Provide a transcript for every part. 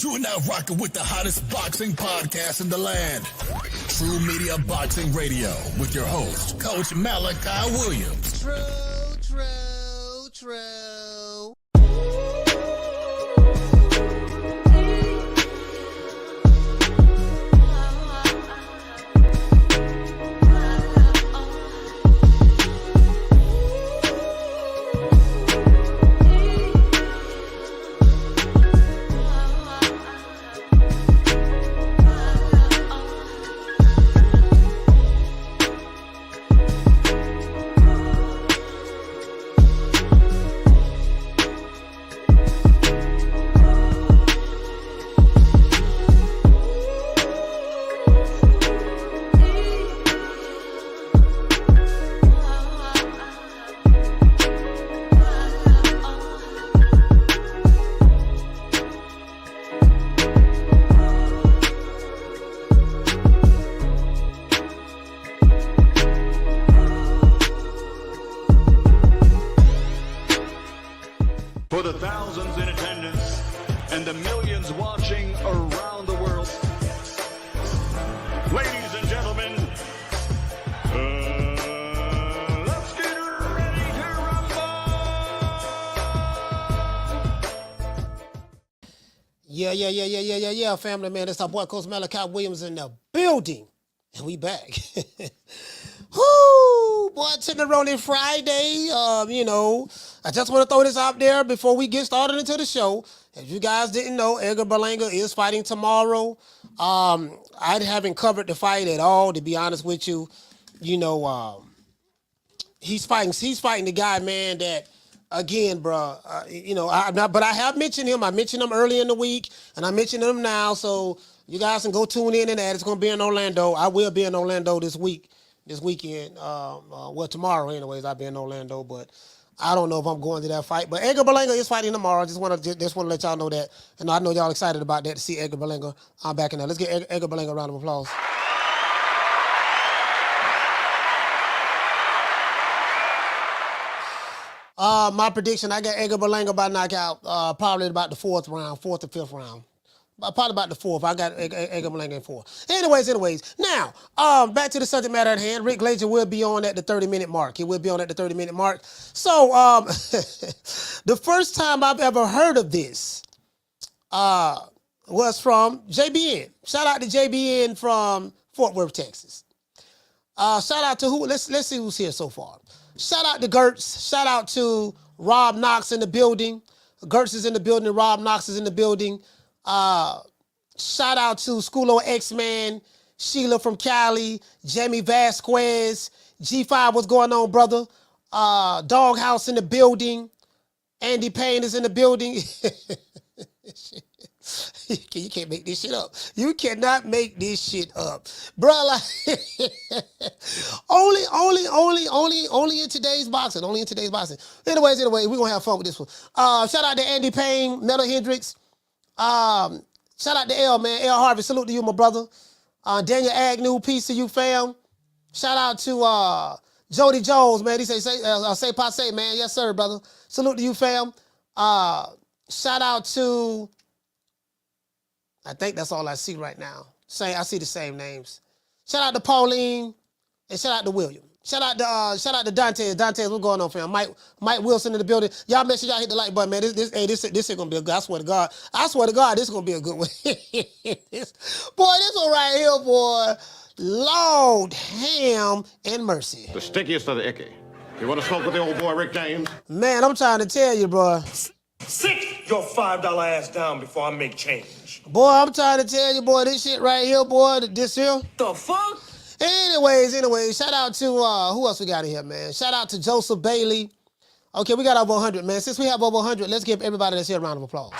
You are now rocking with the hottest boxing podcast in the land. True Media Boxing Radio with your host, Coach Malachi Williams. True. For the thousands in attendance and the millions watching around the world, ladies and gentlemen, let's get ready to rumble! Yeah, family, man. It's our boy, Coach Malachi Williams in the building. And we back. Whoo, boy, Tenderoni Friday. I just want to throw this out there before we get started into the show. If you guys didn't know, Edgar Berlanga is fighting tomorrow. I haven't covered the fight at all, to be honest with you. He's fighting the guy, man, that, again, bro, but I have mentioned him. I mentioned him early in the week, and I mentioned him now, so you guys can go tune in and that. It's going to be in Orlando. I will be in Orlando this weekend. Tomorrow, anyways, I'll be in Orlando, but I don't know if I'm going to that fight. But Edgar Berlanga is fighting tomorrow. I just want to let y'all know that. And I know y'all excited about that to see Edgar Berlanga. I'm back in there. Let's get Edgar Berlanga a round of applause. My prediction, I got Edgar Berlanga by knockout, probably about the fourth or fifth round. Probably about the fourth. I got Edgar Berlanga in four. Anyways. Now, back to the subject matter at hand. Rick Glazier will be on at the 30-minute mark. He will be on at the 30-minute mark. So, the first time I've ever heard of this was from JBN. Shout out to JBN from Fort Worth, Texas. Shout out to who? Let's see who's here so far. Shout out to Gertz. Shout out to Rob Knox in the building. Gertz is in the building. Rob Knox is in the building. Shout out to Schoolo X-Man, Sheila from Cali, Jamie Vasquez, G5, what's going on, brother? Doghouse in the building. Andy Payne is in the building. You can't make this shit up. You cannot make this shit up. Bro, like, only in today's boxing. Only in today's boxing. Anyways, we're going to have fun with this one. Shout out to Andy Payne, Metal Hendricks. Shout out to L, man. L Harvey, salute to you, my brother. Daniel Agnew, peace to you, fam. Shout out to Jody Jones, man. He say passe, man. Yes, sir, brother. Salute to you, fam. Shout out to, I think that's all I see right now. I see the same names. Shout out to Pauline and shout out to William. Shout out to Dante. Dante, what's going on, fam? Mike Wilson in the building. Y'all make sure y'all hit the like button, man. This is gonna be a good. I swear to God, this is gonna be a good one. This one right here, boy. Lord ham and mercy. The stickiest of the icky. You want to smoke with the old boy Rick James? Man, I'm trying to tell you, bro. Sit your $5 ass down before I make change. Boy, I'm trying to tell you, boy, this shit right here, boy, this here. The fuck? Anyways, shout out to, who else we got in here, man? Shout out to Joseph Bailey. Okay, we got over 100, man. Since we have over 100, let's give everybody that's here a round of applause.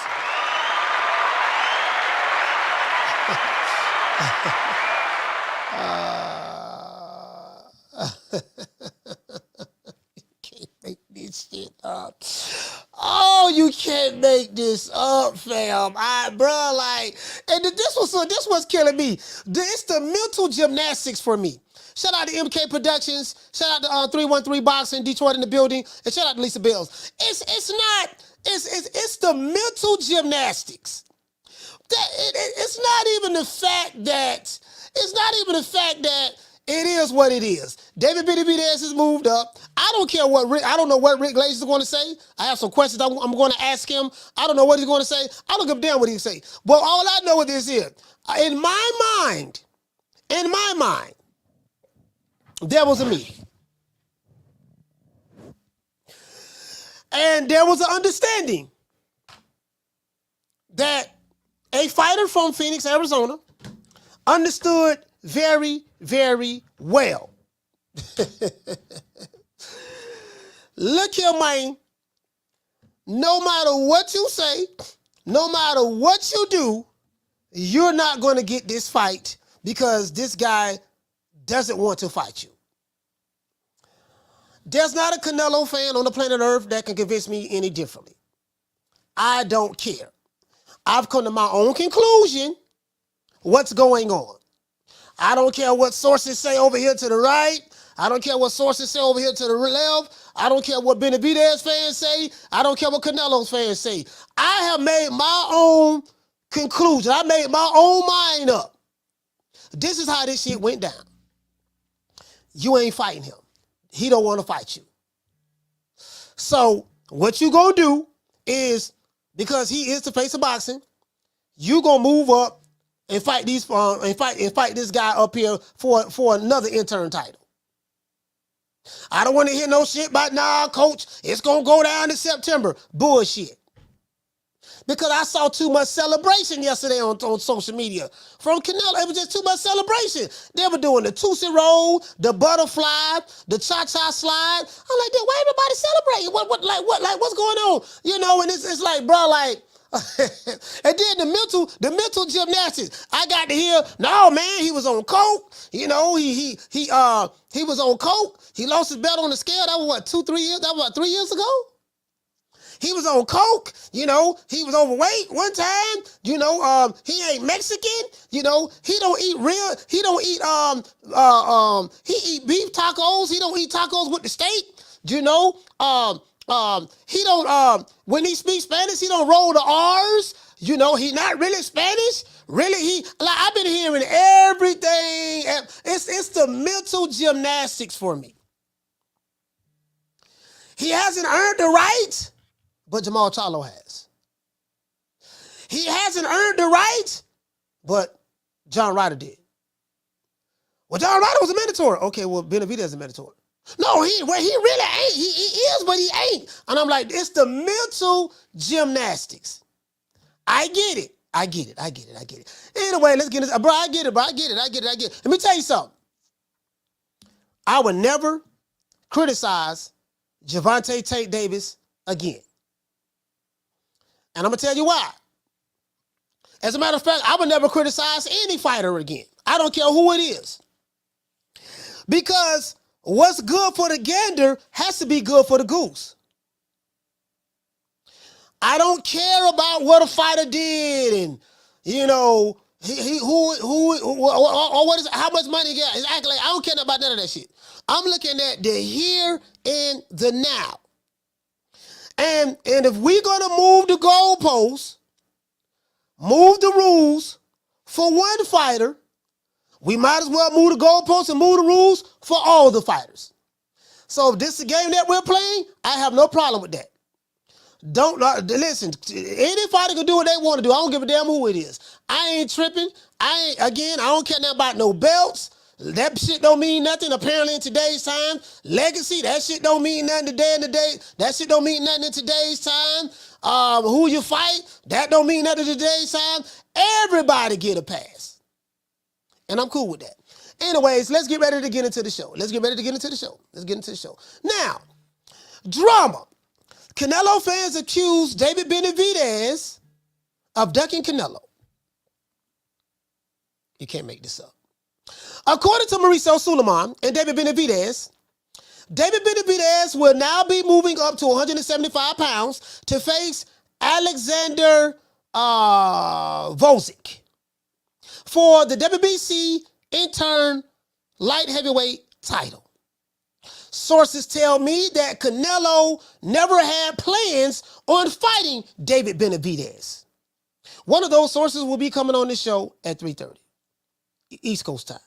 Can't make this shit up. Oh, you can't make this up, fam. And this was killing me. It's the mental gymnastics for me. Shout out to MK Productions. Shout out to 313 Boxing, Detroit in the building. And shout out to Lisa Bills. It's the mental gymnastics. It's not even the fact that it is what it is. David Benavidez has moved up. I don't care what I don't know what Rick Glaze is going to say. I have some questions I'm going to ask him. I don't know what he's going to say. I don't give a damn what he say. But all I know what this is. In my mind, there was a meeting. And there was an understanding that a fighter from Phoenix, Arizona, understood very, very well. Look here, man. No matter what you say, no matter what you do, you're not going to get this fight because this guy doesn't want to fight you. There's not a Canelo fan on the planet Earth that can convince me any differently. I don't care. I've come to my own conclusion what's going on. I don't care what sources say over here to the right. I don't care what sources say over here to the left. I don't care what Benavidez fans say. I don't care what Canelo's fans say. I have made my own conclusion. I made my own mind up. This is how this shit went down. You ain't fighting him. He don't want to fight you. So what you gonna do is, because he is the face of boxing, you gonna move up and fight these and fight this guy up here for another interim title. I don't want to hear no shit about, nah, coach, it's gonna go down in September. Bullshit. Because I saw too much celebration yesterday on social media from Canelo. It was just too much celebration. They were doing the Tootsie Roll, the butterfly, the cha-cha slide. I'm like, why everybody celebrating? What's going on? You know, and it's like, bro, like, and then the mental gymnastics. I got to hear, no, man, he was on coke. You know, he was on coke. He lost his belt on the scale. That was what, 2-3 years? That was what, 3 years ago? He was on coke, you know, he was overweight one time, you know, he ain't Mexican, you know, he eat beef tacos, he don't eat tacos with the steak, you know, he don't, when he speaks Spanish, he don't roll the R's, you know, he not really Spanish, really, I've been hearing everything, it's the mental gymnastics for me. He hasn't earned the right, but Jamal Charlo has. He hasn't earned the right, but John Ryder did. Well, John Ryder was a mandatory. Okay, well, Benavidez is a mandatory. No, he really ain't. He is, but he ain't. And I'm like, it's the mental gymnastics. I get it. Anyway, let's get this. Bro, I get it. Let me tell you something. I would never criticize Gervonta Tate Davis again. And I'm going to tell you why. As a matter of fact, I would never criticize any fighter again. I don't care who it is. Because what's good for the gander has to be good for the goose. I don't care about what a fighter did and, you know, what is, how much money he got. Exactly. I don't care about none of that shit. I'm looking at the here and the now. And if we're going to move the goalposts, move the rules for one fighter, we might as well move the goalposts and move the rules for all the fighters. So if this is a game that we're playing, I have no problem with that. Don't listen, any fighter can do what they want to do. I don't give a damn who it is. I ain't tripping. I don't care nothing about no belts. That shit don't mean nothing apparently in today's time. Legacy, that shit don't mean nothing today in the day. That shit don't mean nothing in today's time. Who you fight, that don't mean nothing in today's time. Everybody get a pass. And I'm cool with that. Anyways, let's get ready to get into the show. Now, drama. Canelo fans accuse David Benavidez of ducking Canelo. You can't make this up. According to Mauricio, Sulaiman, and David Benavidez will now be moving up to 175 pounds to face Alexandr Gvozdyk for the WBC interim light heavyweight title. Sources tell me that Canelo never had plans on fighting David Benavidez. One of those sources will be coming on this show at 3:30 East Coast time.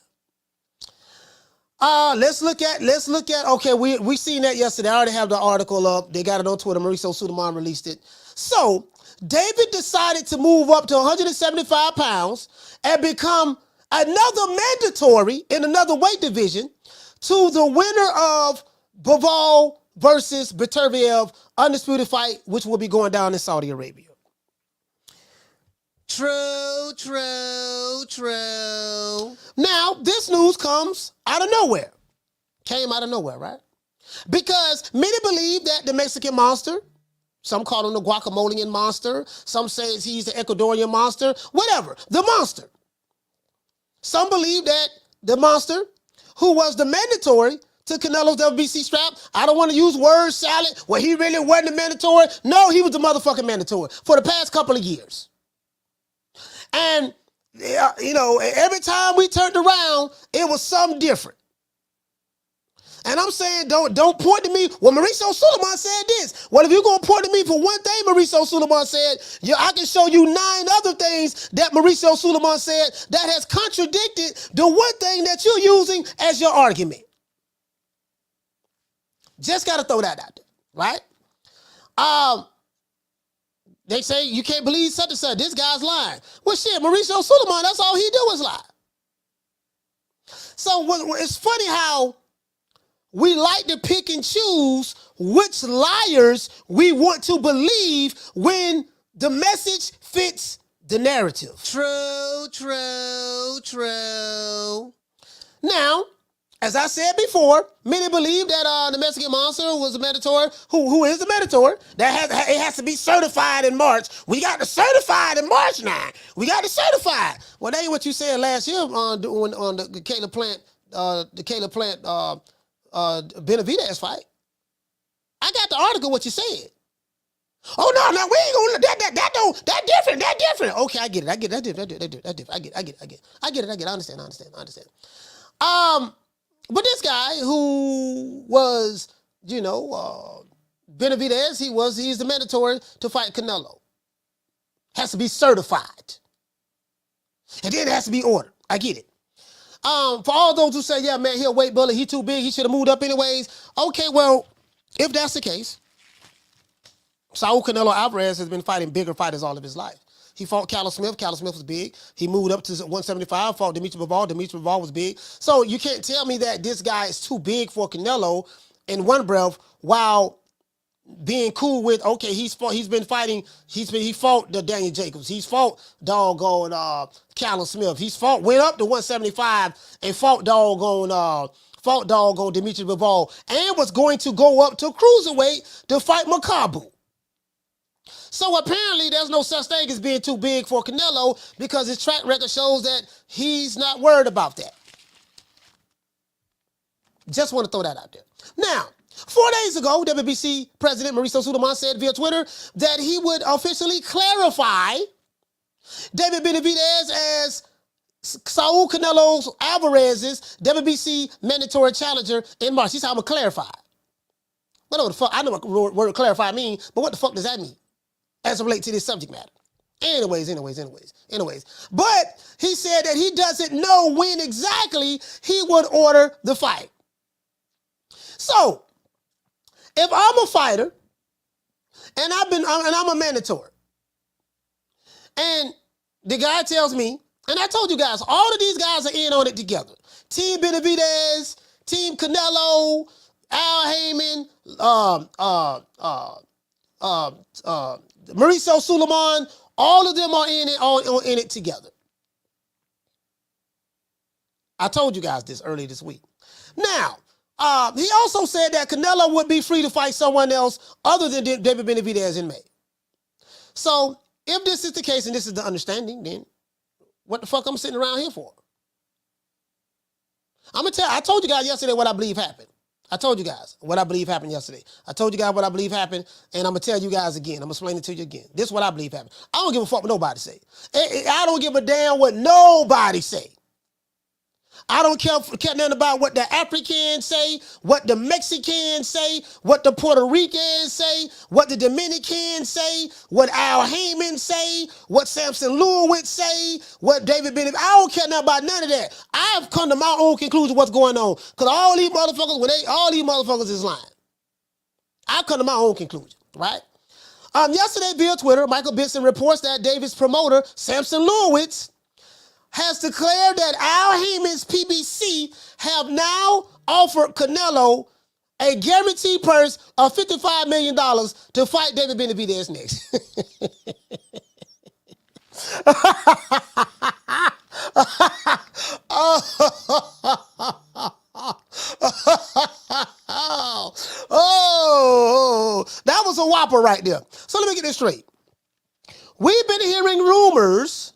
Let's look at, okay, we seen that yesterday. I already have the article up. They got it on Twitter. Mauricio Sulaiman released it. So, David decided to move up to 175 pounds and become another mandatory in another weight division to the winner of Bivol versus Beterbiev undisputed fight, which will be going down in Saudi Arabia. True. Now, this news comes out of nowhere. Came out of nowhere, right? Because many believe that the Mexican monster, some call him the guacamolean monster, some say he's the Ecuadorian monster, whatever, the monster. Some believe that the monster, who was the mandatory to Canelo's WBC strap, I don't want to use word salad, well, he really wasn't the mandatory. No, he was the motherfucking mandatory for the past couple of years. And, you know, every time we turned around, it was something different. And I'm saying, don't point to me. Well, Mauricio Sulaiman said this. Well, if you're going to point to me for one thing Mauricio Sulaiman said, I can show you 9 other things that Mauricio Sulaiman said that has contradicted the one thing that you're using as your argument. Just got to throw that out there, right? They say you can't believe such and such. This guy's lying. Well, shit, Mauricio Sulaiman, that's all he do is lie. So it's funny how we like to pick and choose which liars we want to believe when the message fits the narrative. True. Now, as I said before, many believe that the Mexican monster was the mandatory. Who is the mandatory? It has to be certified in March. We got to certify it in March now. We got to certify it. Well, that ain't what you said last year on the Caleb Plant Benavidez fight. I got the article what you said. Oh no, we ain't gonna that different. Okay, I get it. I understand. But this guy who was, Benavidez, he's the mandatory to fight Canelo. Has to be certified. And then it has to be ordered. I get it. For all those who say, yeah, man, he a weight bully, he too big, he should have moved up anyways. Okay, well, if that's the case, Saul Canelo Alvarez has been fighting bigger fighters all of his life. He fought Callum Smith. Callum Smith was big. He moved up to 175, fought Dimitri Bivol. Dimitri Bivol was big. So you can't tell me that this guy is too big for Canelo in one breath while being cool with, okay, he fought the Daniel Jacobs. He's fought doggone Callum Smith. Went up to 175 and fought doggone Dimitri Bivol and was going to go up to cruiserweight to fight Makabu. So apparently there's no such thing as being too big for Canelo because his track record shows that he's not worried about that. Just want to throw that out there. Now, 4 days ago, WBC President Mauricio Sulaiman said via Twitter that he would officially clarify David Benavidez as Saul Canelo Alvarez's WBC mandatory challenger in March. He said, I'm going to clarify. Whatever the fuck, I know what the word clarify means, but what the fuck does that mean as it relates to this subject matter? Anyways. But he said that he doesn't know when exactly he would order the fight. So, if I'm a fighter and I'm a mandatory, and the guy tells me, and I told you guys, all of these guys are in on it together. Team Benavidez, Team Canelo, Al Heyman, Mauricio Sulaiman, all of them are in it together. I told you guys this earlier this week. Now, he also said that Canelo would be free to fight someone else other than David Benavidez in May. So, if this is the case and this is the understanding, then what the fuck I'm sitting around here for? I told you guys yesterday what I believe happened. I told you guys what I believe happened yesterday. I told you guys what I believe happened, and I'm going to tell you guys again. I'm going to explain it to you again. This is what I believe happened. I don't give a fuck what nobody say. I don't give a damn what nobody say. I don't care nothing about what the Africans say, what the Mexicans say, what the Puerto Ricans say, what the Dominicans say, what Al Heyman say, what Samson Lewis say, what David Benavidez. I don't care nothing about none of that. I've come to my own conclusion what's going on. Because all these motherfuckers is lying. I've come to my own conclusion, right? Yesterday via Twitter, Michael Benson reports that David's promoter, Samson Lewis, has declared that Al Heyman's PBC have now offered Canelo a guaranteed purse of $55 million to fight David Benavidez next. That was a whopper right there. So let me get this straight. We've been hearing rumors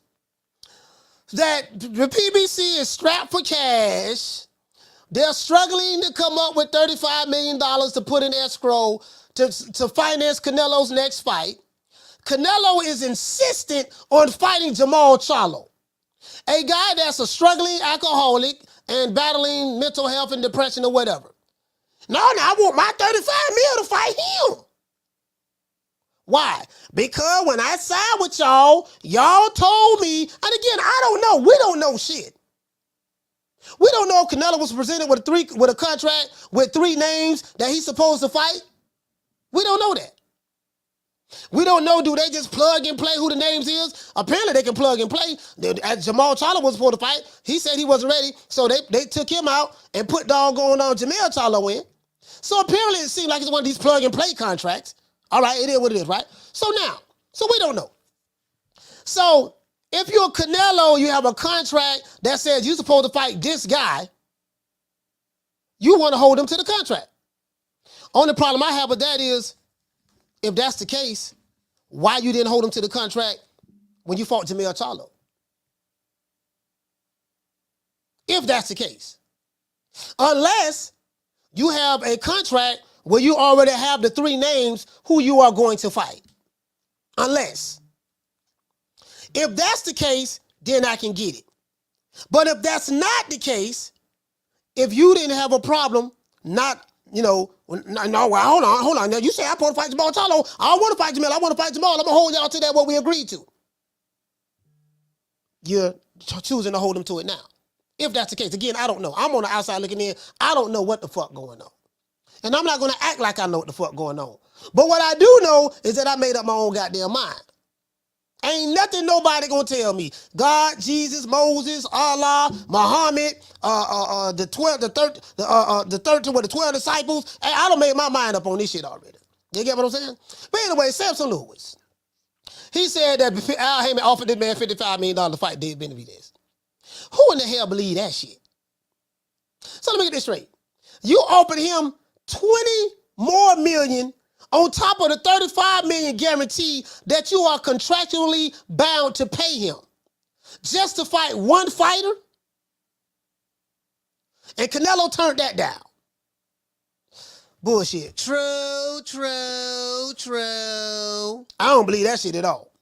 that the PBC is strapped for cash. They're struggling to come up with $35 million to put in escrow to finance Canelo's next fight. Canelo is insistent on fighting Jamal Charlo, a guy that's a struggling alcoholic and battling mental health and depression or whatever. No, I want my $35 million to fight him. Why? Because when I signed with y'all told me, and again, I don't know. We don't know shit. We don't know if Canelo was presented with a contract with 3 names that he's supposed to fight. We don't know that. We don't know, do they just plug and play who the names is? Apparently they can plug and play. As Jamal Charlo was supposed to fight, he said he wasn't ready, so they took him out and put doggone on Jamal Charlo in. So apparently it seems like it's one of these plug and play contracts. All right, it is what it is, right? So we don't know. So if you're Canelo, you have a contract that says you're supposed to fight this guy, you want to hold him to the contract. Only problem I have with that is, if that's the case, why you didn't hold him to the contract when you fought Jamal Charlo? If that's the case. Unless you have a contract where you already have the 3 names who you are going to fight. Unless. If that's the case, then I can get it. But if that's not the case, if you didn't have a problem, hold on. Now you say I'm supposed to fight Jamal Charlo. I don't want to fight Jamal. I want to fight Jamal. I'm going to hold y'all to that what we agreed to. You're choosing to hold them to it now. If that's the case. Again, I don't know. I'm on the outside looking in. I don't know what the fuck going on. And I'm not going to act like I know what the fuck going on. But what I do know is that I made up my own goddamn mind. Ain't nothing nobody going to tell me. God, Jesus, Moses, Allah, Muhammad, the 12 disciples. Hey, I done made my mind up on this shit already. You get what I'm saying? But anyway, Samson Lewis. He said that Al Heyman offered this man $55 million to fight David Benavidez. Who in the hell believe that shit? So let me get this straight. You offered him $20 more million on top of the $35 million guarantee that you are contractually bound to pay him just to fight one fighter? And Canelo turned that down. Bullshit. True. I don't believe that shit at all.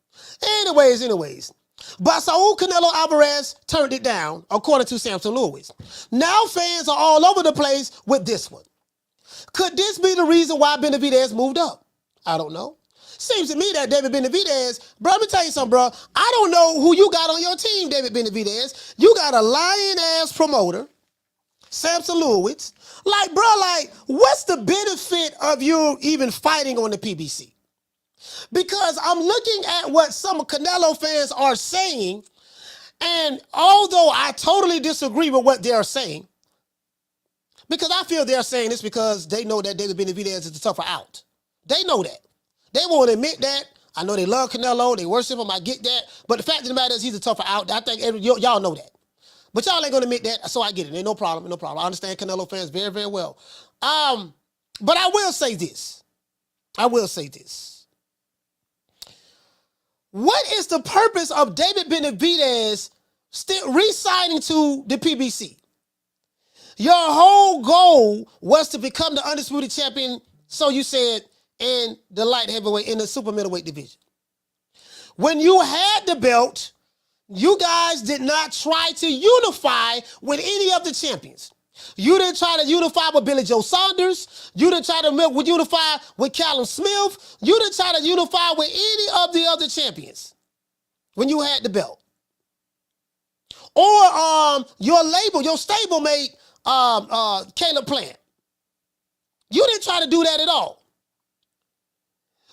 Anyways. But Saul Canelo Alvarez turned it down, according to Samson Lewis. Now fans are all over the place with this one. Could this be the reason why Benavidez moved up? I don't know. Seems to me that David Benavidez, bro, let me tell you something, bro. I don't know who you got on your team, David Benavidez. You got a lying-ass promoter, Samson Lewis. Like, bro, what's the benefit of you even fighting on the PBC? Because I'm looking at what some Canelo fans are saying, and although I totally disagree with what they're saying, because I feel they're saying this because they know that David Benavidez is the tougher out. They know that. They won't admit that. I know they love Canelo. They worship him. I get that. But the fact of the matter is he's a tougher out. I think y'all know that. But y'all ain't going to admit that, so I get it. Ain't no problem. I understand Canelo fans very, very well. But I will say this. What is the purpose of David Benavidez still re-signing to the PBC? Your whole goal was to become the undisputed champion, so you said, in the light heavyweight, in the super middleweight division. When you had the belt, You guys did not try to unify with any of the champions. You didn't try to unify with Billy Joe Saunders. You didn't try to unify with Callum Smith. You didn't try to unify with any of the other champions when you had the belt. Or your label, your stablemate, Caleb Plant. You didn't try to do that at all.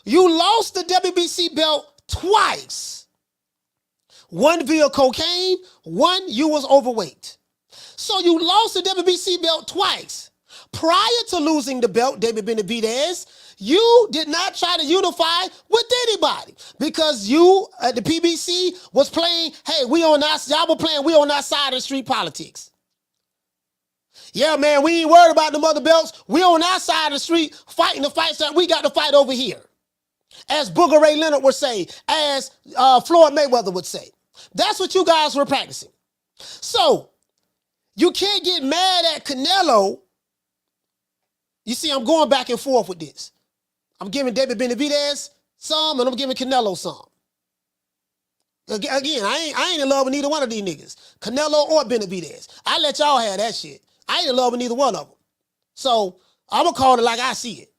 You lost the WBC belt twice. One via cocaine, one you was overweight. So you lost the WBC belt twice. Prior to losing the belt, David Benavidez, you did not try to unify with anybody because you at the PBC was playing, hey, y'all were playing, we on our side of the street politics. Yeah, man, we ain't worried about the other belts. We on our side of the street fighting the fights that we got to fight over here. As Booger Ray Leonard would say, as Floyd Mayweather would say. That's what you guys were practicing. So, you can't get mad at Canelo. You see, I'm going back and forth with this. I'm giving David Benavidez some, and I'm giving Canelo some. Again, I ain't in love with neither one of these niggas. Canelo or Benavidez. I let y'all have that shit. I ain't in love with neither one of them. So, I'm going to call it like I see it.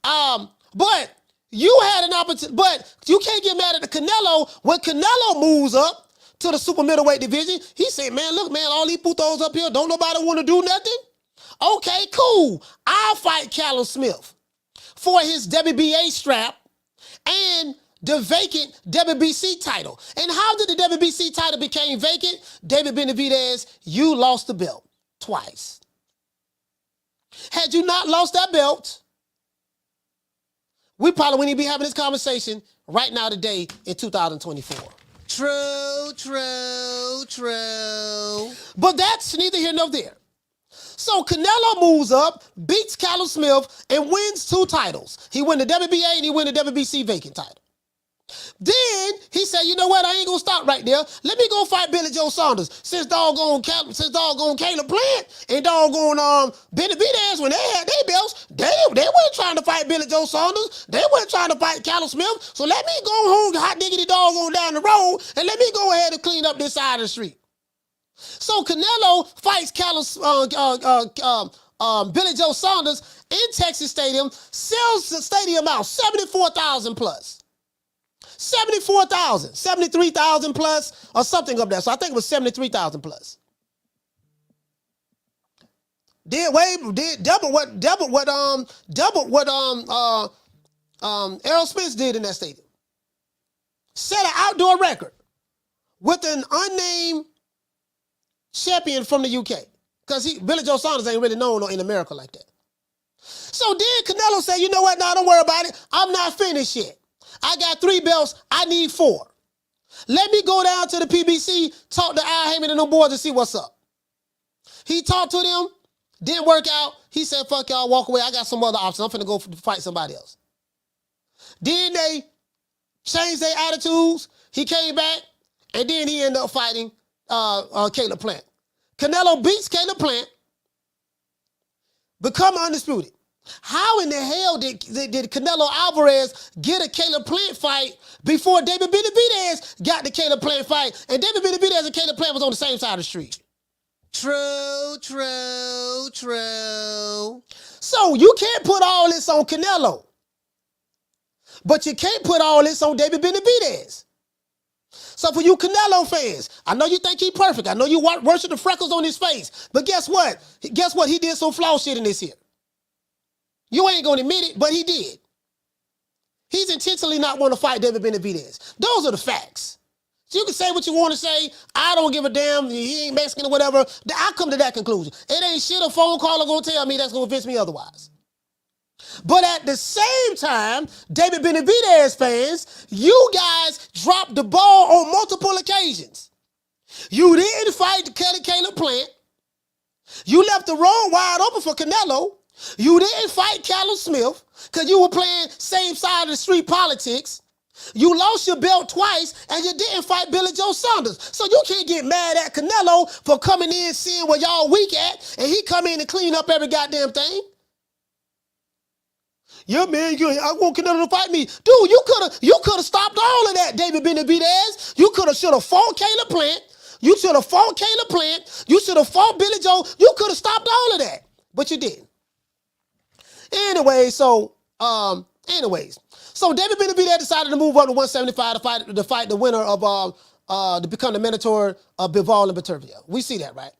But you had an opportunity, but you can't get mad at the Canelo. When Canelo moves up to the super middleweight division, he said, man, look, man, all these putos up here, don't nobody want to do nothing? Okay, cool. I'll fight Callum Smith for his WBA strap and the vacant WBC title. And how did the WBC title become vacant? David Benavidez, you lost the belt twice. Had you not lost that belt, we probably wouldn't be having this conversation right now today in 2024. True. But that's neither here nor there. So Canelo moves up, beats Callum Smith, and wins 2 titles. He won the WBA and he won the WBC vacant title. Then he said, you know what, I ain't gonna stop right there. Let me go fight Billy Joe Saunders. Since doggone Caleb Plant and doggone Benavidez, when they had their belts, they weren't trying to fight Billy Joe Saunders. They weren't trying to fight Callum Smith. So let me go home, hot diggity doggone down the road, and let me go ahead and clean up this side of the street. So Canelo fights Billy Joe Saunders in Texas Stadium, sells the stadium out, 74,000 plus. 74,000, 73,000 plus, or something up there. So I think it was 73,000 plus. Did double what Errol Spence did in that stadium. Set an outdoor record with an unnamed champion from the UK. Because Billy Joe Saunders ain't really known in America like that. So then Canelo said, you know what, nah, don't worry about it. I'm not finished yet. I got 3 belts. I need 4. Let me go down to the PBC, talk to Al Heyman and them boys and see what's up. He talked to them, didn't work out. He said, fuck y'all, walk away. I got some other options. I'm finna go fight somebody else. Then they changed their attitudes. He came back, and then he ended up fighting Caleb Plant. Canelo beats Caleb Plant, become undisputed. How in the hell did Canelo Alvarez get a Caleb Plant fight before David Benavidez got the Caleb Plant fight? And David Benavidez and Caleb Plant was on the same side of the street. True. So you can't put all this on Canelo. But you can't put all this on David Benavidez. So for you Canelo fans, I know you think he's perfect. I know you worship the freckles on his face. But guess what? He did some flaw shit in this here. You ain't gonna admit it, but he did. He's intentionally not want to fight David Benavidez. Those are the facts. So you can say what you want to say. I don't give a damn. He ain't Mexican or whatever. I come to that conclusion. It ain't shit a phone caller gonna tell me that's gonna convince me otherwise. But at the same time, David Benavidez fans, you guys dropped the ball on multiple occasions. You didn't fight Caleb Plant. You left the road wide open for Canelo. You didn't fight Callum Smith because you were playing same side of the street politics. You lost your belt twice and you didn't fight Billy Joe Saunders. So you can't get mad at Canelo for coming in, seeing where y'all weak at, and he come in and clean up every goddamn thing. Yeah, man, I want Canelo to fight me. Dude, you could have stopped all of that, David Benavidez. You should have fought Caleb Plant. You should have fought Caleb Plant. You should have fought Billy Joe. You could have stopped all of that, but you didn't. Anyways, so David Benavidez decided to move up to 175 to fight the winner of to become the mentor of Bivol and Beterbiev. We see that, right?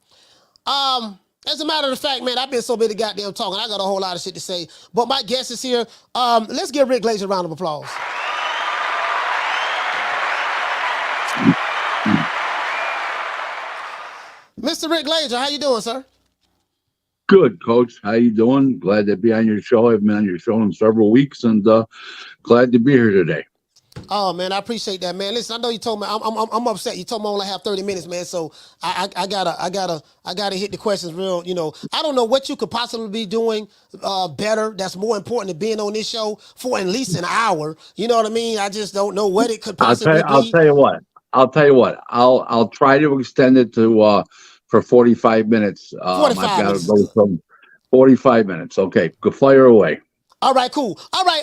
As a matter of fact, man, I've been so busy goddamn talking. I got a whole lot of shit to say. But my guest is here. Let's give Rick Glazer a round of applause. Mr. Rick Glazer, how you doing, sir? Good, Coach. How you doing? Glad to be on your show. I've been on your show in several weeks, and glad to be here today. Oh man, I appreciate that, man. Listen, I know you told me I'm upset. You told me I only have 30 minutes, man. So I gotta hit the questions real. You know, I don't know what you could possibly be doing better. That's more important than being on this show for at least an hour. You know what I mean? I just don't know what it could possibly be. I'll tell you what. I'll try to extend it to for 45 minutes. 45 minutes. Go from 45 minutes. Okay, go fire away. All right, cool. All right,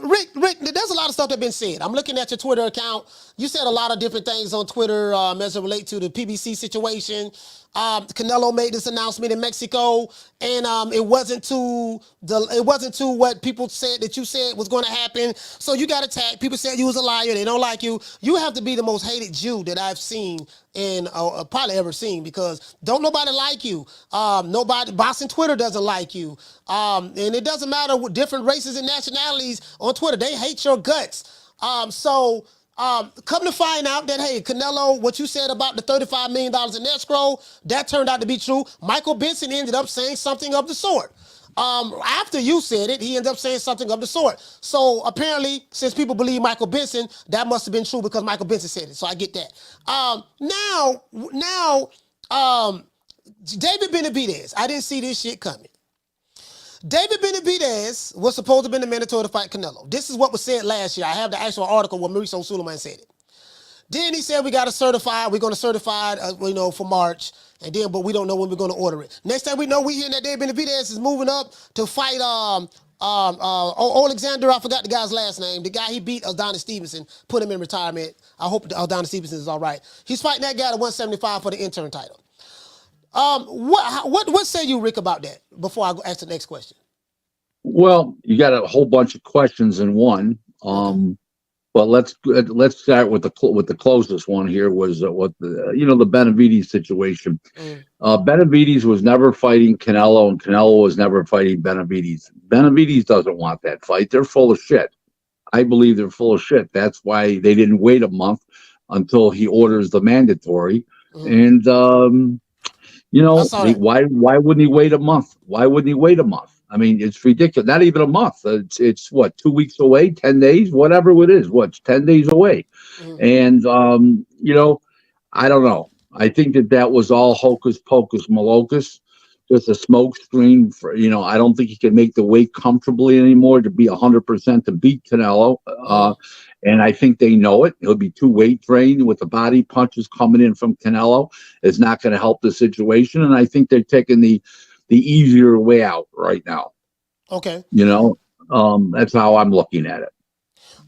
Rick, there's a lot of stuff that's been said. I'm looking at your Twitter account. You said a lot of different things on Twitter as it relates to the PBC situation. Canelo made this announcement in Mexico, and it wasn't to what people said that you said was going to happen. So you got attacked. People said you was a liar. They don't like you. You have to be the most hated Jew that I've seen and probably ever seen, because don't nobody like you. Nobody, Boston Twitter doesn't like you. And it doesn't matter what different races and nationalities on Twitter. They hate your guts. Come to find out that, hey, Canelo, what you said about the $35 million in escrow, that turned out to be true. Michael Benson ended up saying something of the sort. After you said it, he ended up saying something of the sort. So apparently, since people believe Michael Benson, that must have been true because Michael Benson said it. So I get that. David Benavidez, I didn't see this shit coming. David Benavidez was supposed to be the mentor to fight Canelo. This is what was said last year. I have the actual article where Mauricio Sulaiman said it. Then he said we're going to certify for March, but we don't know when we're going to order it. Next time we know, we hear that David Benavidez is moving up to fight Alexandr, I forgot the guy's last name. The guy he beat, Adonis Stevenson, put him in retirement. I hope Adonis Stevenson is all right. He's fighting that guy at 175 for the interim title. What say you, Rick, about that before I go ask the next question? Well, you got a whole bunch of questions in one. But let's start with the closest one here was the Benavidez situation. Benavidez was never fighting Canelo, and Canelo was never fighting Benavidez. Benavidez doesn't want that fight. They're full of shit. I believe they're full of shit. That's why they didn't wait a month until he orders the mandatory. And why wouldn't he wait a month? Why wouldn't he wait a month? I mean, it's ridiculous. Not even a month. It's what, 2 weeks away, 10 days, whatever it is. What's 10 days away? And, I don't know. I think that was all hocus pocus malocus, just a smoke screen for, I don't think he can make the weight comfortably anymore to be 100% to beat Canelo. And I think they know it. He'll be too weight drained with the body punches coming in from Canelo. It's not going to help the situation. And I think they're taking the easier way out right now. Okay. That's how I'm looking at it.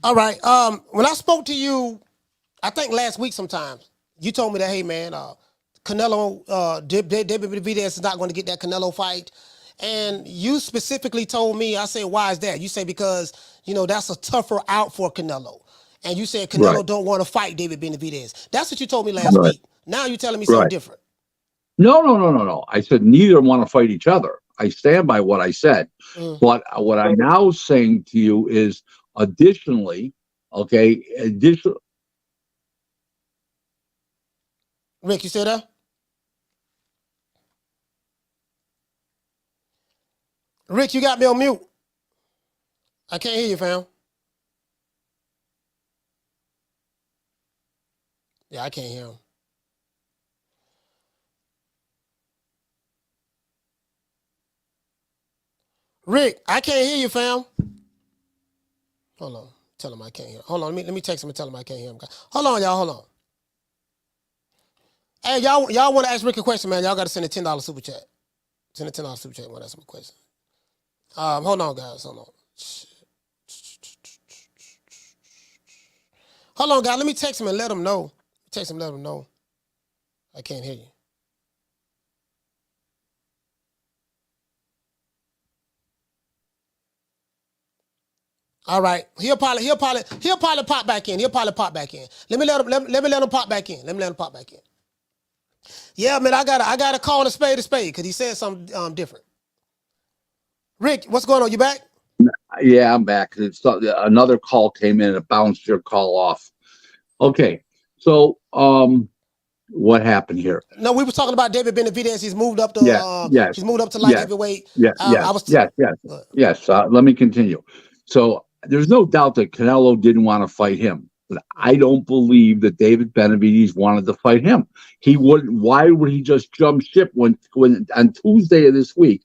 All right. When I spoke to you, I think last week sometimes, you told me that, hey, man, Canelo, David Benavidez is not going to get that Canelo fight. And you specifically told me, I said, why is that? You say, because, that's a tougher out for Canelo. And you said Canelo don't want to fight David Benavidez. That's what you told me last week. Now you're telling me something different. No. I said neither want to fight each other. I stand by what I said. But what I'm now saying to you is additionally. Rick, you still there? Rick, you got me on mute. I can't hear you, fam. Yeah, I can't hear him. Rick, I can't hear you, fam. Hold on. Tell him I can't hear him. Hold on. Let me text him and tell him I can't hear him. Hold on, y'all. Hold on. Hey, y'all want to ask Rick a question, man? Y'all got to send a $10 super chat. Send a $10 super chat. Want to ask him a question. Hold on, guys. Hold on. Hold on, guys. Let me text him and let him know. Text him, let him know. I can't hear you. All right, he'll probably pop back in. He'll probably pop back in. Let me let him pop back in. Let me let him pop back in. Yeah, man, I gotta call a spade because he said something different. Rick, what's going on? You back? Yeah, I'm back. Another call came in and it bounced your call off. Okay, so what happened here? No, we were talking about David Benavidez. He's moved up to he's moved up to light heavyweight. Yes. Let me continue. So there's no doubt that Canelo didn't want to fight him, but I don't believe that David Benavidez wanted to fight him. He wouldn't. Why would he just jump ship when on Tuesday of this week,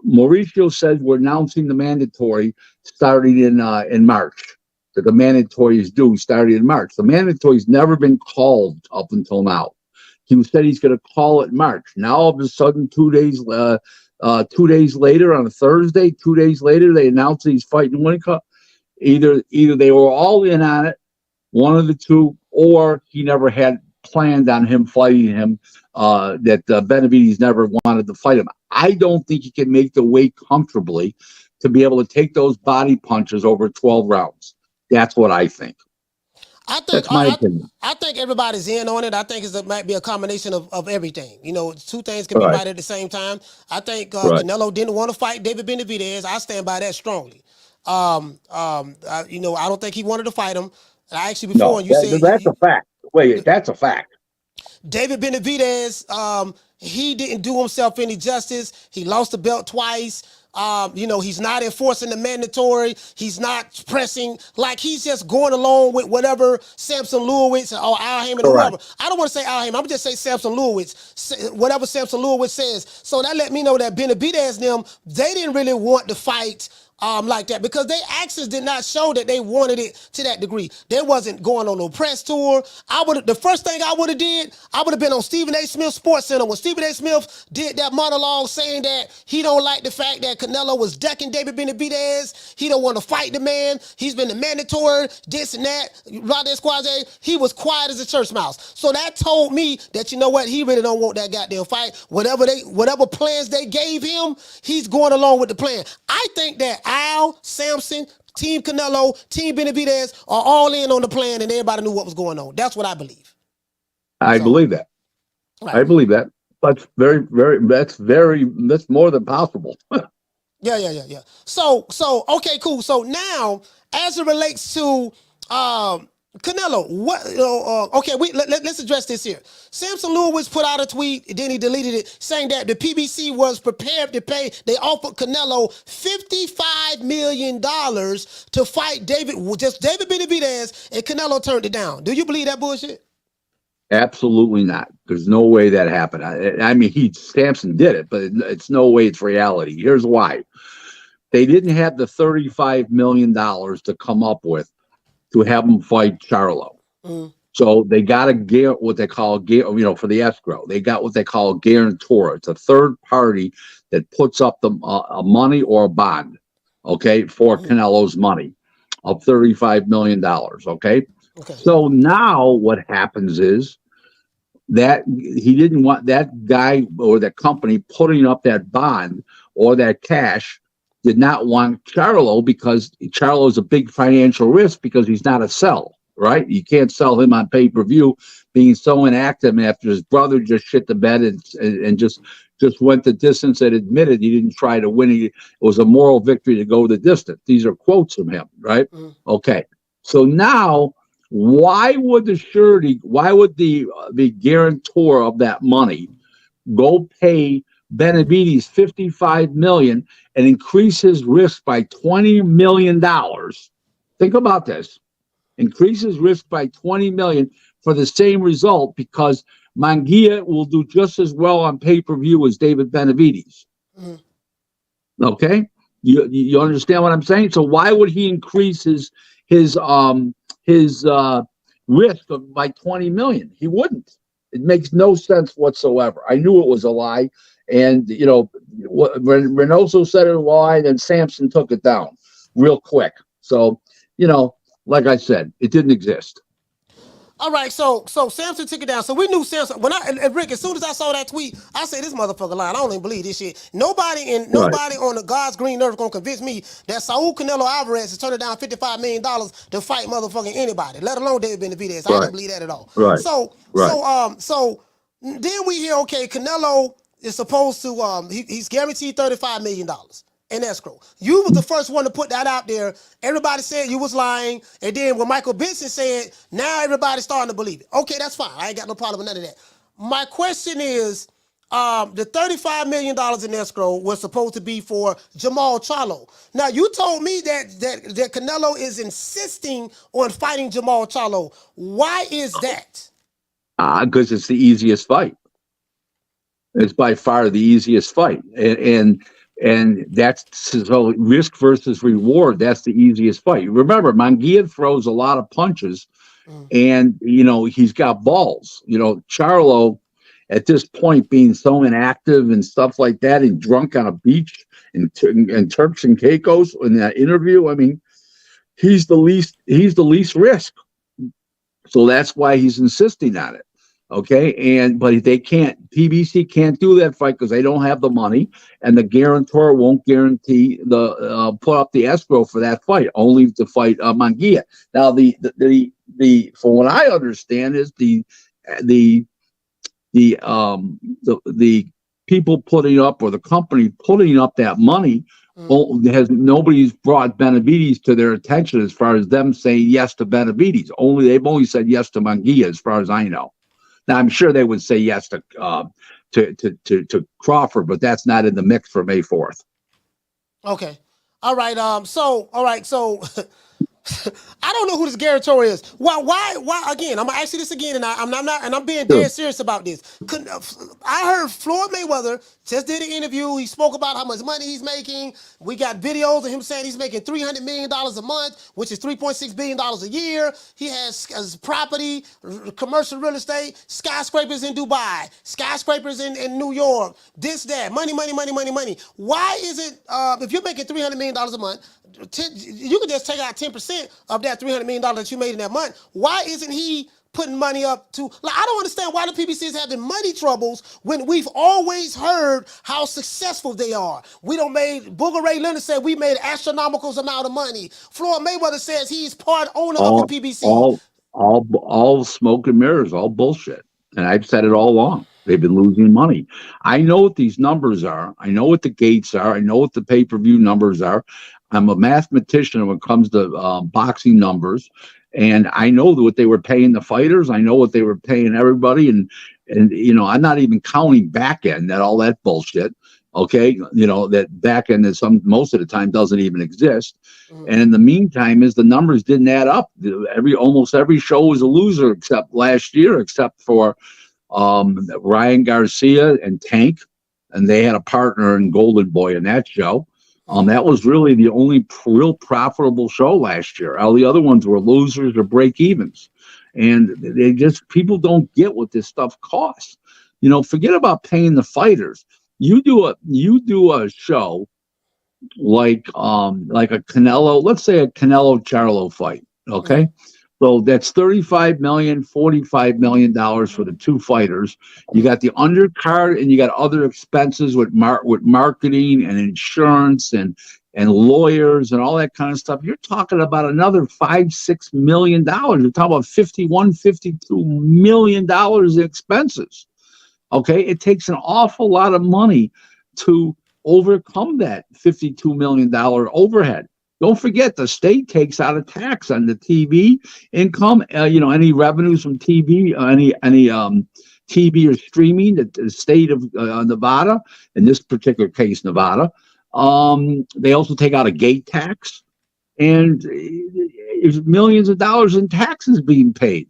Mauricio said we're announcing the mandatory starting in March. That the mandatory is due starting in March. The mandatory's never been called up until now. He said he's going to call it in March. Now all of a sudden, 2 days later on a Thursday, 2 days later they announced he's fighting Winning Cup. Either they were all in on it, one of the two, or he never had planned on him fighting him. That Benavidez never wanted to fight him. I don't think he can make the weight comfortably to be able to take those body punches over 12 rounds. That's what I think. That's my opinion. I think everybody's in on it. I think it might be a combination of everything. You know, two things can be right at the same time. I think Canelo didn't want to fight David Benavidez. I stand by that strongly. You know, I don't think he wanted to fight him. I actually before you said that's a fact. Wait, that's a fact. David Benavidez, he didn't do himself any justice. He lost the belt twice. You know, he's not enforcing the mandatory. He's not pressing. Like, he's just going along with whatever Samson Lewis or Al Heyman or whoever. I don't want to say Al Heyman. I'm going to just say Samson Lewis. Whatever Samson Lewis says. So that let me know that Benavidez them, they didn't really want to fight like that because their actions did not show that they wanted it to that degree. They wasn't going on no press tour. The first thing I would have did, I would have been on Stephen A. Smith Sports Center when Stephen A. Smith did that monologue saying that he don't like the fact that Canelo was ducking David Benavidez. He don't want to fight the man. He's been the mandatory, this and that. Valdez Quaze, he was quiet as a church mouse. So that told me that, you know what, he really don't want that goddamn fight. Whatever plans they gave him, he's going along with the plan. I think that Al, Samson, Team Canelo, Team Benavidez are all in on the plan and everybody knew what was going on. That's what I believe. I believe that. Right. I believe that. That's that's more than possible. Yeah. So, okay, cool. So now, as it relates to Canelo, let's address this here. Samson Lewis put out a tweet, then he deleted it, saying that the PBC was prepared to pay. They offered Canelo $55 million to fight David Benavidez, and Canelo turned it down. Do you believe that bullshit? Absolutely not. There's no way that happened. I mean, Samson did it, but it's no way it's reality. Here's why. They didn't have the $35 million to come up with to have him fight Charlo. So they got what they call, for the escrow. They got what they call a guarantor. It's a third party that puts up the money or a bond, okay, for Canelo's money of $35 million, okay? So now what happens is that he didn't want that guy or that company putting up that bond or that cash did not want Charlo because Charlo is a big financial risk because he's not a sell, right? You can't sell him on pay-per-view being so inactive after his brother just shit the bed and just went the distance and admitted he didn't try to win. It was a moral victory to go the distance. These are quotes from him, right? Okay. So now why would the guarantor of that money go pay Benavidez $55 million and increase his risk by $20 million? Think about this. Increase his risk by $20 million for the same result because Munguia will do just as well on pay-per-view as David Benavidez. Okay? You understand what I'm saying? So why would he increase his risk by $20 million? He wouldn't. It makes no sense whatsoever. I knew it was a lie. And, Reynoso said it was a lie, and then Samson took it down. real quick. So, like I said, it didn't exist. All right, so Samson took it down. So we knew Samson. And Rick, as soon as I saw that tweet, I said, "This motherfucker lying. I don't even believe this shit." Nobody on the God's green earth gonna convince me that Saul Canelo Alvarez is turning down $55 million to fight motherfucking anybody, let alone David Benavidez. I don't believe that at all. Right. So then we hear, okay, Canelo is supposed to he's guaranteed $35 million. In escrow. You was the first one to put that out there. Everybody said you was lying. And then when Michael Benson said, now everybody's starting to believe it. Okay, that's fine. I ain't got no problem with none of that. My question is, the $35 million in escrow was supposed to be for Jamal Charlo. Now, you told me that Canelo is insisting on fighting Jamal Charlo. Why is that? Because it's the easiest fight. It's by far the easiest fight. And that's so risk versus reward. That's the easiest fight. Remember, Munguia throws a lot of punches, and he's got balls. Charlo, at this point, being so inactive and stuff like that, and drunk on a beach and Turks and Caicos in that interview. I mean, he's the least risk. So that's why he's insisting on it. Okay, but they can't. PBC can't do that fight because they don't have the money, and the guarantor won't guarantee the put up the escrow for that fight. Only to fight Munguia. Now, the from what I understand is the people putting up, or the company putting up that money, nobody's brought Benavidez to their attention as far as them saying yes to Benavidez. They've only said yes to Munguia as far as I know. Now, I'm sure they would say yes to Crawford, but that's not in the mix for May 4th. Okay. All right. So I don't know who this guarantor is. Why? Again, I'm gonna ask you this again, and I'm being dead serious about this. I heard Floyd Mayweather just did an interview. He spoke about how much money he's making. We got videos of him saying he's making $300 million a month, which is $3.6 billion a year. He has property, commercial real estate, skyscrapers in Dubai, skyscrapers in New York, this, that, money. Why is it, if you're making $300 million a month, you can just take out 10% of that $300 million that you made in that month. Why isn't he putting money up to, I don't understand why the PBC is having money troubles when we've always heard how successful they are. Booger Ray Leonard said we made astronomical amount of money. Floyd Mayweather says he's part owner of the PBC. All smoke and mirrors, all bullshit. And I've said it all along. They've been losing money. I know what these numbers are. I know what the gates are. I know what the pay-per-view numbers are. I'm a mathematician when it comes to boxing numbers, and I know what they were paying the fighters. I know what they were paying everybody, and I'm not even counting back end, all that bullshit. Okay, that back end is most of the time doesn't even exist. And in the meantime, the numbers didn't add up. Almost every show was a loser except last year, except for Ryan Garcia and Tank, and they had a partner in Golden Boy in that show. That was really the only real profitable show last year. All the other ones were losers or break evens. And people don't get what this stuff costs. Forget about paying the fighters. You do a show like a Canelo, let's say a Canelo Charlo fight. Okay. So that's $35 million, $45 million for the two fighters. You got the undercard, and you got other expenses with marketing and insurance and lawyers and all that kind of stuff. You're talking about another $5-6 million. You're talking about $51-52 million in expenses. Okay, it takes an awful lot of money to overcome that $52 million overhead. Don't forget, the state takes out a tax on the TV income. Any revenues from TV, any TV or streaming. The state of Nevada, in this particular case, Nevada, they also take out a gate tax, and there's millions of dollars in taxes being paid,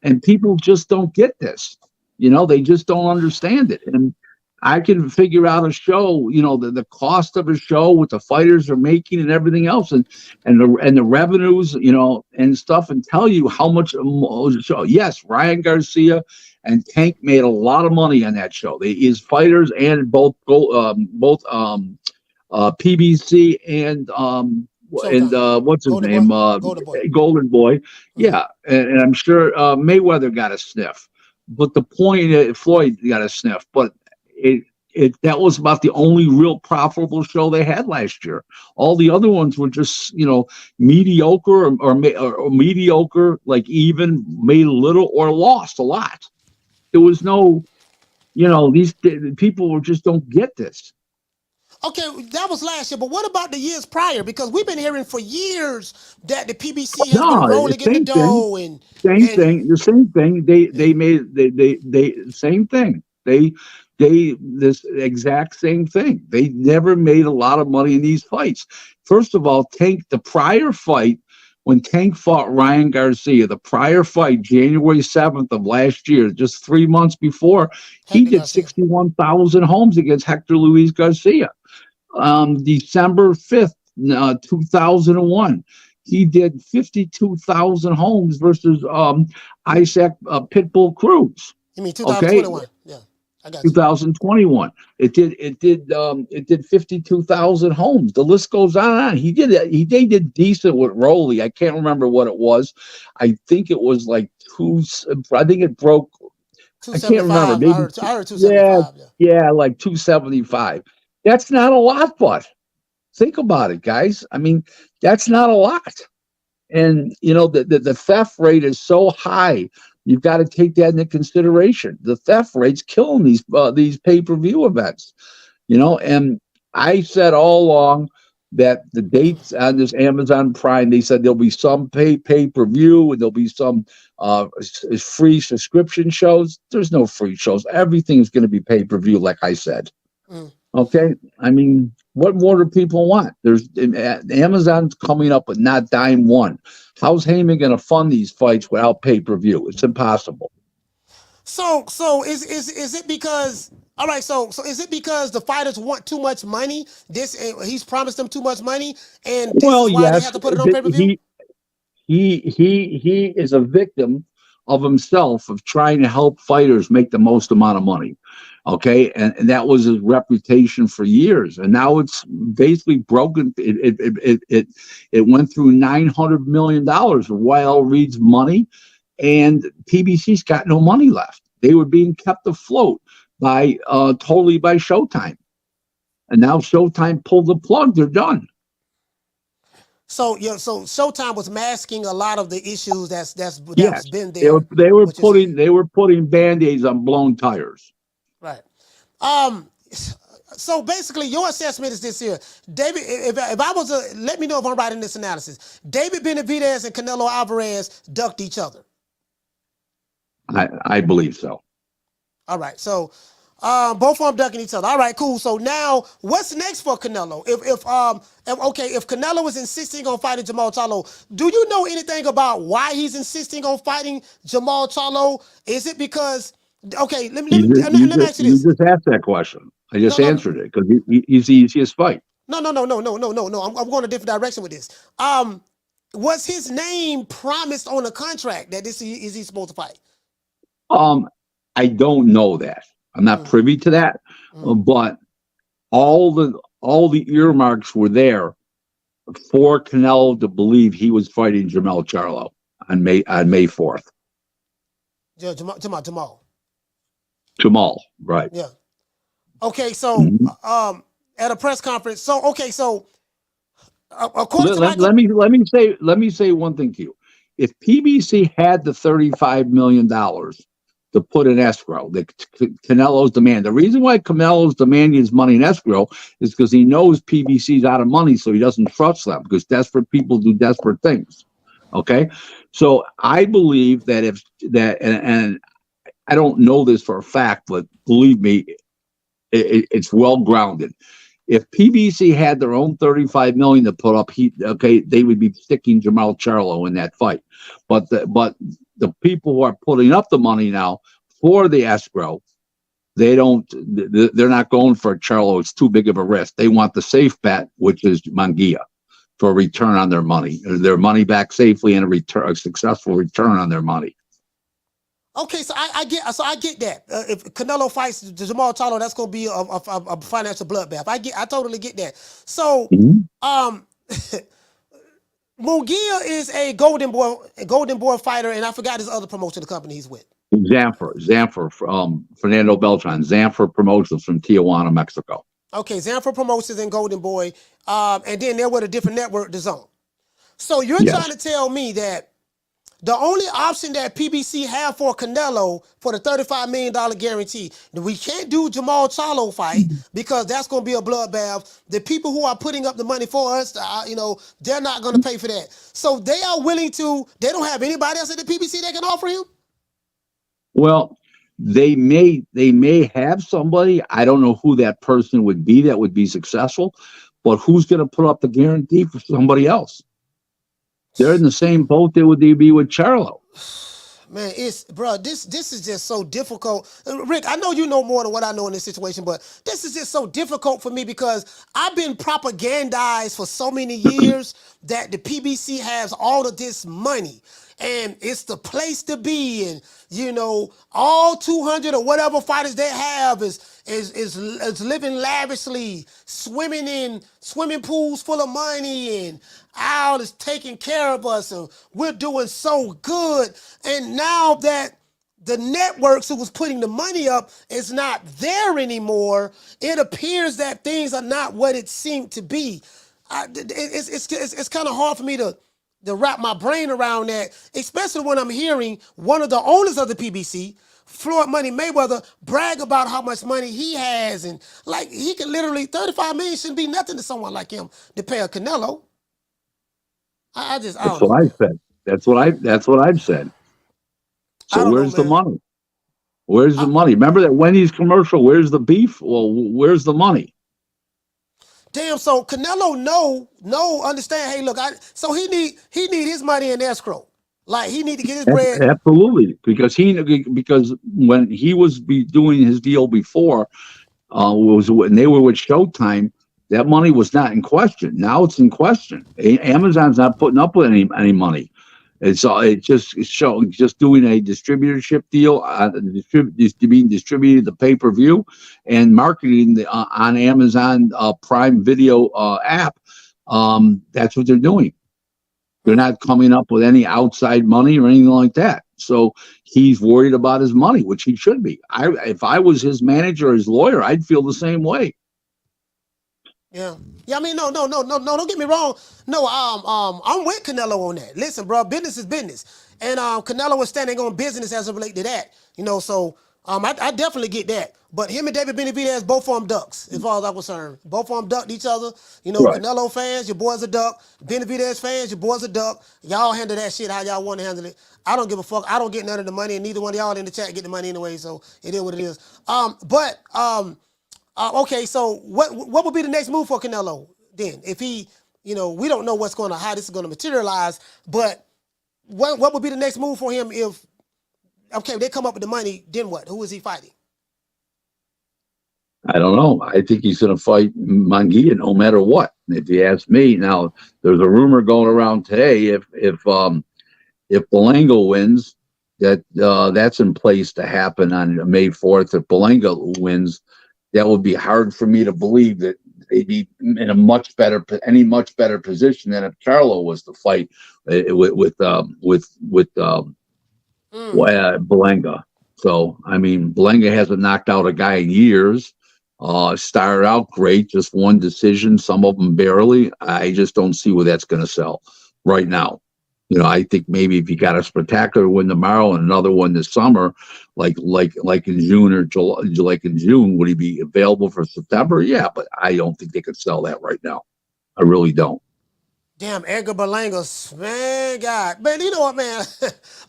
and people just don't get this. They just don't understand it. And I can figure out a show, the cost of a show, what the fighters are making and everything else, and the revenues, and stuff, and tell you how much a show. Yes, Ryan Garcia and Tank made a lot of money on that show. His fighters and both PBC and and what's his Golden name? Boy? Golden Boy. Golden Boy. Yeah, and I'm sure Mayweather got a sniff, but the point Floyd got a sniff, but that was about the only real profitable show they had last year. All the other ones were just mediocre or mediocre, like even made little or lost a lot. There was no, these people just don't get this. Okay, that was last year, but what about the years prior? Because we've been hearing for years that the PBC has been rolling in the dough and the same thing. They made same thing. They this exact same thing. They never made a lot of money in these fights. First of all, the prior fight when Tank fought Ryan Garcia, the prior fight, January 7th of last year, just 3 months before, he did 61,000 homes against Hector Luis Garcia. December 5th, 2001, he did 52,000 homes versus Isaac Pitbull Cruz. You mean 2021? Okay? Yeah. 2021. It did 52,000 homes. The list goes on and on. He did decent with Rolly. I can't remember what it was. I think it was like I think it broke. I can't remember. Maybe, I heard 275. Yeah, like 275. That's not a lot, but think about it, guys. I mean, that's not a lot. And the theft rate is so high. You've got to take that into consideration. The theft rate's killing these pay-per-view events, And I said all along that the dates on this Amazon Prime, they said there'll be some pay-per-view and there'll be some free subscription shows. There's no free shows. Everything's going to be pay-per-view, like I said. Okay, I mean, what more do people want? Amazon's coming up with not dime one. How's Heyman going to fund these fights without pay-per-view? It's impossible. So is it because? All right, so is it because the fighters want too much money? He's promised them too much money, and this is why they have to put it on pay-per-view. He is a victim of himself of trying to help fighters make the most amount of money. Okay, and that was his reputation for years, and now it's basically broken. It went through $900 million of YL Reed's money, and PBC's got no money left. They were being kept afloat totally by Showtime, and now Showtime pulled the plug. They're done. So Showtime was masking a lot of the issues that's been there. They were putting Band-Aids on blown tires. Right. So basically, your assessment is this here, David. If I was let me know if I'm right in this analysis. David Benavidez and Canelo Alvarez ducked each other. I believe so. All right. So both of them ducking each other. All right. Cool. So now, what's next for Canelo? If Canelo is insisting on fighting Jermall Charlo, do you know anything about why he's insisting on fighting Jermall Charlo? Is it because? Okay, let me ask you this. You just asked that question. I just answered it because he's the easiest fight. No. I'm going a different direction with this. Was his name promised on a contract that is he supposed to fight? I don't know that. I'm not privy to that. But all the earmarks were there for Canelo to believe he was fighting Jermall Charlo on May 4th. Jermall, right? Yeah. Okay, so at a press conference, according to let me say one thing to you. If PBC had the $35 million to put in escrow, Canelo's demand. The reason why Canelo's demanding his money in escrow is because he knows PBC's out of money, so he doesn't trust them because desperate people do desperate things. Okay, so I believe that and I don't know this for a fact, but believe me, it's well grounded. If PBC had their own $35 million to put up, they would be sticking Jermall Charlo in that fight. But the people who are putting up the money now for the escrow, they're not going for Charlo. It's too big of a risk. They want the safe bet, which is Munguia, for a return on their money back safely and a successful return on their money. Okay, so I get that. If Canelo fights Jermall Charlo, that's going to be a financial bloodbath. I totally get that. So, Munguia is a Golden Boy fighter, and I forgot his other promotion, the company he's with. Zanfer, Fernando Beltran, Zanfer Promotions from Tijuana, Mexico. Okay, Zanfer Promotions and Golden Boy, and then they're with a different network, The Zone. So you're trying to tell me that the only option that PBC have for Canelo for the $35 million guarantee, we can't do Jamal Charlo fight because that's going to be a bloodbath. The people who are putting up the money for us, they're not going to pay for that. So they are willing to, they don't have anybody else at the PBC that can offer him? Well, they may have somebody. I don't know who that person would be that would be successful, but who's going to put up the guarantee for somebody else? They're in the same boat they would be with Charlo. Man, this is just so difficult. Rick, I know you know more than what I know in this situation, but this is just so difficult for me because I've been propagandized for so many years that the PBC has all of this money and it's the place to be, and all 200 or whatever fighters they have is living lavishly, swimming in swimming pools full of money, and Al is taking care of us, and we're doing so good. And now that the networks who was putting the money up is not there anymore, it appears that things are not what it seemed to be. It's kind of hard for me to wrap my brain around that, especially when I'm hearing one of the owners of the PBC, Floyd Money Mayweather, brag about how much money he has, and like he can literally $35 million shouldn't be nothing to someone like him to pay a Canelo. I don't know. What I said. That's what I've said. So where's the money? Where's the money? Remember that Wendy's commercial? Where's the beef? Well, where's the money? Damn. So Canelo, understand. Hey, look, so he need his money in escrow. Like he need to get his bread. Absolutely, because when he was doing his deal before, was when they were with Showtime. That money was not in question. Now it's in question. Amazon's not putting up with any money. It's just doing a distributorship deal, being distributed the pay-per-view, and marketing on Amazon Prime Video app. That's what they're doing. They're not coming up with any outside money or anything like that. So he's worried about his money, which he should be. If I was his manager or his lawyer, I'd feel the same way. Yeah. I mean, no, don't get me wrong. No, I'm with Canelo on that. Listen, bro, business is business. And Canelo is standing on business as it relates to that. So I definitely get that. But him and David Benavidez, both of them ducks, as far as I'm concerned. Both of them ducked each other. Right. Canelo fans, your boy's a duck. Benavidez fans, your boy's a duck. Y'all handle that shit how y'all want to handle it. I don't give a fuck. I don't get none of the money, and neither one of y'all in the chat get the money anyway, so it is what it is. Okay, so what would be the next move for Canelo then? If he, we don't know how this is gonna materialize, but what would be the next move for him if, they come up with the money, then what? Who is he fighting? I don't know. I think he's gonna fight Munguia no matter what. If you ask me, now there's a rumor going around today if Belenga wins, that's in place to happen on May 4th. If Belenga wins, that would be hard for me to believe that they'd be in any much better position than if Charlo was to fight with Belenga. So I mean, Belenga hasn't knocked out a guy in years. Started out great, just one decision, some of them barely. I just don't see where that's going to sell right now. I think maybe if you got a spectacular win tomorrow and another one this summer, like in June or July, like in June, would he be available for September? Yeah, but I don't think they could sell that right now. I really don't. Damn, Edgar Berlanga, man, God, man, you know what, man?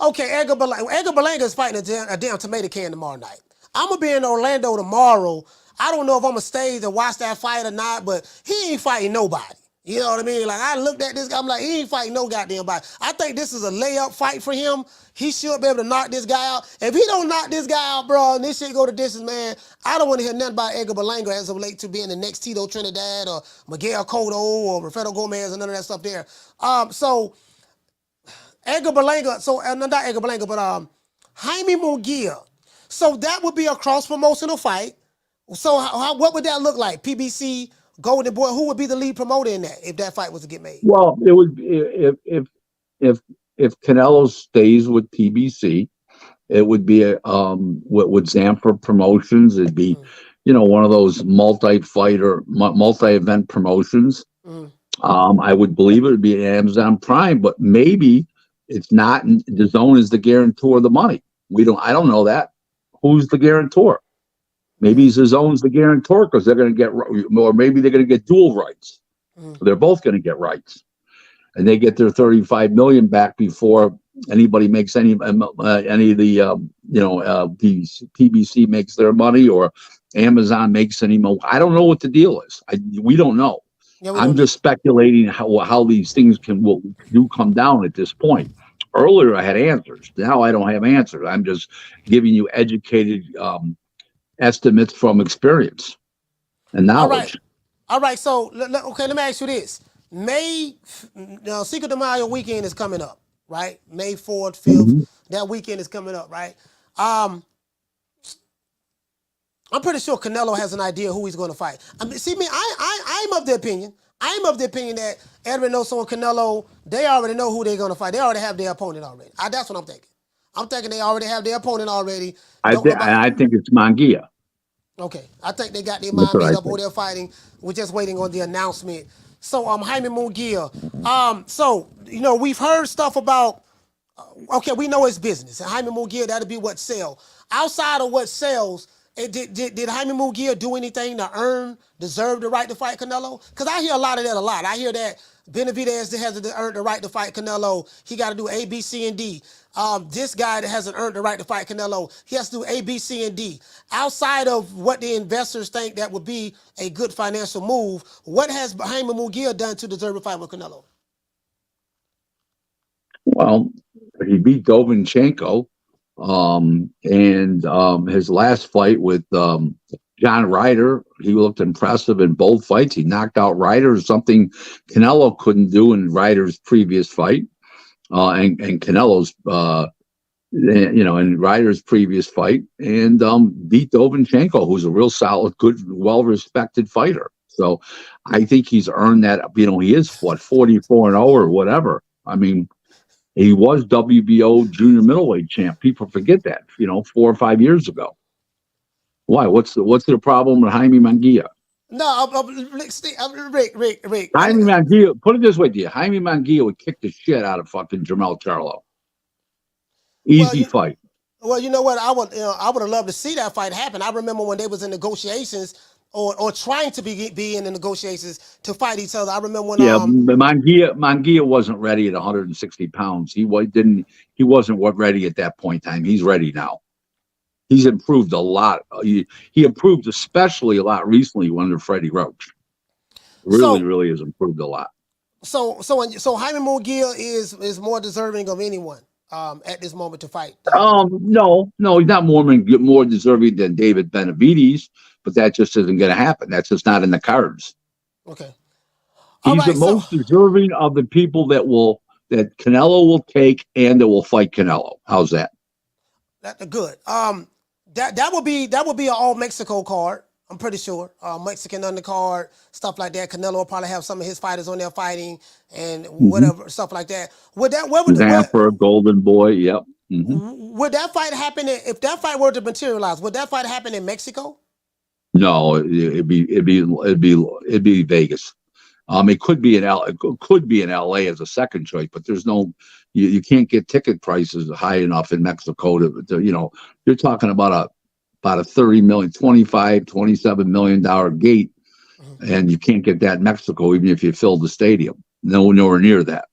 Okay, Edgar Berlanga is fighting a damn tomato can tomorrow night. I'm gonna be in Orlando tomorrow. I don't know if I'm gonna stay to watch that fight or not, but he ain't fighting nobody. You know what I mean? Like, I looked at this guy, I'm like, he ain't fighting no goddamn body. I think this is a layup fight for him. He should be able to knock this guy out. If he don't knock this guy out, bro, and this shit go to distance, man, I don't want to hear nothing about Edgar Berlanga as it relates to being the next Tito Trinidad or Miguel Cotto or Rafael Gomez and none of that stuff there. So Edgar Berlanga, not Edgar Berlanga, but Jaime Munguia. So that would be a cross-promotional fight. So what would that look like? PBC Golden Boy, who would be the lead promoter in that if that fight was to get made? Well, it would be if Canelo stays with PBC, it would be with Zamfir Promotions. It'd be, one of those multi-event promotions. I would believe it would be an Amazon Prime, but maybe it's not. The Zone is the guarantor of the money. I don't know that. Who's the guarantor? Maybe the Zone's the guarantor because they're going to get, or maybe they're going to get dual rights. They're both going to get rights, and they get their $35 million back before anybody makes any of the PBC makes their money or Amazon makes any more. I don't know what the deal is. We don't know. Yeah, I'm just speculating how these things do come down at this point. Earlier, I had answers. Now I don't have answers. I'm just giving you educated estimates from experience and knowledge. All right. So, okay, let me ask you this. Cinco de Mayo weekend is coming up, right? May 4th, 5th, that weekend is coming up, right? I'm pretty sure Canelo has an idea who he's going to fight. I'm of the opinion. I'm of the opinion that Edwin Oso and Canelo, they already know who they're going to fight. They already have their opponent already. That's what I'm thinking. I'm thinking they already have their opponent already. I think it's Munguia. Okay. I think they got their mind made up who they're fighting. We're just waiting on the announcement. So, Jaime Munguia. We've heard stuff about, we know it's business. And Jaime Munguia, that'll be what sells. Outside of what sells, did Jaime Munguia do anything to deserve the right to fight Canelo? Because I hear a lot of that a lot. I hear that Benavidez hasn't earned the right to fight Canelo. He got to do A, B, C, and D. This guy that hasn't earned the right to fight Canelo, he has to do A, B, C, and D. Outside of what the investors think that would be a good financial move, what has Jaime Munguia done to deserve a fight with Canelo? Well, he beat Dovinchenko. His last fight with John Ryder, he looked impressive in both fights. He knocked out Ryder, something Canelo couldn't do in Ryder's previous fight, and Canelo's, in Ryder's previous fight, and beat Dovinchenko, who's a real solid, good, well-respected fighter. So I think he's earned that. He is 44-0 or whatever. I mean, he was WBO junior middleweight champ. People forget that, 4 or 5 years ago. Why? What's the problem with Jaime Munguia? No, Rick. Jaime Munguia, put it this way, dear. Jaime Munguia would kick the shit out of fucking Jermell Charlo. Easy fight. Well, you know what? I would have loved to see that fight happen. I remember when they was in negotiations or trying to be in the negotiations to fight each other. I remember when Munguia wasn't ready at 160 pounds. He wasn't ready at that point in time. He's ready now. He's improved a lot. He improved especially a lot recently under Freddie Roach. Really has improved a lot. So Jaime Munguia is more deserving of anyone at this moment to fight. No, he's not more deserving than David Benavidez, but that just isn't going to happen. That's just not in the cards. Okay. He's the most deserving of the people that Canelo will take and that will fight Canelo. How's that? That's good. That would be an all Mexico card. I'm pretty sure. Mexican undercard, stuff like that. Canelo will probably have some of his fighters on there fighting and whatever, stuff like that. Zamfir, Golden Boy, yep. Mm-hmm. Would that fight happen if that fight were to materialize? Would that fight happen in Mexico? No, it'd be Vegas. It could be in LA as a second choice, but there's no, you can't get ticket prices high enough in Mexico to you're talking about a 30 million, 25, $27 million gate, and you can't get that in Mexico even if you fill the stadium. Nowhere near that.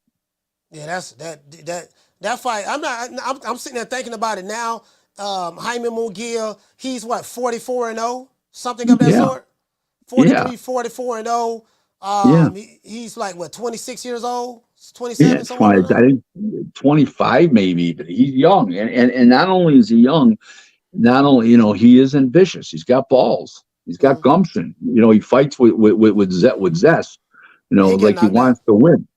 Yeah, that fight. I'm sitting there thinking about it now. Jaime Munguia, he's what, 44-0, something of that sort. 43, 44-0. He's like what, 26 years old, 27. Yeah, I think 25 maybe, but he's young, and not only is he young, he is ambitious. He's got balls. He's got gumption. He fights with zest. Like he wants to win.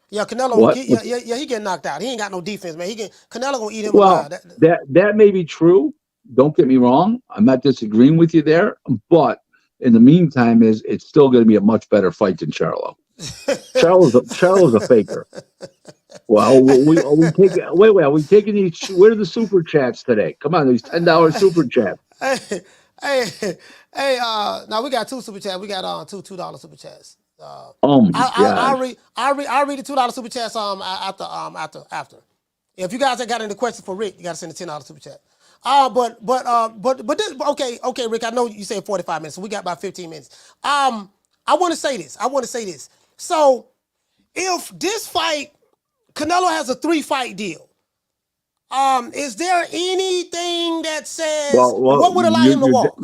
Yeah, Canelo. He getting knocked out. He ain't got no defense, man. Canelo gonna eat him alive. That may be true. Don't get me wrong. I'm not disagreeing with you there, but in the meantime, it's still going to be a much better fight than Charlo. Charlo's a faker. Well, are we taking? Wait. Are we taking these? Where are the super chats today? Come on, these $10 super chats. Hey, now we got 2 super chats. We got two $2 super chats. Oh my God! I'll read the $2 super chats after. If you guys have got any questions for Rick, you got to send a $10 super chat. But this, okay, Rick. I know you said 45 minutes, so we got about 15 minutes. I want to say this. So, if this fight, Canelo has a 3-fight deal. Is there anything that says what would allow him to walk?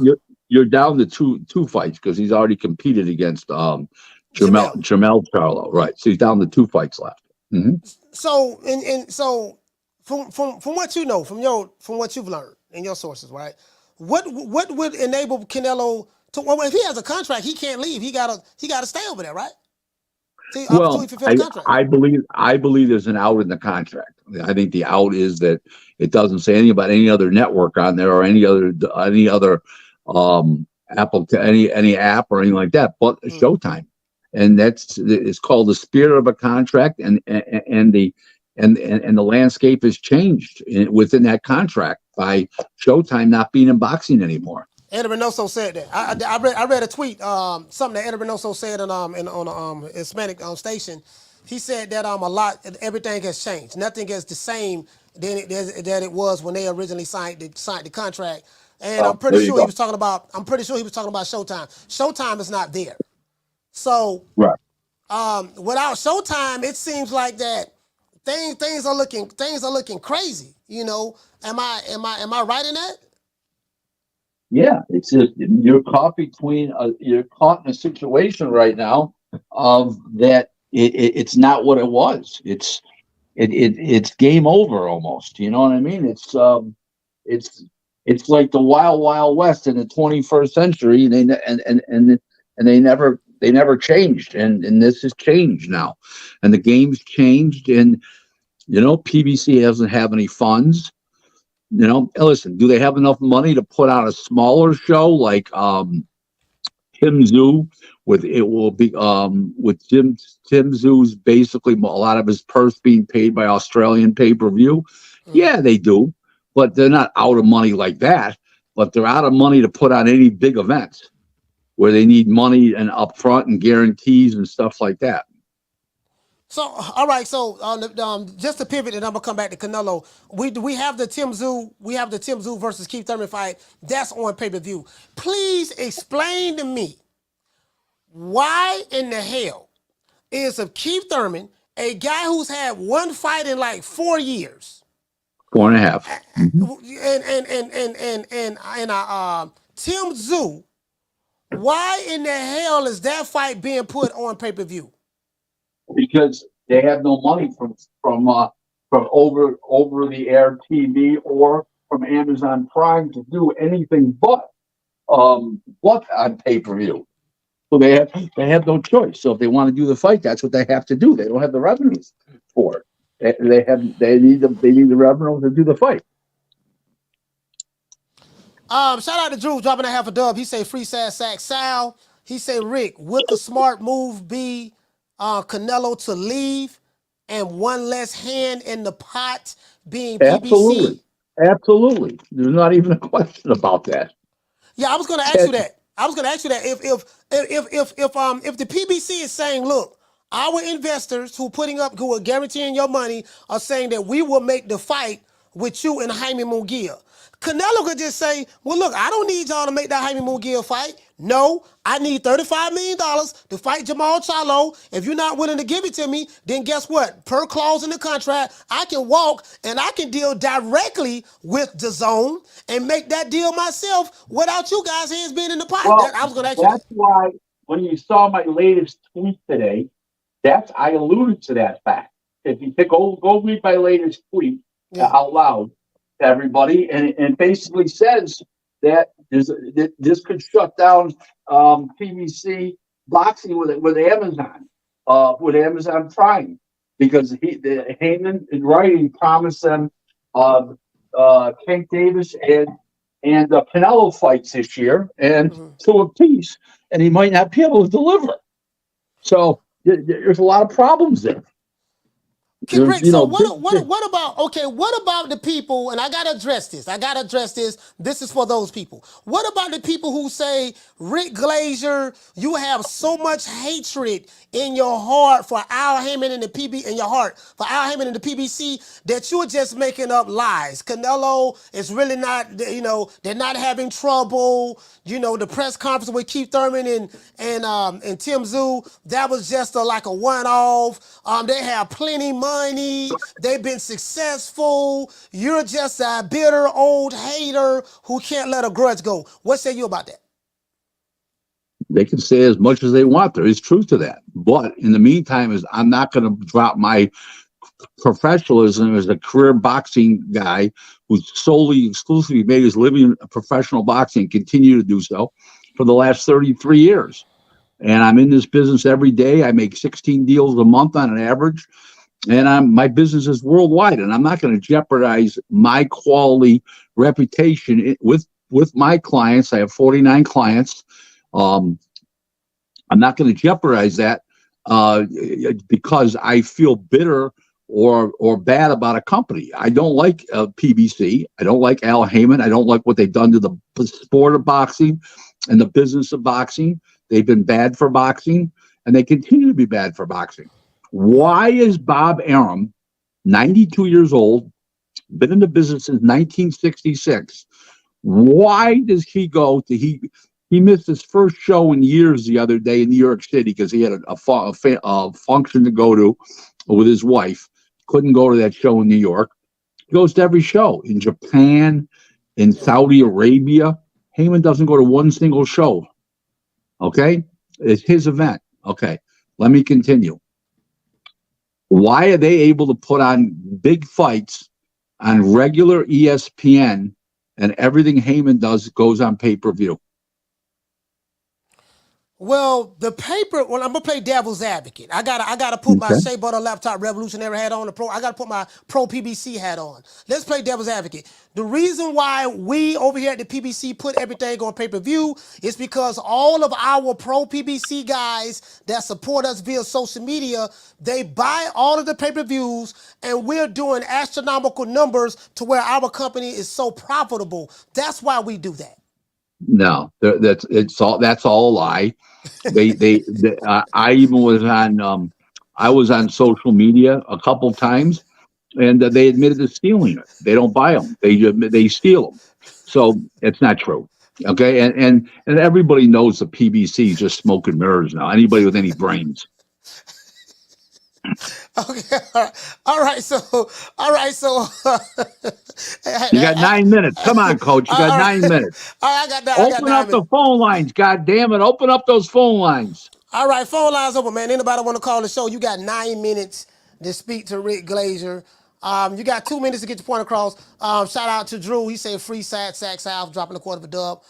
You're down to two fights because he's already competed against Jermell Charlo, right? So he's down to 2 fights left. Mm-hmm. So so from what you know, from what you've learned in your sources, right? What would enable Canelo to? Well, if he has a contract, he can't leave. He gotta stay over there, right? I believe there's an out in the contract. I think the out is that it doesn't say anything about any other network on there or any other Apple to any app or anything like that, but Showtime, and it's called the spirit of a contract, and the landscape has changed within that contract by Showtime not being in boxing anymore. Eddie Reynoso said that. I read a tweet, something that Eddie Reynoso said on Hispanic station. He said that everything has changed. Nothing is the same than it was when they originally signed the contract. And I'm pretty sure he was talking about Showtime. Showtime is not there. So right. Without Showtime, it seems like that things are looking crazy. You know, am I right in that? Yeah, it's just you're caught in a situation right now of that it's not what it was. It's game over almost. You know what I mean? It's like the wild west in the 21st century, and they never changed, and this has changed now, and the game's changed, and PBC doesn't have any funds. Listen, do they have enough money to put out a smaller show like Tim Tszyu with Tim Tszyu's basically a lot of his purse being paid by Australian pay-per-view? Yeah, they do, but they're not out of money like that. But they're out of money to put on any big events where they need money and upfront and guarantees and stuff like that. So, all right. So, just to pivot, and I'm gonna come back to Canelo. We have the Tim Tszyu versus Keith Thurman fight that's on pay-per-view. Please explain to me why in the hell is of Keith Thurman, a guy who's had one fight in like 4 years, 4.5, and Tim Tszyu, why in the hell is that fight being put on pay-per-view? Because they have no money from over the air TV or from Amazon Prime to do anything but on pay-per-view. So they have no choice. So if they want to do the fight, that's what they have to do. They don't have the revenues for it. They need the revenue to do the fight. Shout out to Drew dropping a half a dub. He say free sack Sal. He say Rick, would the smart move be Canelo to leave and one less hand in the pot being PBC? Absolutely. There's not even a question about that. Yeah, I was going to ask you that. If the PBC is saying, look, our investors who are guaranteeing your money are saying that we will make the fight with you and Jaime Munguia. Canelo could just say, well, look, I don't need y'all to make that Jaime Munguia fight. No, I need $35 million to fight Jamal Charlo. If you're not willing to give it to me, then guess what? Per clause in the contract, I can walk and I can deal directly with DAZN and make that deal myself without you guys' hands being in the pot. Well, I was going to ask you that's why when you saw my latest tweet today, I alluded to that fact. If you go read my latest tweet out loud to everybody, and it basically says that this could shut down PBC boxing with Amazon Prime, because Heyman in writing promised them Tank Davis and Canelo fights this year, and to a piece, and he might not be able to deliver. So there's a lot of problems there. Rick, so what about the people, and I got to address this. This is for those people. What about the people who say, Rick Glazier, you have so much hatred in your heart for Al Haymon and the PBC that you're just making up lies. Canelo is really not, they're not having trouble. The press conference with Keith Thurman and Tim Tszyu, that was just like a one-off. They have plenty money. They've been successful. You're just a bitter old hater who can't let a grudge go. What say you about that? They can say as much as they want. There is truth to that. But in the meantime, I'm not going to drop my professionalism as a career boxing guy who's exclusively made his living in professional boxing and continue to do so for the last 33 years. And I'm in this business every day. I make 16 deals a month on an average. And my business is worldwide. And I'm not going to jeopardize my quality reputation with my clients. I have 49 clients. I'm not going to jeopardize that because I feel bitter or bad about a company. I don't like PBC. I don't like Al Haymon. I don't like what they've done to the sport of boxing and the business of boxing. They've been bad for boxing, and they continue to be bad for boxing. Why is Bob Arum, 92 years old, been in the business since 1966? Why does he go to he missed his first show in years the other day in New York City because he had a function to go to with his wife. Couldn't go to that show in New York. He goes to every show in Japan, in Saudi Arabia. Haymon doesn't go to one single show. Okay? It's his event. Okay. Let me continue. Why are they able to put on big fights on regular ESPN and everything Haymon does goes on pay-per-view? Well, I'm gonna play devil's advocate. I gotta put my Shea Butter Laptop Revolutionary hat on. I gotta put my Pro PBC hat on. Let's play devil's advocate. The reason why we over here at the PBC put everything on pay-per-view is because all of our Pro PBC guys that support us via social media, they buy all of the pay-per-views, and we're doing astronomical numbers to where our company is so profitable. That's why we do that. No, that's all a lie. I even was on I was on social media a couple times, and they admitted to stealing it. They don't buy them; they steal them. So it's not true. Okay, and everybody knows the PBC is just smoke and mirrors now. Anybody with any brains. Okay, all right. So you got 9 minutes. Come on, coach. You got 9 minutes. I got that. Open up the phone lines. God damn it. Open up those phone lines. All right, phone lines open, man. Anybody want to call the show? You got 9 minutes to speak to Rick Glazier. You got 2 minutes to get your point across. Shout out to Drew. He said free Sack South, dropping a quarter of a dub.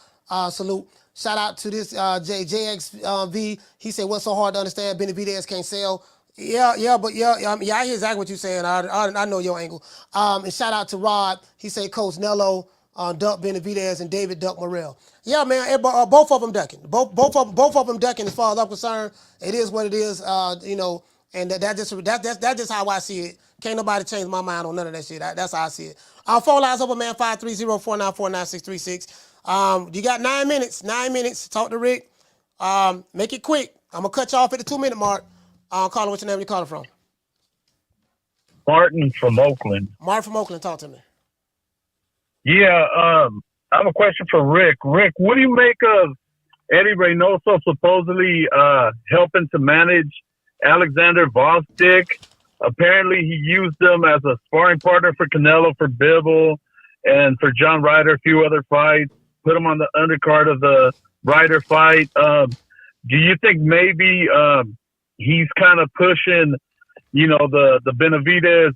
Salute. Shout out to this JXV. He said, what's so hard to understand? Benavidez can't sell. Yeah, I hear exactly what you're saying. I know your angle. And shout out to Rod. He said Coach Nello ducked Benavidez and David ducked Morrell. Yeah, man, both of them ducking. Both of them ducking as far as I'm concerned. It is what it is, and that's just how I see it. Can't nobody change my mind on none of that shit. That's how I see it. Phone lines open, man, 530-494-9636. You got 9 minutes. 9 minutes. Talk to Rick. Make it quick. I'm going to cut you off at the 2-minute mark. Caller, what's your name? You calling from? Martin from Oakland. Martin from Oakland, talk to me. Yeah, I have a question for Rick. Rick, what do you make of Eddie Reynoso supposedly helping to manage Alexandr Gvozdyk? Apparently, he used them as a sparring partner for Canelo, for Bivol, and for John Ryder, a few other fights. Put him on the undercard of the Ryder fight. Do you think maybe he's kind of pushing, the Benavidez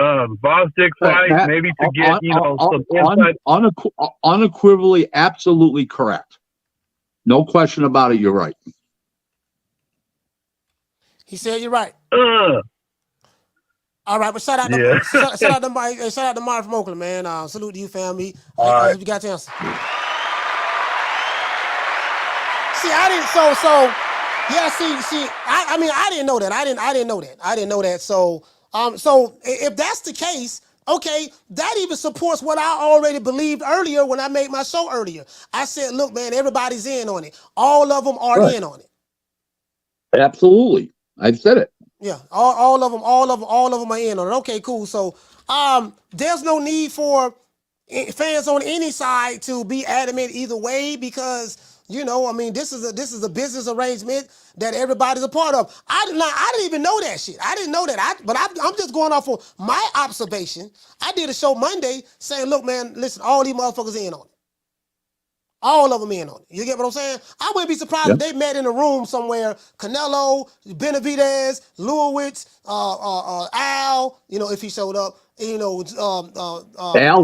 Gvozdyk fight, maybe to get, some insight? Unequivocally, absolutely correct. No question about it. You're right. He said you're right. All right, but shout out Yeah. shout out to Mike, shout out to Mark from Oakland, man. Salute to you, family. I right. hope you got the answer. See, I didn't. So yeah. See. I mean, I didn't know that. I didn't know that. So if that's the case, okay, that even supports what I already believed earlier when I made my show earlier. I said, look, man, everybody's in on it. All of them are in on it. Absolutely, I've said it. Yeah, all of them are in on it. Okay, cool. So there's no need for fans on any side to be adamant either way because. I mean, this is a business arrangement that everybody's a part of. I didn't even know that shit. I didn't know that. But I'm just going off of my observation. I did a show Monday saying, look, man, listen, all these motherfuckers in on it. All of them in on it. You get what I'm saying? I wouldn't be surprised if they met in a room somewhere. Canelo, Benavidez, Lewis, Al, if he showed up. Al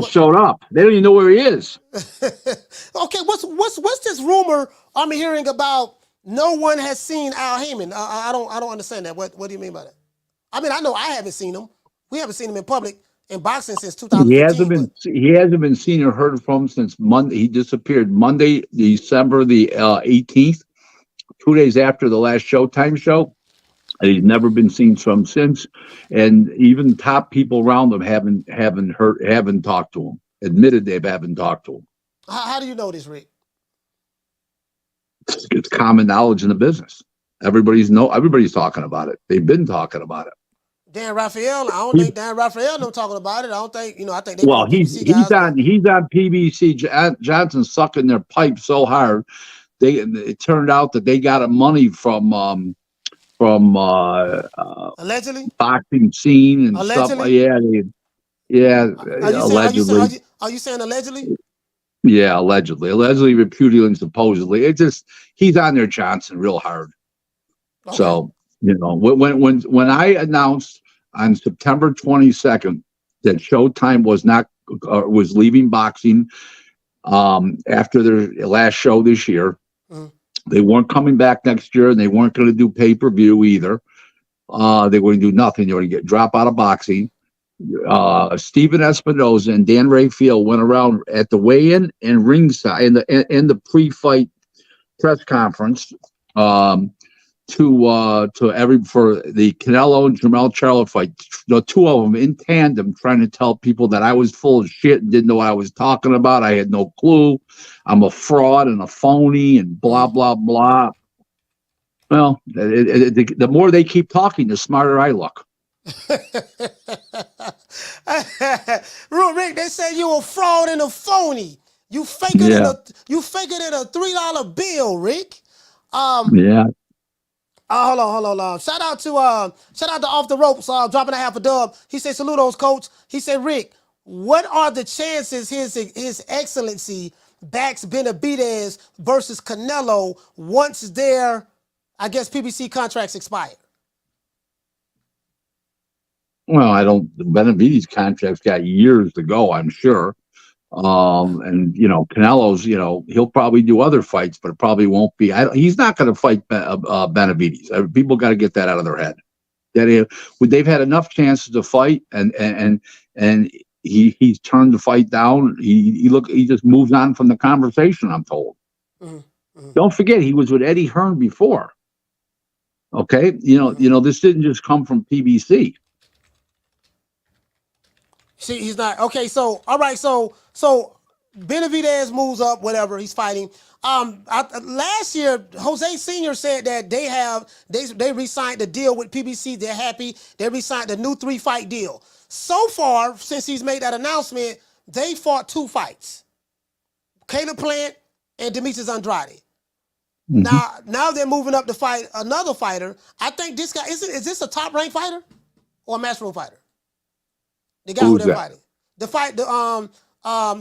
showed up. They don't even know where he is. Okay, what's this rumor I'm hearing about? No one has seen Al Heyman. I don't understand that. What do you mean by that? I mean, I know I haven't seen him. We haven't seen him in public in boxing since 2015. He hasn't been seen or heard from since Monday. He disappeared Monday, December the 18th, 2 days after the last Showtime show. And he's never been seen from since, and even top people around him haven't talked to him. Admitted they haven't talked to him. How do you know this, Rick? It's common knowledge in the business. Everybody's talking about it. They've been talking about it. Dan Raphael, I don't think Dan Raphael no talking about it. I don't think I think they. Well, he's on PBC. Johnson's sucking their pipe so hard. It turned out that they got money from allegedly boxing scene and allegedly? stuff. Yeah. Allegedly. Are you saying allegedly? Yeah, allegedly, repudiating supposedly. He's on there, Johnson, real hard. Okay. So when I announced on September 22nd that Showtime was leaving boxing after their last show this year. They weren't coming back next year, and they weren't going to do pay-per-view either. They were going to do nothing. They were going to drop out of boxing. Steven Espinoza and Dan Raphael went around at the weigh-in and ringside in the pre-fight press conference for the Canelo and Jermell Charlo fight. The two of them in tandem, trying to tell people that I was full of shit and didn't know what I was talking about. I had no clue. I'm a fraud and a phony and blah blah blah. Well, the more they keep talking, the smarter I look. Rick, they say you a fraud and a phony. You faker than a $3 bill, Rick. Yeah. Hold on. Shout out to Off the Ropes, dropping a half a dub. He said, saludos, coach. He said, Rick, what are the chances his excellency backs Benavidez versus Canelo once their, I guess, PBC contracts expire? Well, Benavidez contract's got years to go, I'm sure. And Canelo's, he'll probably do other fights, but it probably won't be. He's not going to fight Benavidez. People got to get that out of their head. They've had enough chances to fight, and he's turned the fight down. He just moves on from the conversation, I'm told. Mm-hmm. Don't forget, he was with Eddie Hearn before. Okay, this didn't just come from PBC. See, he's not okay. So, all right. So Benavidez moves up. Whatever, he's fighting. Last year, Jose Senior said that they re-signed the deal with PBC. They're happy. They re-signed the new 3-fight deal. So far, since he's made that announcement, they fought 2 fights: Caleb Plant and Demetrius Andrade. Mm-hmm. Now they're moving up to fight another fighter. I think this guy is this a top-ranked fighter or a matchroom fighter? The guy who they're fighting.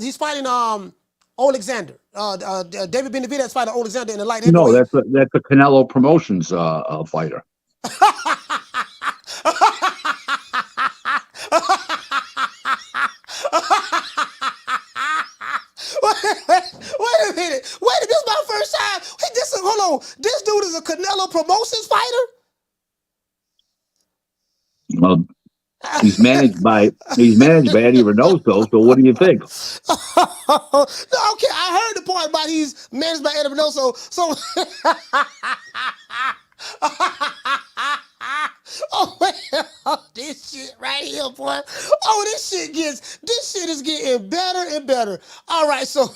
He's fighting Alexandr. David Benavidez fighting Alexandr in the light heavyweight. No, that's a Canelo Promotions fighter. Wait a minute. This is my first time. Hold on. This dude is a Canelo Promotions fighter? Well, He's managed by Eddie Reynoso. So what do you think? No, okay, I heard the part about he's managed by Eddie Reynoso. So, oh man, this shit right here, boy. Oh, this shit is getting better and better. All right, so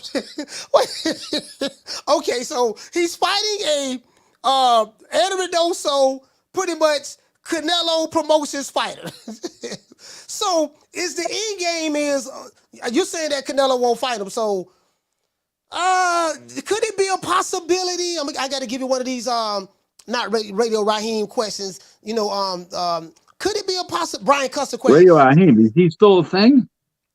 okay, so he's fighting a Eddie Reynoso, pretty much Canelo Promotions fighter. So is the end game is you're saying that Canelo won't fight him? So could it be a possibility? I got to give you one of these not Radio Raheem questions. You know, could it be a possible Brian Custer question? Radio Raheem, is he still a thing?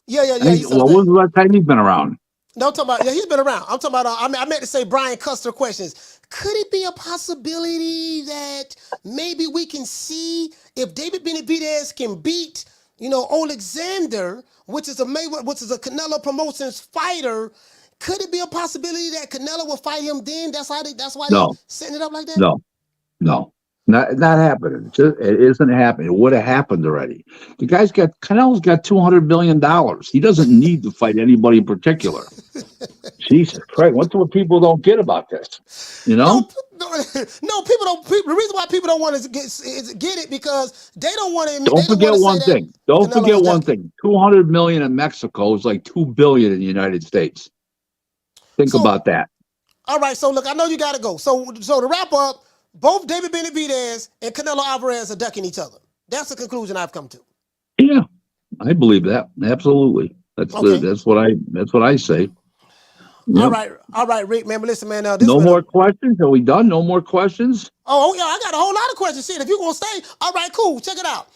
Yeah. Well, when's the last time he's been around? No, I'm talking about, yeah, he's been around. I'm talking about, I meant to say Brian Custer questions. Could it be a possibility that maybe we can see if David Benavidez can beat, you know, Alexandr, which is a Canelo Promotions fighter? Could it be a possibility that Canelo will fight him then? That's why they're setting it up like that? No. Not happening. It isn't happening. It would have happened already. Canelo's got $200 million. He doesn't need to fight anybody in particular. Jesus Christ, what's what people don't get about this? You know? No, people don't. The reason why people don't want to get it because they don't want to. Don't forget one thing. Don't forget one thing. $200 million in Mexico is like $2 billion in the United States. Think about that. All right, so look, I know you got to go. So to wrap up, both David Benavidez and Canelo Alvarez are ducking each other. That's the conclusion I've come to. Yeah, I believe that. Absolutely. That's what I say. Yep. All right, Rick, man. But listen, man. No more questions? Are we done? No more questions? Oh yeah, I got a whole lot of questions. Shit, if you're gonna stay, all right, cool. Check it out.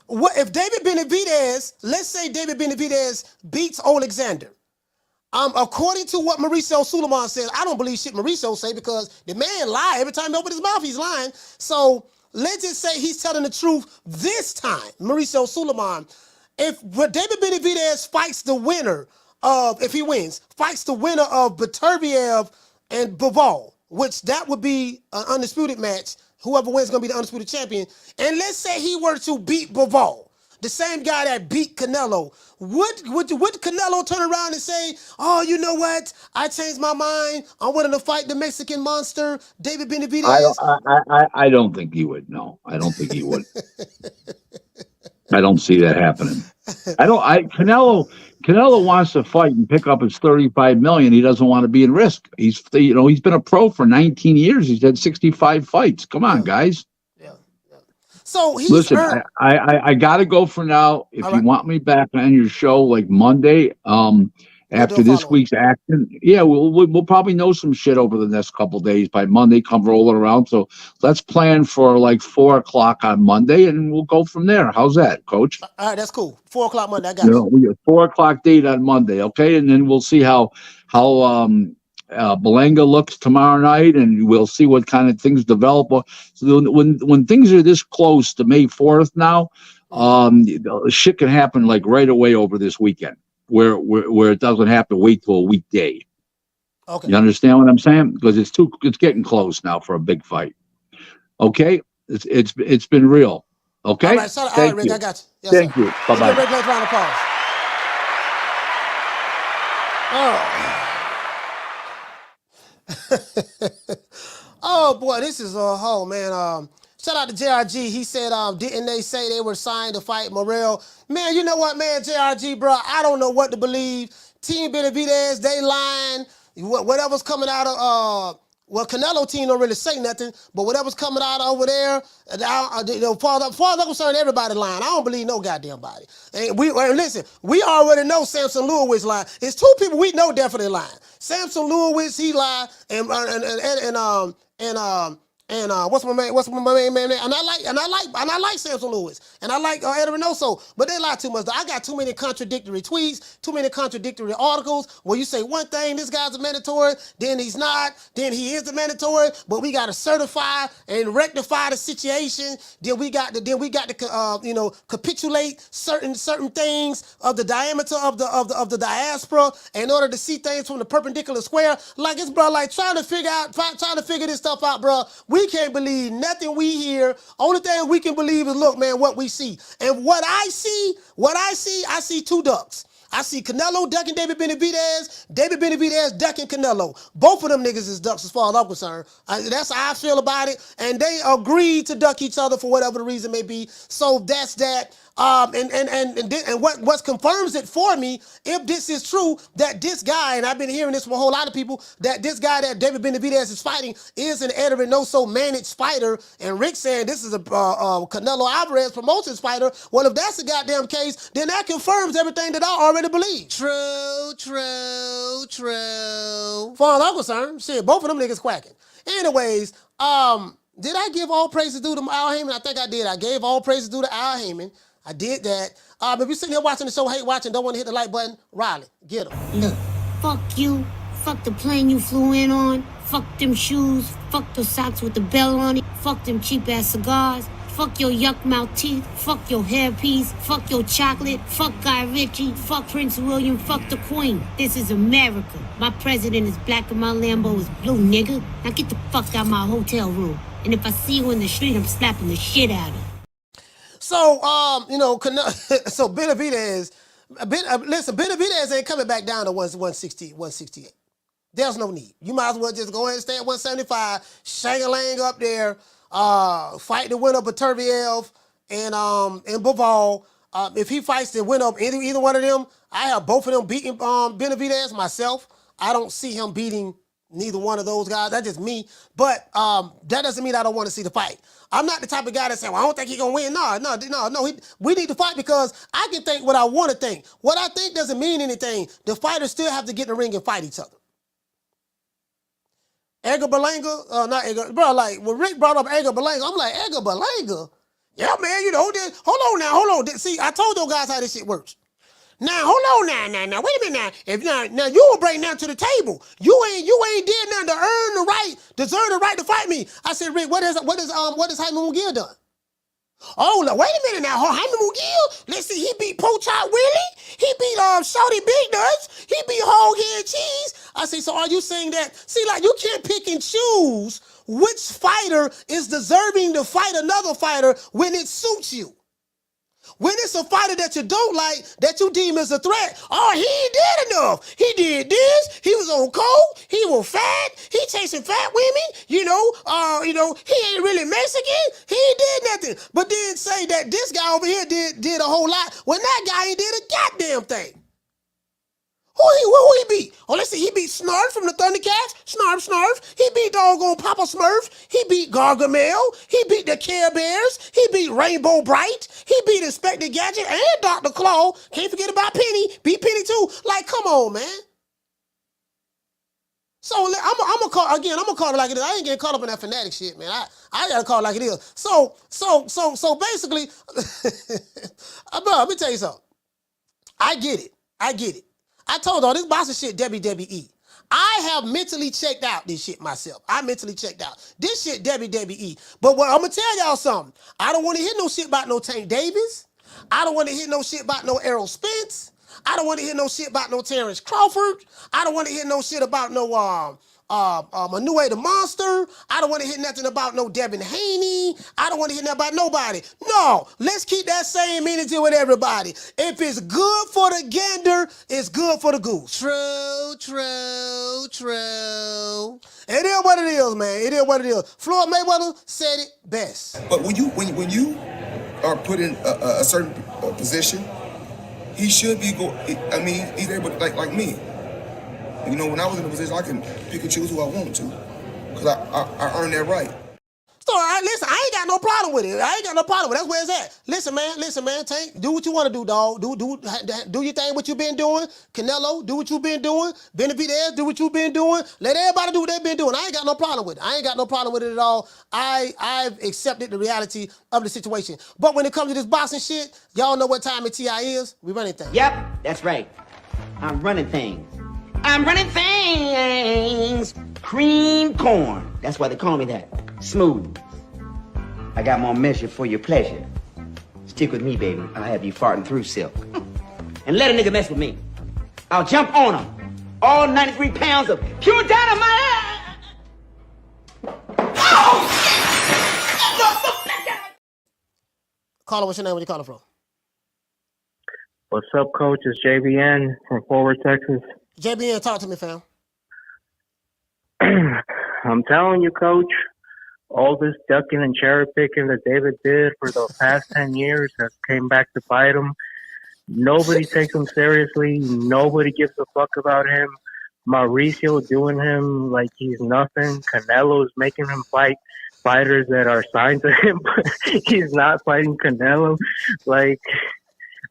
What if David Benavidez? Let's say David Benavidez beats Alexandr. According to what Mauricio Sulaiman says, I don't believe shit Mauricio say because the man lie every time he opens his mouth. He's lying. So let's just say he's telling the truth this time. Mauricio Sulaiman, if David Benavidez fights the winner of, if he wins, fights the winner of Beterbiev and Bivol, which that would be an undisputed match. Whoever wins is gonna be the undisputed champion. And let's say he were to beat Bivol, the same guy that beat Canelo. Would Canelo turn around and say, "Oh, you know what? I changed my mind. I'm willing to fight the Mexican monster, David Benavidez"? I don't think he would. No, I don't think he would. I don't see that happening. Canelo wants to fight and pick up his $35 million. He doesn't want to be in risk. He's been a pro for 19 years. He's had 65 fights. Come on, guys. So listen, I got to go for now. If you want me back on your show like Monday, after this week's action, yeah, we'll probably know some shit over the next couple of days. By Monday, come rolling around. So let's plan for like 4:00 on Monday, and we'll go from there. How's that, Coach? All right, that's cool. 4:00 Monday. I got you. We got 4:00 date on Monday, okay? And then we'll see how Belenga looks tomorrow night, and we'll see what kind of things develop. So when things are this close to May 4th now, shit can happen like right away over this weekend, where it doesn't have to wait till a weekday. Okay, you understand what I'm saying? Because it's getting close now for a big fight. Okay, it's been real. Okay, all right, Rick, I got you. Yes, Thank you. Bye bye. Rick, let's round of applause. Oh boy, this is a whole man. Shout out to JRG. He said, didn't they say they were signed to fight Morrell? Man, you know what, man, JRG, bro, I don't know what to believe. Team Benavidez, they lying. Whatever's coming out of Canelo team don't really say nothing, but whatever's coming out over there, far as I'm concerned, everybody lying. I don't believe no goddamn body. And listen, we already know Samson Lewis lying. It's two people we know definitely lying. Samson Lewis, he lied, and what's my main man? And I like Samson Lewis, and I like Eddie Reynoso, but they lie too much. I got too many contradictory tweets, too many contradictory articles where you say one thing, this guy's a mandatory, then he's not, then he is a mandatory, but we got to certify and rectify the situation. Then we got to capitulate certain things of the diameter of the diaspora in order to see things from the perpendicular square. Like it's like trying to figure this stuff out, bro. We can't believe nothing we hear. Only thing we can believe is, look, man, what we see. And what I see, I see two ducks. I see Canelo ducking David Benavidez, David Benavidez ducking Canelo. Both of them niggas is ducks as far as I'm concerned. That's how I feel about it. And they agreed to duck each other for whatever the reason may be. So that's that. And what confirms it for me, if this is true, that this guy, and I've been hearing this from a whole lot of people, that this guy that David Benavidez is fighting is an Edwin-Oso managed fighter, and Rick saying this is a Canelo Alvarez promotions fighter. Well, if that's the goddamn case, then that confirms everything that I already believe. True. Far as I'm concerned, shit, both of them niggas quacking. Anyways, did I give all praises due to Al Heyman? I think I did. I gave all praises due to Al Heyman. I did that. If you're sitting here watching the show, hate watching, don't want to hit the like button, Riley, get him. Look, fuck you. Fuck the plane you flew in on. Fuck them shoes. Fuck the socks with the bell on it. Fuck them cheap-ass cigars. Fuck your yuck mouth teeth. Fuck your hairpiece. Fuck your chocolate. Fuck Guy Ritchie. Fuck Prince William. Fuck the Queen. This is America. My president is black and my Lambo is blue, nigga. Now get the fuck out my hotel room. And if I see you in the street, I'm slapping the shit out of you. So, so Benavidez, listen, Benavidez ain't coming back down to 160, 168. There's no need. You might as well just go ahead and stay at 175, shang-a-lang up there, fight the winner Beterbiev and Bivol. If he fights the winner of either one of them, I have both of them beating Benavidez myself. I don't see him beating neither one of those guys. That's just me. But that doesn't mean I don't want to see the fight. I'm not the type of guy that say, well, I don't think he's going to win. No. We need to fight because I can think what I want to think. What I think doesn't mean anything. The fighters still have to get in the ring and fight each other. Edgar Berlanga, not Edgar, bro, like, when Rick brought up Edgar Berlanga, I'm like, Edgar Berlanga? Yeah, man, hold on. See, I told those guys how this shit works. Now, hold on now. Wait a minute now. If now you will bring that to the table. You ain't did nothing to earn the right, deserve the right to fight me. I said, Rick, what has Jaime Munguia done? Oh, now, wait a minute now. Jaime Munguia, let's see, he beat Pochard Willie. He beat Shorty Big Nuts. He beat Hog Head Cheese. I say, so are you saying that? See, like, you can't pick and choose which fighter is deserving to fight another fighter when it suits you. When it's a fighter that you don't like, that you deem as a threat, oh, he ain't did enough. He did this. He was on coke. He was fat. He chasing fat women. He ain't really Mexican. He ain't did nothing. But then say that this guy over here did a whole lot when that guy ain't did a goddamn thing. Who he beat? Oh, let's see. He beat Snarf from the Thundercats. Snarf. He beat doggone Papa Smurf. He beat Gargamel. He beat the Care Bears. He beat Rainbow Bright. He beat Inspector Gadget and Dr. Claw. Can't forget about Penny. Beat Penny too. Like, come on, man. So I'm gonna call it like it is. I ain't getting caught up in that fanatic shit, man. I gotta call it like it is. So basically, bro, let me tell you something. I get it. I told y'all this boxing shit WWE. I have mentally checked out this shit myself. I mentally checked out. This shit WWE. But what I'm gonna tell y'all something. I don't want to hear no shit about no Tank Davis. I don't want to hear no shit about no Errol Spence. I don't want to hear no shit about no Terrence Crawford. I don't want to hear no shit about no Manuel the Monster. I don't want to hear nothing about no Devin Haney. I don't want to hear nothing about nobody. No, let's keep that same energy with everybody. If it's good for the gander, it's good for the goose. True. It is what it is, man. It is what it is. Floyd Mayweather said it best. But when you are put in a certain position, he should be he's able to, like me. You know, when I was in a position, I can pick and choose who I want to, because I earned that right. So, listen, I ain't got no problem with it. That's where it's at. Listen, man, Tank, do what you want to do, dog. Do your thing, what you been doing. Canelo, do what you been doing. Benavidez, do what you been doing. Let everybody do what they been doing. I ain't got no problem with it. At all. I've accepted the reality of the situation. But when it comes to this boxing shit, y'all know what time at TI is. We running things. Yep, that's right. I'm running things. Cream corn. That's why they call me that. Smooth. I got more measure for your pleasure. Stick with me, baby. I'll have you farting through silk. And let a nigga mess with me. I'll jump on him. All 93 pounds of pure dynamite. Caller, what's your name? Where you calling from? What's up, Coach? It's JBN from Forward, Texas. JBN, talk to me, fam. I'm telling you, Coach, all this ducking and cherry picking that David did for the past 10 years has came back to bite him. Nobody takes him seriously. Nobody gives a fuck about him. Mauricio doing him like he's nothing. Canelo's making him fight fighters that are signed to him, but he's not fighting Canelo. Like,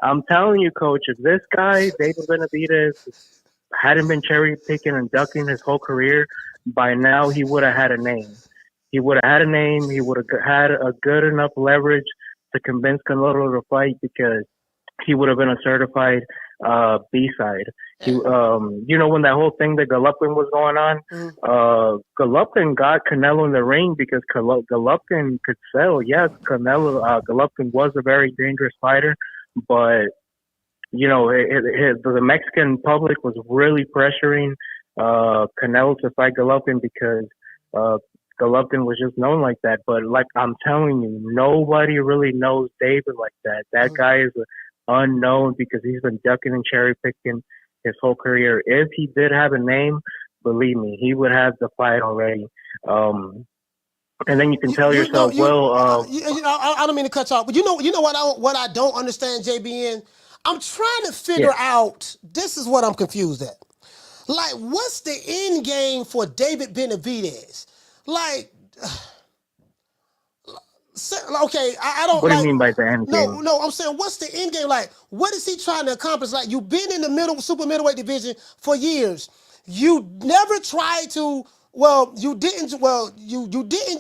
I'm telling you, Coach, if this guy, David Benavidez, hadn't been cherry picking and ducking his whole career, by now he would have had a name. He would have had a name. He would have had a good enough leverage to convince Canelo to fight because he would have been a certified B-side. You know, when that whole thing that Golovkin was going on, Golovkin got Canelo in the ring because Golovkin could sell. Yes, Golovkin was a very dangerous fighter, but you know, the Mexican public was really pressuring Canelo to fight Golovkin because Golovkin was just known like that. But like I'm telling you, nobody really knows David like that. That guy is unknown because he's been ducking and cherry picking his whole career. If he did have a name, believe me, he would have the fight already. And then you can tell yourself, I don't mean to cut you off, but you know what I don't understand, JBN? I'm trying to figure out, this is what I'm confused at. Like, what's the end game for David Benavidez? Like, okay, I don't. What do you mean by the end game? No, I'm saying, what's the end game? Like, what is he trying to accomplish? Like, you've been in the super middleweight division for years. You never tried to. You didn't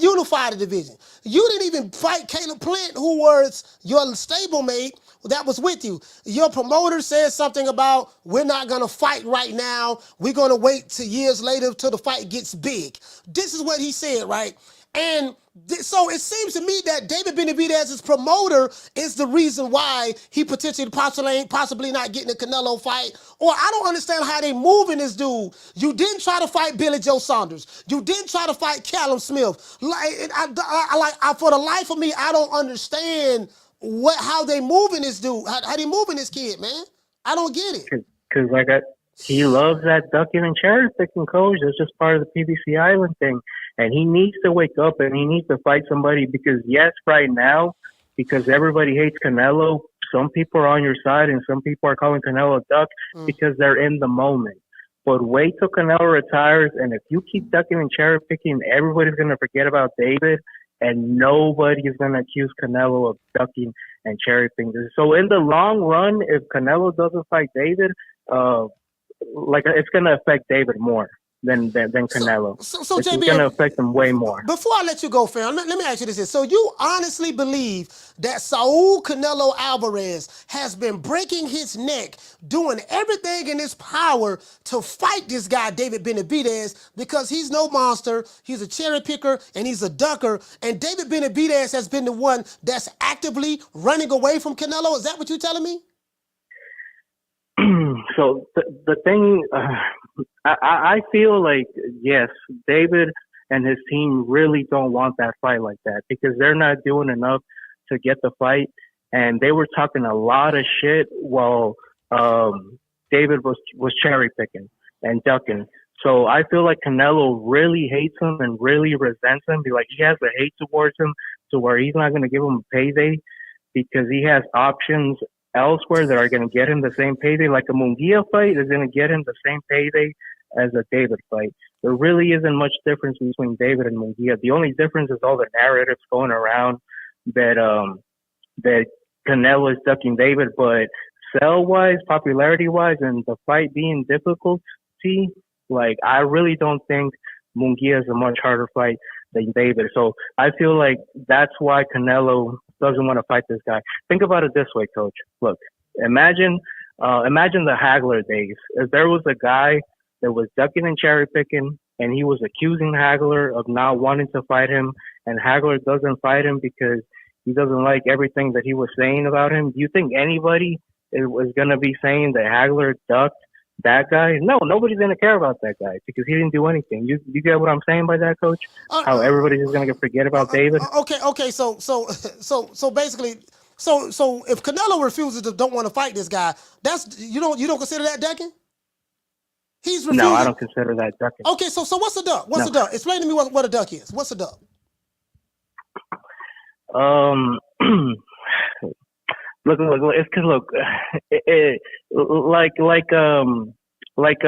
unify the division. You didn't even fight Caleb Plant, who was your stablemate that was with you. Your promoter said something about, we're not going to fight right now. We're going to wait till years later till the fight gets big. This is what he said, right? And so it seems to me that David Benavidez's promoter is the reason why he potentially possibly not getting a Canelo fight. Or I don't understand how they moving this dude. You didn't try to fight Billy Joe Saunders. You didn't try to fight Callum Smith. For the life of me, I don't understand how they moving this dude. How they moving this kid, man? I don't get it. Because he loves that ducking and cherry picking, Coach. That's just part of the PBC Island thing. And he needs to wake up and he needs to fight somebody because, yes, right now, because everybody hates Canelo, some people are on your side and some people are calling Canelo a duck because they're in the moment. But wait till Canelo retires, and if you keep ducking and cherry picking, everybody's going to forget about David, and nobody is going to accuse Canelo of ducking and cherry picking. So in the long run, if Canelo doesn't fight David, it's going to affect David more than Canelo. So it's JB, going to affect him way more. Before I let you go, fam, let me ask you this. So you honestly believe that Saul Canelo Alvarez has been breaking his neck, doing everything in his power to fight this guy, David Benavidez, because he's no monster, he's a cherry picker, and he's a ducker, and David Benavidez has been the one that's actively running away from Canelo? Is that what you're telling me? So the thing, I feel like, yes, David and his team really don't want that fight like that because they're not doing enough to get the fight. And they were talking a lot of shit while David was cherry picking and ducking. So I feel like Canelo really hates him and really resents him. He has a hate towards him to where he's not going to give him a payday because he has options elsewhere that are going to get him the same payday. Like a Munguia fight is going to get him the same payday as a David fight. There really isn't much difference between David and Munguia. The only difference is all the narratives going around that Canelo is ducking David, but sell-wise, popularity-wise, and the fight being difficulty, I really don't think Munguia is a much harder fight than David. So I feel like that's why Canelo doesn't want to fight this guy. Think about it this way, Coach. Look, imagine the Hagler days. If there was a guy that was ducking and cherry picking and he was accusing Hagler of not wanting to fight him, and Hagler doesn't fight him because he doesn't like everything that he was saying about him, do you think anybody was going to be saying that Hagler ducked that guy? No, nobody's going to care about that guy because he didn't do anything. You get what I'm saying by that, Coach? How everybody's just going to forget about David? Okay. So basically, So if Canelo refuses don't want to fight this guy, that's you don't consider that ducking? He's refusing. No, I don't consider that ducking. Okay, so what's a duck? What's a duck? Explain to me what a duck is. What's a duck? Look, it's cause look, like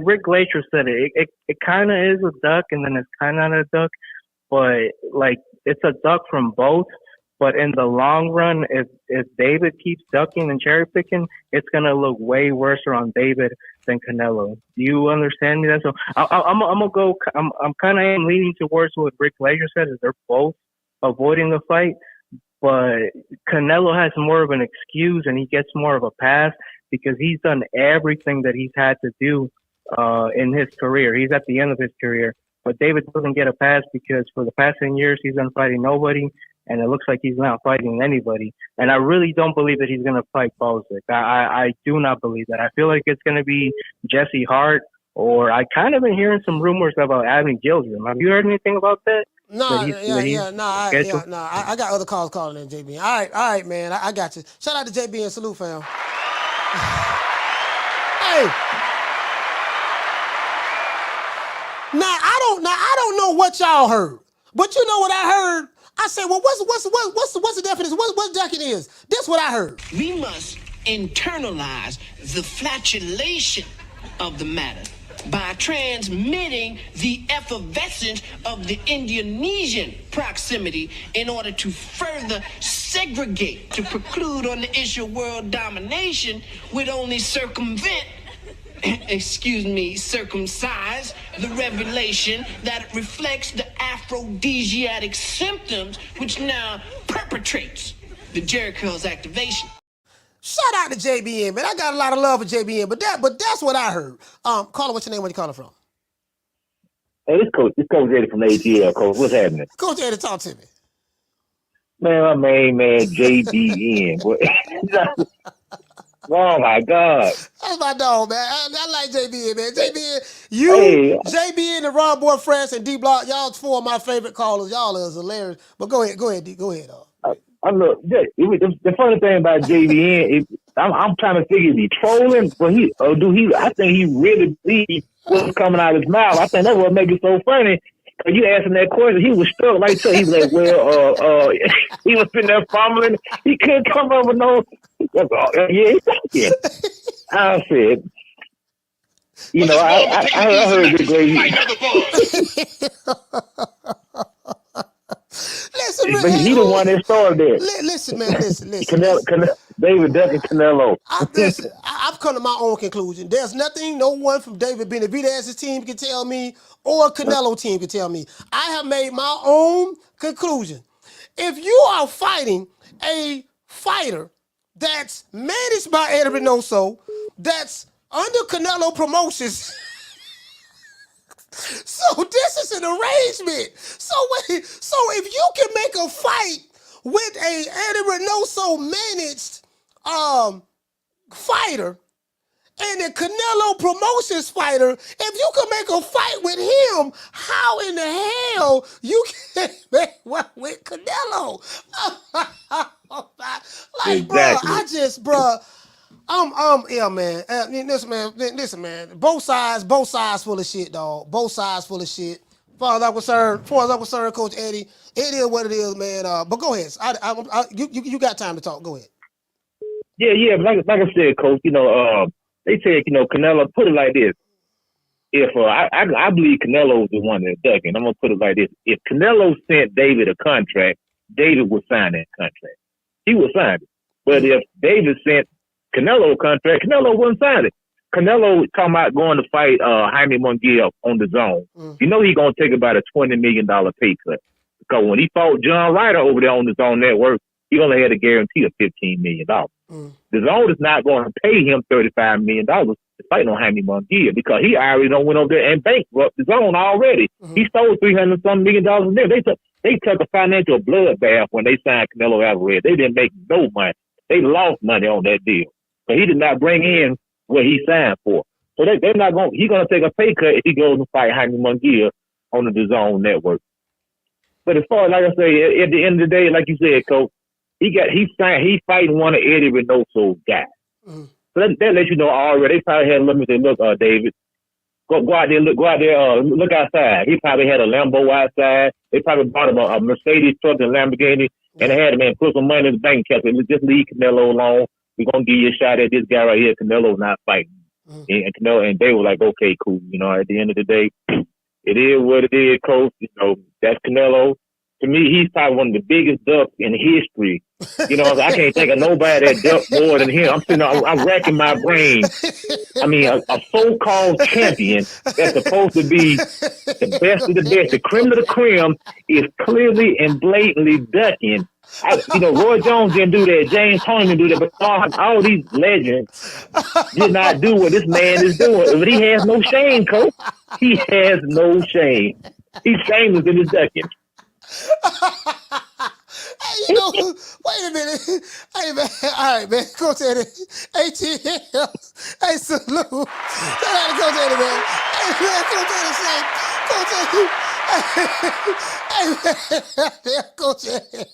Rick Glacier said, it kind of is a duck, and then it's kind of not a duck, but like it's a duck from both. But in the long run, if David keeps ducking and cherry picking, it's gonna look way worse on David than Canelo. Do you understand me? That so I'm gonna go. I'm kind of leaning towards what Rick Glacier said, is they're both avoiding the fight, but Canelo has more of an excuse and he gets more of a pass because he's done everything that he's had to do in his career. He's at the end of his career, but David doesn't get a pass because for the past 10 years he's been fighting nobody. And it looks like he's not fighting anybody. And I really don't believe that he's going to fight Gvozdyk. I do not believe that. I feel like it's going to be Jesse Hart, or I kind of been hearing some rumors about Adam Gilliam. Have you heard anything about that? No, I got other calls calling in, JB. All right, man. I got you. Shout out to JB and salute, fam. Hey. Now I don't know what y'all heard, but you know what I heard? I said, well, what's the definition? What ducking is? This what I heard. We must internalize the flatulation of the matter by transmitting the effervescence of the Indonesian proximity in order to further segregate, to preclude on the issue of world domination would only circumcise the revelation that reflects the aphrodisiac symptoms which now perpetrates the Jericho's activation. Shout out to JBN, man. I got a lot of love for JBN, but that's what I heard. Caller, what's your name? Where you calling from? Hey, it's Coach Eddie from ATL, Coach. What's happening? Coach Eddie, talk to me. Man, my main man, JBN. Oh my God. That's my dog, man. I like JBN, man. JBN, JBN and Ron Boy France and D Block, y'all four of my favorite callers. Y'all is hilarious. But go ahead, D. Go ahead, dog. The funny thing about JBN is I'm trying to figure, is he trolling? But I think he really believes what's coming out of his mouth. I think that's what makes it so funny. Cause you asked him that question, he was struck like so. He was like, well, he was sitting there fumbling. He couldn't come up with no. Yeah. I said, I heard the great. Listen, but he the one that started that. Listen, man. Listen. David Duck and Canelo. I've come to my own conclusion. There's nothing no one from David Benavidez's team can tell me or Canelo team can tell me. I have made my own conclusion. If you are fighting a fighter that's managed by Eddie Reynoso, that's under Canelo Promotions. So this is an arrangement. So if you can make a fight with a Eddie Reynoso managed fighter and a Canelo Promotions fighter, if you can make a fight with him, how in the hell you can make one with Canelo? Exactly. Yeah, man. Listen, man. Both sides full of shit, dog. Both sides full of shit. As far as I'm concerned, Coach Eddie, it is what it is, man. But go ahead. You got time to talk. Go ahead. Yeah. Like I said, Coach, they said, Canelo, put it like this. If I believe Canelo was the one that's ducking. I'm gonna put it like this. If Canelo sent David a contract, David would sign that contract. He would sign it. But if David sent Canelo a contract, Canelo wouldn't sign it. Canelo talking about going to fight Jaime Munguia on the zone. He's going to take about a $20 million pay cut. Because when he fought John Ryder over there on the Zone Network, he only had a guarantee of $15 million. The Zone is not going to pay him $35 million to fight on Jaime Munguia because he already went over there and bankrupt the Zone already. He stole $300-some million from them. They took a financial bloodbath when they signed Canelo Alvarez. They didn't make no money. They lost money on that deal. So he did not bring in what he signed for. So they're not going. He's going to take a pay cut if he goes and fight Jaime Munguia on the DAZN network. But as far as, like I say, at the end of the day, like you said, Coach, He's fighting one of Eddie Reynoso's guys. Mm-hmm. So that lets you know already. They probably had let me say, look, David, go out there, look outside. He probably had a Lambo outside. They probably bought him a Mercedes truck and Lamborghini, and they had him put some money in his bank account. Just leave Canelo alone. We're gonna give you a shot at this guy right here. Canelo's not fighting. And Canelo, and they were like, okay, cool. You know, at the end of the day, it is what it is, coach. You know, that's Canelo. To me, he's probably one of the biggest ducks in history. You know, I can't think of nobody that ducked more than him. I'm racking my brain. I mean, a so-called champion that's supposed to be the best of the best, the creme of the creme, is clearly and blatantly ducking. Roy Jones didn't do that. James Toney didn't do that. But all these legends did not do what this man is doing. But he has no shame, coach. He has no shame. He's shameless in his ducking. Hey, wait a minute. Hey, man. All right, man. Coach Eddie. ATL. Hey, salute. Shout out to Coach Eddie, man. Hey, man. Coach Eddie say. Coach Eddie. Hey, man. Coach Eddie.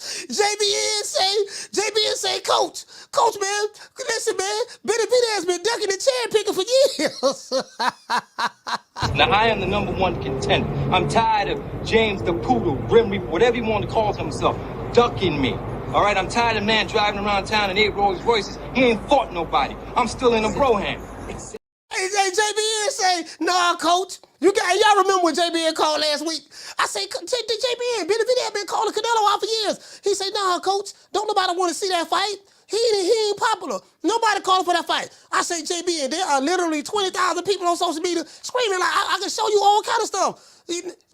JBN say, Coach, man, listen, man, Benavidez has been ducking and cherry picking for years. Now, I am the #1 contender. I'm tired of James the Poodle, Grim Reaper, whatever he wanted to call himself, ducking me. All right, I'm tired of man driving around town in 8 Rolls Royces. He ain't fought nobody. I'm still in a Broham. Hey, JBN say, nah, Coach. Y'all remember what JBN called last week? I say, JBN, Benavidez been calling Canelo out for years. He say, nah, Coach, don't nobody want to see that fight. He ain't popular. Nobody calling for that fight. I say, JBN, there are literally 20,000 people on social media screaming like, I can show you all kind of stuff.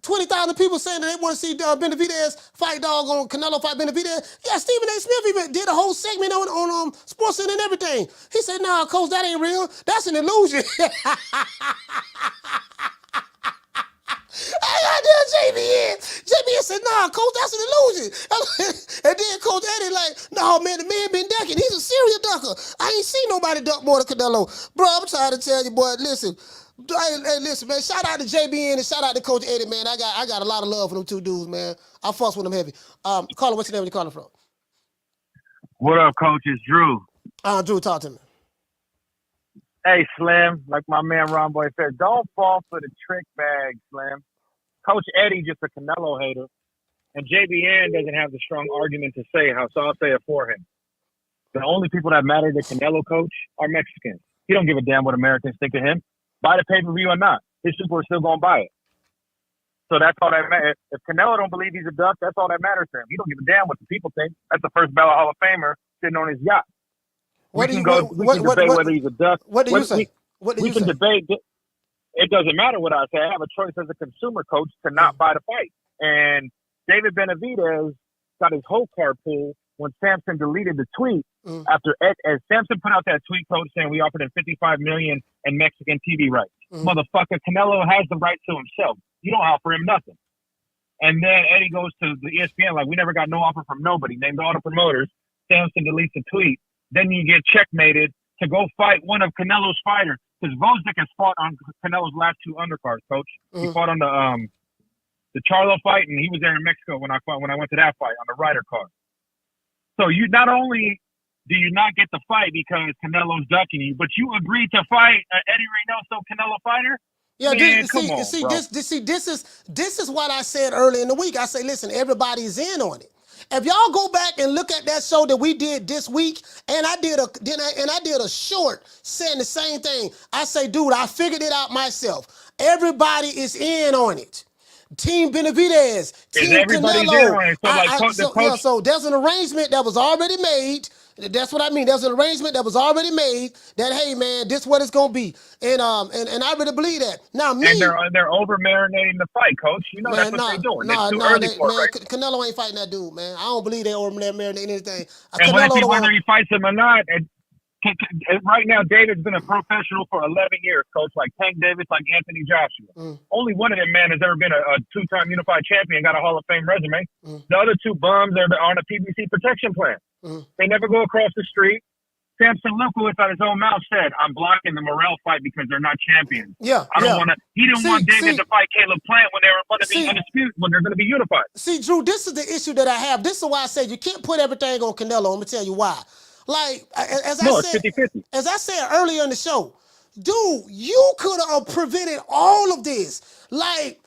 20,000 people saying that they want to see Benavidez fight on Canelo fight Benavidez. Yeah, Stephen A. Smith even did a whole segment on SportsCenter and everything. He said, nah, Coach, that ain't real. That's an illusion. JBN said, nah, Coach, that's an illusion. And then Coach Eddie like, no, man, the man been ducking. He's a serial ducker. I ain't seen nobody duck more than Canelo. Bro, I'm trying to tell you, boy, listen. Hey, listen, man, shout out to JBN and shout out to Coach Eddie, man. I got a lot of love for them two dudes, man. I fuss with them heavy. Caller, what's your name? Where you calling from? What up, Coach? It's Drew. Drew, talk to me. Hey, Slim, like my man Ron Boy said, don't fall for the trick bag, Slim. Coach Eddie just a Canelo hater, and JBN doesn't have the strong argument to say how, so I'll say it for him. The only people that matter to Canelo, Coach, are Mexicans. He don't give a damn what Americans think of him. Buy the pay-per-view or not. His super is still going to buy it. So that's all that matters. If Canelo don't believe he's a duck, that's all that matters to him. He don't give a damn what the people think. That's the first ballot Hall of Famer sitting on his yacht. We can debate whether he's a duck. What do you say? We can debate. It doesn't matter what I say. I have a choice as a consumer, Coach, to not buy the fight. And David Benavidez got his whole card pulled when Samson deleted the tweet after as Samson put out that tweet, Coach, saying we offered him $55 million in Mexican TV rights. Motherfucker, Canelo has the right to himself. You don't offer him nothing. And then Eddie goes to the ESPN like, we never got no offer from nobody. Named all the promoters. Samson deletes the tweet. Then you get checkmated to go fight one of Canelo's fighters. Because Gvozdyk has fought on Canelo's last 2 undercards, Coach. He fought on the Charlo fight, and he was there in Mexico when I went to that fight on the Ryder card. So you not only do you not get the fight because Canelo's ducking you, but you agreed to fight an Eddie Reynoso Canelo fighter. Yeah, Man, this is what I said earlier in the week. I say, listen, everybody's in on it. If y'all go back and look at that show that we did this week, and I did a short saying the same thing. I say, dude, I figured it out myself. Everybody is in on it. Team Benavidez, Team Canelo. So there's an arrangement that was already made. That's what I mean. There's an arrangement that was already made that, hey, man, this is what it's going to be. And I really believe that. Now, me... And they're over-marinating the fight, Coach. You know, man, that's what they're doing. It's too early for it, right? Canelo ain't fighting that dude, man. I don't believe they over-marinating anything. And whether he fights him or not, right now, David's been a professional for 11 years, Coach, like Tank Davis, like Anthony Joshua. Only one of them, man, has ever been a 2-time unified champion, got a Hall of Fame resume. The other 2 bums are on a PBC protection plan. They never go across the street. Samson Lukowitz out his own mouth said, "I'm blocking the Morrell fight because they're not champions." Yeah, I don't want to. He didn't want David to fight Caleb Plant when they were going to be undisputed, when they're going to be unified. See, Drew, this is the issue that I have. This is why I said you can't put everything on Canelo. I'm gonna tell you why. Like as I said, 50-50. As I said earlier in the show, dude, you could have prevented all of this. Like,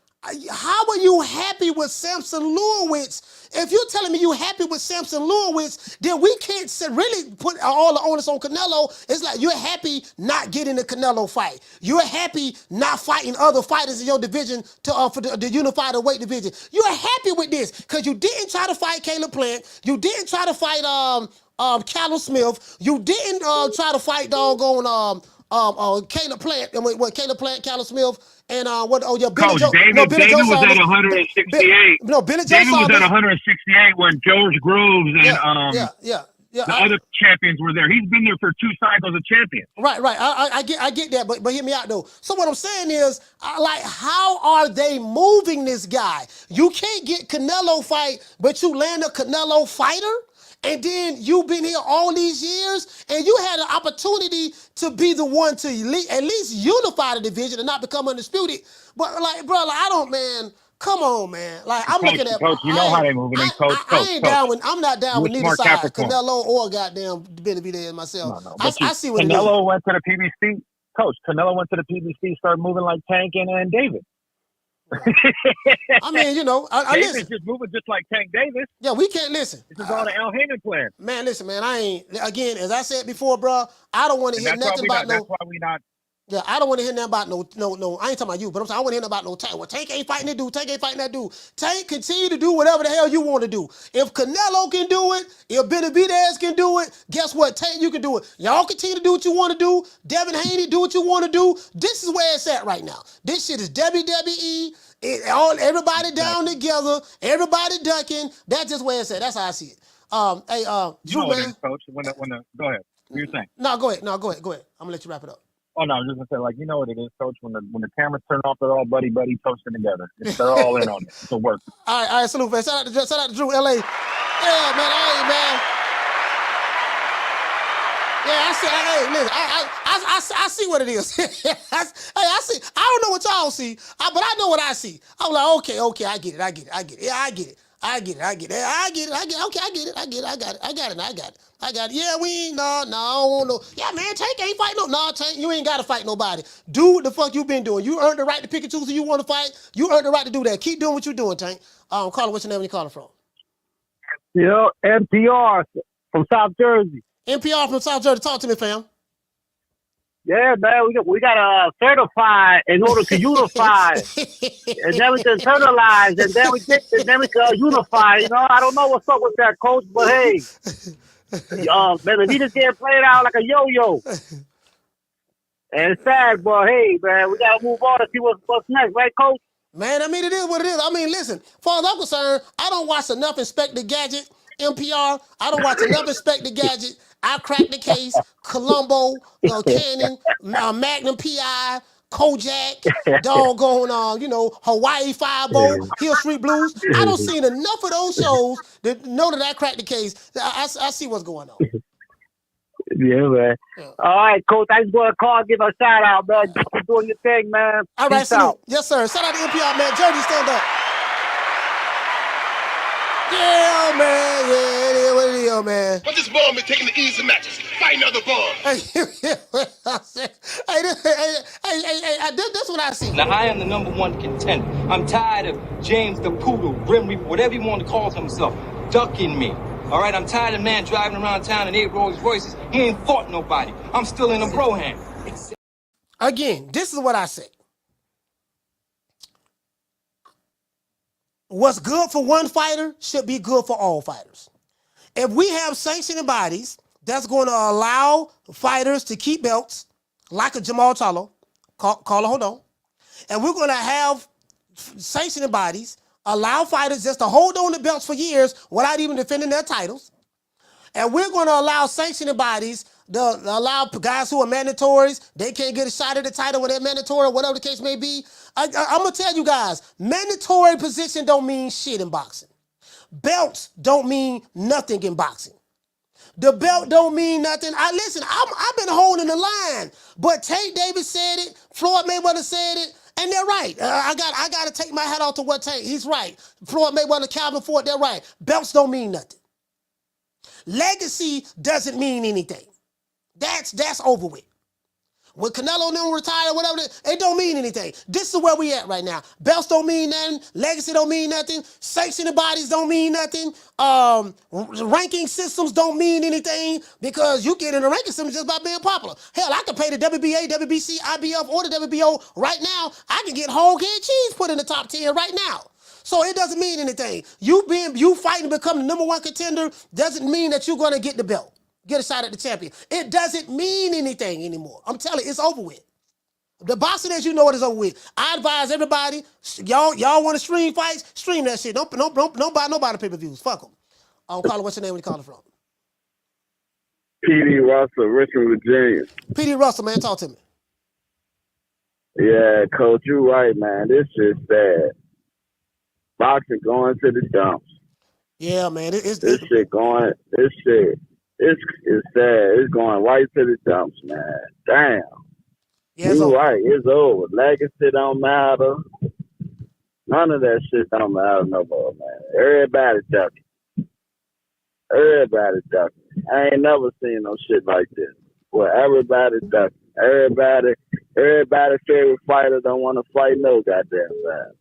how are you happy with Samson Lewowitz? If you're telling me you're happy with Samson Lewowitz, then we can't really put all the onus on Canelo. It's like you're happy not getting the Canelo fight. You're happy not fighting other fighters in your division for the unified weight division. You're happy with this because you didn't try to fight Caleb Plant. You didn't try to fight Callum Smith. You didn't try to fight doggone Caleb Plant. Caleb Plant, Callum Smith. And Billy Joe. David was at 168. Billy Joe. David was at 168 when George Groves and the other champions were there. He's been there for 2 cycles of champion. Right. I get that, but hear me out though. So what I'm saying is, how are they moving this guy? You can't get Canelo fight, but you land a Canelo fighter. And then you've been here all these years, and you had an opportunity to be the one to at least unify the division and not become undisputed. But I don't, man. Come on, man. Like I'm looking at Coach. You know how they moving, Coach. I'm not down with neither side, Canelo or goddamn Benavidez myself. No, I see what Canelo went to the PBC. Coach, Canelo went to the PBC, started moving like Tank and David. I mean, I David's listen. just moving just like Tank Davis. Yeah, we can't listen. This is all the Al Heyman plan. Man, listen, man. I ain't, again, as I said before, bro, I don't want to hear nothing about That's why we not. Yeah, I don't want to hear nothing about no. I ain't talking about you, but I'm saying I want to hear nothing about no Tank. Well, Tank ain't fighting that dude. Tank ain't fighting that dude. Tank, continue to do whatever the hell you want to do. If Canelo can do it, if Benavidez can do it, guess what? Tank, you can do it. Y'all continue to do what you want to do. Devin Haney, do what you want to do. This is where it's at right now. This shit is WWE. Everybody down together. Everybody ducking. That's just where it's at. That's how I see it. Drew, man. Coach. When the go ahead. What you saying? No, go ahead. Go ahead. I'm gonna let you wrap it up. Oh no, I was just gonna say, like, you know what it is, Coach. When the cameras turn off, they're all buddy toasting together. They're all in on it. It's a work. All right, salute, man. Shout out to Drew, LA. Yeah, man. Hey, man. Yeah, I see what it is. I see. I don't know what y'all see, but I know what I see. I'm like, okay, I get it. Yeah, I get it. Okay, I get it. Yeah, we ain't, no. Yeah, man, Tank ain't fighting Tank, you ain't got to fight nobody. Do what the fuck you been doing. You earned the right to pick and choose who you want to fight. You earned the right to do that. Keep doing what you're doing, Tank. Carla, what's your name and you calling from? Yeah, NPR from South Jersey. NPR from South Jersey. Talk to me, fam. Yeah, man, we got to certify in order to unify, and then we can internalize, and then we can unify. I don't know what's up with that, Coach, but hey, man, he just getting played out like a yo-yo, and it's sad, but hey, man, we got to move on to see what's next, right, Coach? Man, I mean, it is what it is. I mean, listen, as far as I'm concerned, I don't watch enough Inspector Gadget, NPR. I don't watch enough Inspector Gadget. I Cracked the Case, Columbo, Cannon, Magnum PI, Kojak, doggone, Hawaii Five-0, Hill Street Blues. I don't seen enough of those shows to know that I Cracked the Case. I see what's going on. Yeah, man. Yeah. All right, Coach. I just want to call and give a shout out, man. Keep doing your thing, man. All right, salute. Yes, sir. Shout out to NPR, man. Jersey, stand up. Yeah, man. Yeah, it is what it is, man. But this ball been taking the easy matches, fighting other balls. That's what I see. Now, I am the #1 contender. I'm tired of James the Poodle, Grim Reaper, whatever you want to call himself, ducking me. All right, I'm tired of man driving around town in 8 Rolls Royces. He ain't fought nobody. I'm still in a Broham. Again, this is what I say. What's good for one fighter should be good for all fighters. If we have sanctioning bodies that's going to allow fighters to keep belts, like a Jamal Charlo, Carla, hold on, and we're going to have sanctioning bodies allow fighters just to hold on to belts for years without even defending their titles, and we're going to allow sanctioning bodies to allow guys who are mandatories, they can't get a shot at the title when they're mandatory or whatever the case may be. I'm going to tell you guys, mandatory position don't mean shit in boxing. Belts don't mean nothing in boxing. The belt don't mean nothing. I've been holding the line, but Tank Davis said it. Floyd Mayweather said it, and they're right. I got to take my hat off to what Tank. He's right. Floyd Mayweather, Calvin Ford, they're right. Belts don't mean nothing. Legacy doesn't mean anything. That's over with. When Canelo and them retire, whatever, it don't mean anything. This is where we at right now. Belts don't mean nothing. Legacy don't mean nothing. Sanctioning bodies don't mean nothing. Ranking systems don't mean anything because you get in the ranking system just by being popular. Hell, I can pay the WBA, WBC, IBF, or the WBO right now. I can get whole head cheese put in the top 10 right now. So it doesn't mean anything. You fighting to become the number one contender doesn't mean that you're going to get the belt. Get a shot at the champion. It doesn't mean anything anymore. I'm telling you, it's over with. The boxing, as you know, it is over with. I advise everybody, y'all want to stream fights? Stream that shit. Don't buy nobody pay-per-views. Fuck them. Caller, what's your name? Where you calling from? P.D. Russell, Richmond, Virginia. P.D. Russell, man, talk to me. Yeah, Coach, you're right, man. This is sad. Boxing going to the dumps. Yeah, man. This shit going. This shit. It's sad. It's going right to the dumps, man. Damn. Yeah, you're right. It's over. Legacy don't matter. None of that shit don't matter no more, man. Everybody ducking. Everybody ducking. I ain't never seen no shit like this. Where everybody ducking. Everybody favorite fighter don't want to fight no goddamn man.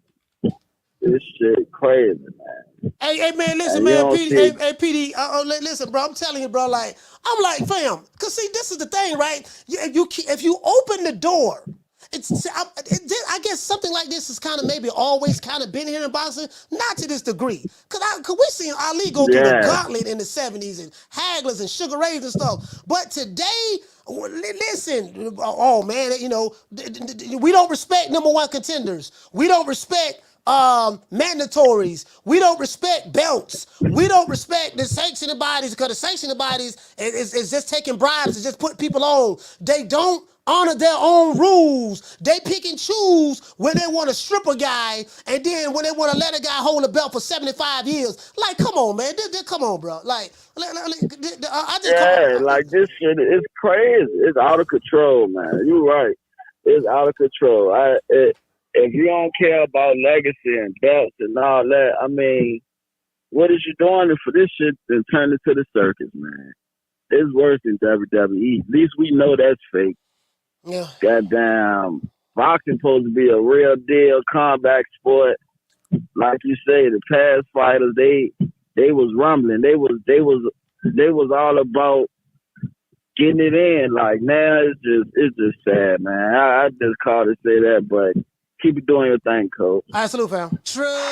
This shit crazy, man. Hey, man, listen, man, PD. Hey, PD, listen, bro. I'm telling you, bro. Like, I'm like, fam. Cause see, this is the thing, right? If you open the door, I guess something like this is kind of maybe always kind of been here in boxing, not to this degree. Cause we seen Ali go through the gauntlet in the 70s and Hagglers and Sugar Rays and stuff. But today, listen, oh man, you know, we don't respect number one contenders. We don't respect mandatories. We don't respect belts. We don't respect the sanctioning bodies because the sanctioning bodies is just taking bribes and just put people on. They don't honor their own rules. They pick and choose when they want to strip a guy and then when they want to let a guy hold a belt for 75 years. Like, come on, man. Come on, bro. Like, like this shit is crazy. It's out of control, man. You're right. It's out of control. If you don't care about legacy and belts and all that, I mean, what is you doing for this shit and turn it to the circus, man? It's worse than WWE. At least we know that's fake. Yeah. Goddamn, boxing supposed to be a real deal combat sport. Like you say, the past fighters, they was rumbling. They was all about getting it in. Like now, it's just sad, man. I just called to say that, but keep it doing your thing, Coach. All right, salute, fam. True.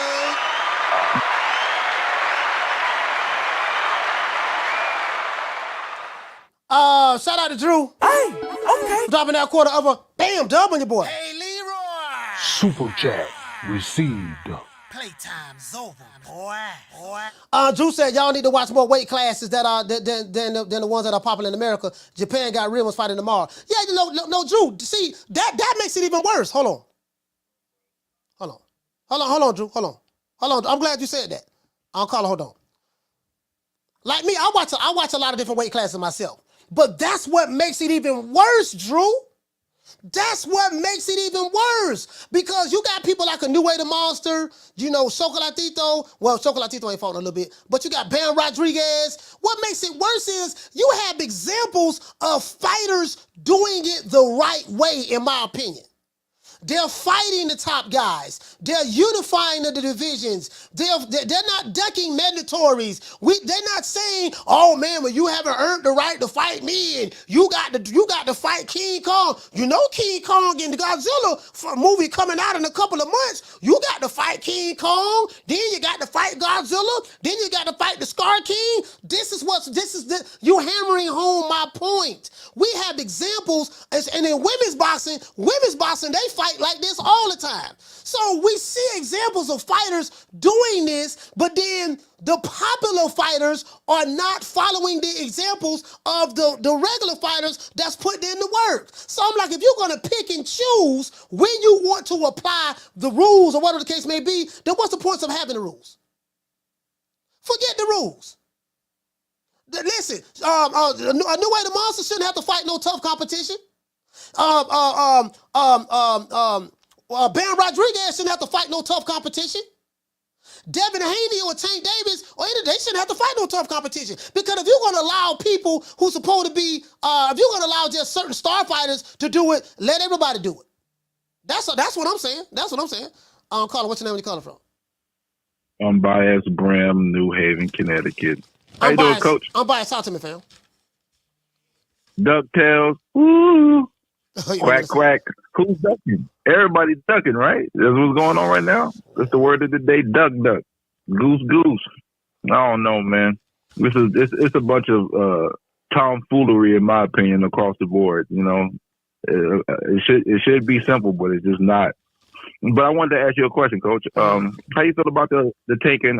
Shout out to Drew. Hey, okay. Dropping that quarter of a bam dub on your boy. Hey, Leroy. Super chat received. Playtime's over, boy. Drew said y'all need to watch more weight classes that are than the ones that are popular in America. Japan got real ones fighting tomorrow. Yeah, no, Drew. See, that makes it even worse. Hold on, Drew. Hold on. I'm glad you said that. I'll call her. Hold on. Like me, I watch a lot of different weight classes myself. But that's what makes it even worse, Drew. That's what makes it even worse. Because you got people like a New Way the Monster, you know, Chocolatito. Well, Chocolatito ain't fought a little bit. But you got Bam Rodriguez. What makes it worse is you have examples of fighters doing it the right way, in my opinion. They're fighting the top guys. They're unifying the divisions. They're not ducking mandatories. They're not saying, "Oh man, well you haven't earned the right to fight me, and you got to fight King Kong." You know, King Kong in the Godzilla movie coming out in a couple of months. You got to fight King Kong. Then you got to fight Godzilla. Then you got to fight the Scar King. You hammering home my point. We have examples, and in women's boxing, they fight like this all the time. So we see examples of fighters doing this, but then the popular fighters are not following the examples of the regular fighters that's putting in the work. So I'm like, if you're going to pick and choose when you want to apply the rules or whatever the case may be, then what's the point of having the rules? Forget the rules. Listen, a new way the monster shouldn't have to fight no tough competition. Ben Rodriguez shouldn't have to fight no tough competition. Devin Haney or Tank Davis, or they shouldn't have to fight no tough competition. Because if you're going to allow people who's supposed to be, if you're going to allow just certain star fighters to do it, let everybody do it. That's what I'm saying. That's what I'm saying. Carla, what's your name? Where you calling from? Unbiased Bram, New Haven, Connecticut. How you doing, Coach? Unbiased. Talk to me, fam. DuckTales. Ooh. Quack, quack. Who's ducking? Everybody's ducking, right? That's what's going on right now. That's the word of the day. Duck, duck. Goose, goose. I don't know, man. It's a bunch of tomfoolery, in my opinion, across the board. You know, it should be simple, but it's just not. But I wanted to ask you a question, Coach. How you feel about the Tank and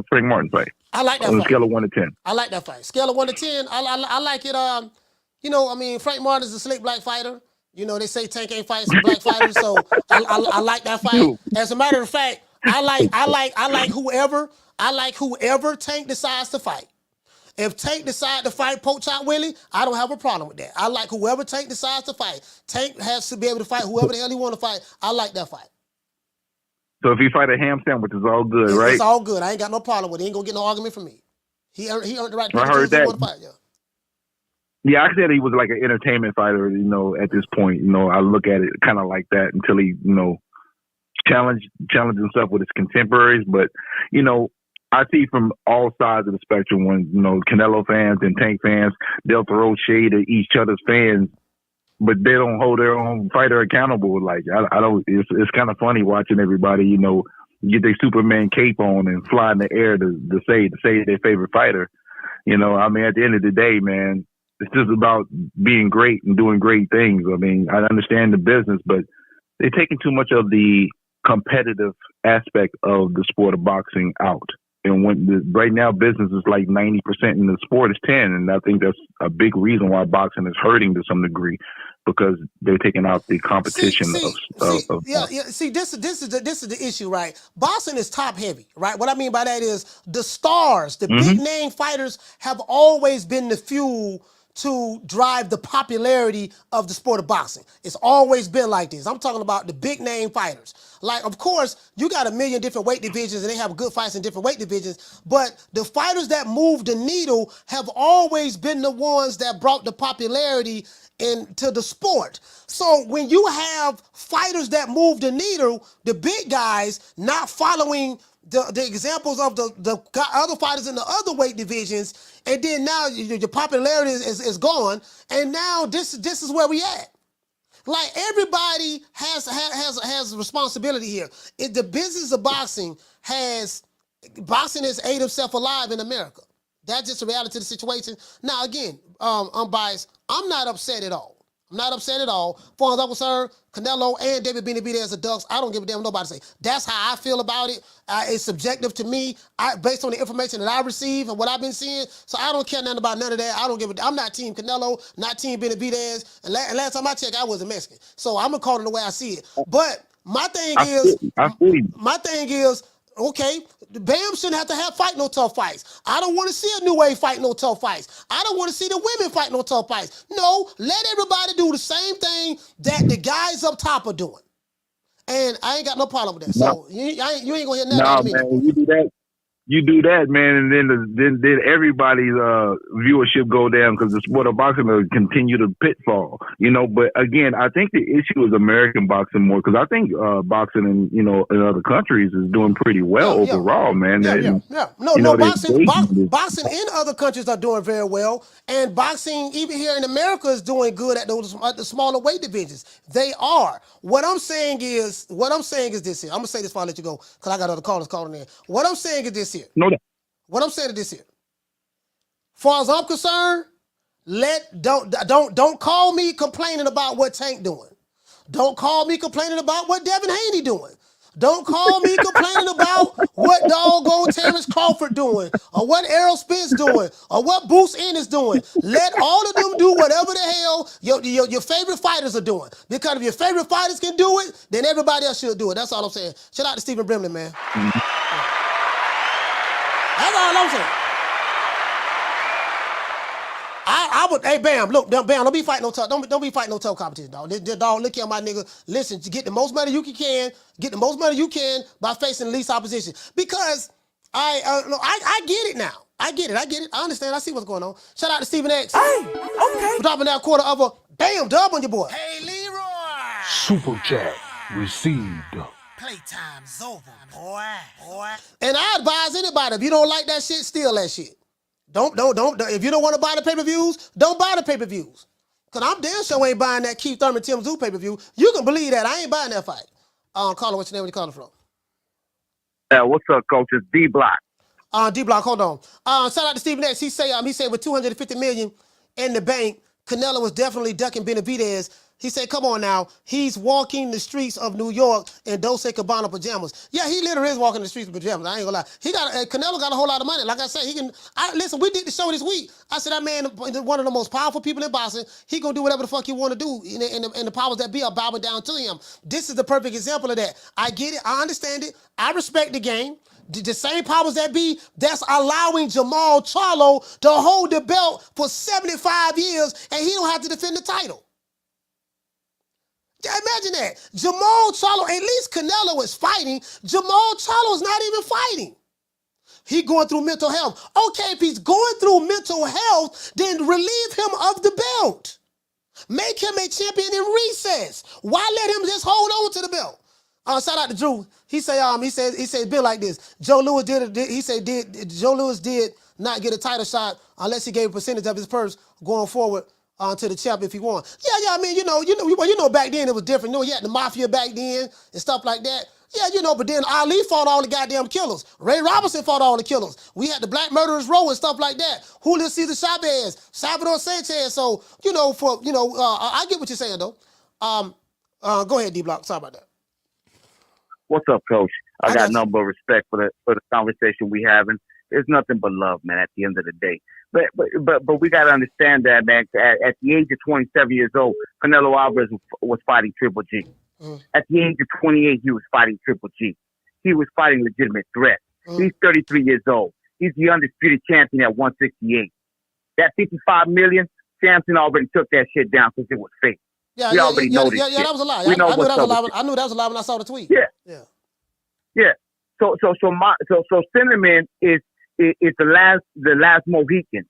Frank Martin fight? I like that on fight. a scale of 1 to 10. I like that fight. Scale of 1 to 10. I like it. You know, I mean, Frank Martin is a slick black fighter. You know, they say Tank ain't fighting some black fighters, so I like that fight. As a matter of fact, I like whoever Tank decides to fight. If Tank decides to fight Poach Chop Willie, I don't have a problem with that. I like whoever Tank decides to fight. Tank has to be able to fight whoever the hell he want to fight. I like that fight. So if he fight a ham sandwich, it's all good, right? It's all good. I ain't got no problem with it. He ain't gonna get no argument from me. He earned the right to I heard that. Want to fight. Yeah. Yeah, I said he was like an entertainment fighter, you know, at this point. You know, I look at it kind of like that until he, you know, challenged himself with his contemporaries. But, you know, I see from all sides of the spectrum when, you know, Canelo fans and Tank fans, they'll throw shade at each other's fans, but they don't hold their own fighter accountable. Like, I don't, it's kind of funny watching everybody, you know, get their Superman cape on and fly in the air to say their favorite fighter. You know, I mean, at the end of the day, man, it's just about being great and doing great things. I mean, I understand the business, but they're taking too much of the competitive aspect of the sport of boxing out. And right now, business is like 90% and the sport is 10. And I think that's a big reason why boxing is hurting to some degree, because they're taking out the competition of yeah. See, this is the issue, right? Boxing is top heavy, right? What I mean by that is the stars, the big name fighters have always been the fuel to drive the popularity of the sport of boxing. It's always been like this. I'm talking about the big name fighters. Like, of course, you got a million different weight divisions and they have good fights in different weight divisions, but the fighters that move the needle have always been the ones that brought the popularity into the sport. So when you have fighters that move the needle, the big guys not following the examples of the other fighters in the other weight divisions, and then now your popularity is gone, and now this is where we at. Like, everybody has a responsibility here. If the business of boxing has ate itself alive in America. That's just the reality of the situation. Now, again, I'm biased. I'm not upset at all. I'm not upset at all. As far as I'm concerned, Canelo and David Benavidez are ducks. I don't give a damn what nobody say. That's how I feel about it. It's subjective to me, based on the information that I receive and what I've been seeing. So I don't care nothing about none of that. I'm not Team Canelo, not Team Benavidez. And last time I checked, I wasn't Mexican. So I'm gonna call it the way I see it. But my thing is, okay, Bam shouldn't have to fight no tough fights. I don't want to see a new wave fight no tough fights. I don't want to see the women fight no tough fights. No, let everybody do the same thing that the guys up top are doing. And I ain't got no problem with that. So you ain't gonna hear nothing out of me. Man, you do that, man, and then everybody's viewership go down because the sport of boxing will continue to pitfall, you know. But again, I think the issue is American boxing more, because I think boxing in other countries is doing pretty well overall, man. Boxing in other countries are doing very well, and boxing even here in America is doing good at the smaller weight divisions. They are. What I'm saying is this here. I'm gonna say this before I let you go, because I got other callers calling in. What I'm saying is this here. No. What I'm saying is this here. Far as I'm concerned, don't call me complaining about what Tank doing. Don't call me complaining about what Devin Haney doing. Don't call me complaining about what doggone Terrence Crawford doing, or what Errol Spence doing, or what Bruce Ennis doing. Let all of them do whatever the hell your favorite fighters are doing. Because if your favorite fighters can do it, then everybody else should do it. That's all I'm saying. Shout out to Stephen Brimley, man. That's all I'm saying. I would. Hey, Bam, look, Bam, don't be fighting no tough. Don't be fighting no tough competition, dog. Dog, look here, my nigga. Listen, to get the most money you can, get the most money you can by facing the least opposition. Because I get it now. I get it. I understand. I see what's going on. Shout out to Stephen X. Hey, okay. For dropping that quarter of a bam dub on your boy. Hey, Leroy. Super chat received. Playtime's over, boy. And I advise anybody, if you don't like that shit, steal that shit. Don't. If you don't want to buy the pay-per-views, don't buy the pay-per-views. Because I'm damn sure ain't buying that Keith Thurman, Tim Tszyu pay-per-view. You can believe that. I ain't buying that fight. Caller, what's your name? Where you calling from? What's up, coach? It's D-Block. D-Block, hold on. Shout out to Stephen X. He said with $250 million in the bank, Canelo was definitely ducking Benavidez. He said, come on now. He's walking the streets of New York in Dolce & Gabbana pajamas. Yeah, he literally is walking the streets of pajamas. I ain't gonna lie. Canelo got a whole lot of money. Like I said, listen, we did the show this week. I said, that man is one of the most powerful people in boxing. He gonna do whatever the fuck he want to do. And the powers that be are bowing down to him. This is the perfect example of that. I get it. I understand it. I respect the game. The same powers that be that's allowing Jamal Charlo to hold the belt for 75 years and he don't have to defend the title. Imagine that. Jamal Charlo, at least Canelo is fighting. Jamal Charlo is not even fighting. He going through mental health. Okay, if he's going through mental health, then relieve him of the belt. Make him a champion in recess. Why let him just hold on to the belt? Shout out to Drew. He said it's been like this. Joe Louis Joe Louis did not get a title shot unless he gave a percentage of his purse going forward to the champ if he won. Yeah. I mean, you know, back then it was different. You know, you had the mafia back then and stuff like that. Yeah, you know, but then Ali fought all the goddamn killers. Ray Robinson fought all the killers. We had the Black Murderers Row and stuff like that. Julio Cesar Chavez, Salvador Sanchez. So, I get what you're saying though. Go ahead, D-Block. Sorry about that. What's up, Coach? I got nothing but respect for the conversation we having. There's nothing but love, man, at the end of the day. But we got to understand that, man. At the age of 27 years old, Canelo Alvarez was fighting Triple G. At the age of 28, he was fighting Triple G. He was fighting legitimate threats. He's 33 years old. He's the undisputed champion at 168. That $55 million, Samson already took that shit down because it was fake. We already know this shit. That was a lie. We know I knew that was a lie when I saw the tweet. Yeah. So Cinnamon is the last Mohican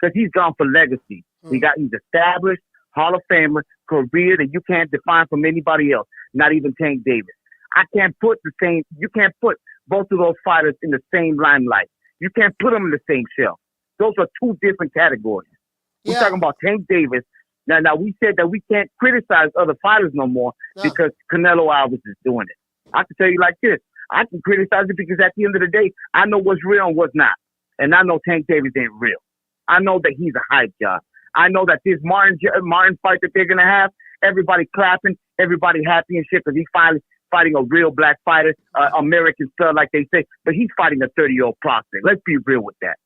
because he's gone for legacy. He's established Hall of Famer career that you can't define from anybody else, not even Tank Davis. You can't put both of those fighters in the same limelight. You can't put them in the same shelf. Those are two different categories. We're talking about Tank Davis. Now we said that we can't criticize other fighters no more because Canelo Alvarez is doing it. I can tell you like this. I can criticize it because at the end of the day, I know what's real and what's not. And I know Tank Davis ain't real. I know that he's a hype job. I know that this Martin fight that they're going to have, everybody clapping, everybody happy and shit because he's finally fighting a real black fighter, American stud like they say. But he's fighting a 30-year-old prospect. Let's be real with that.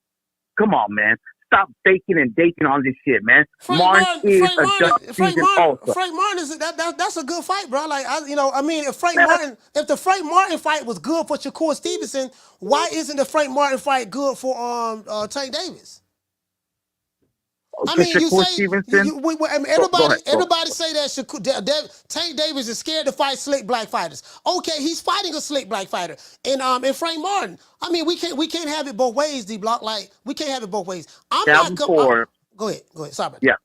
Come on, man. Stop faking and dating on this shit, man. Frank Martin is a season also. Frank Martin is that's a good fight, bro. Like if the Frank Martin fight was good for Shakur Stevenson, why isn't the Frank Martin fight good for Tank Davis? I mean, everybody say that Tank Davis is scared to fight slick black fighters. Okay, he's fighting a slick black fighter, and Frank Martin. I mean, we can't have it both ways, D-Block. Like we can't have it both ways. Go ahead. Sorry about that. Yeah.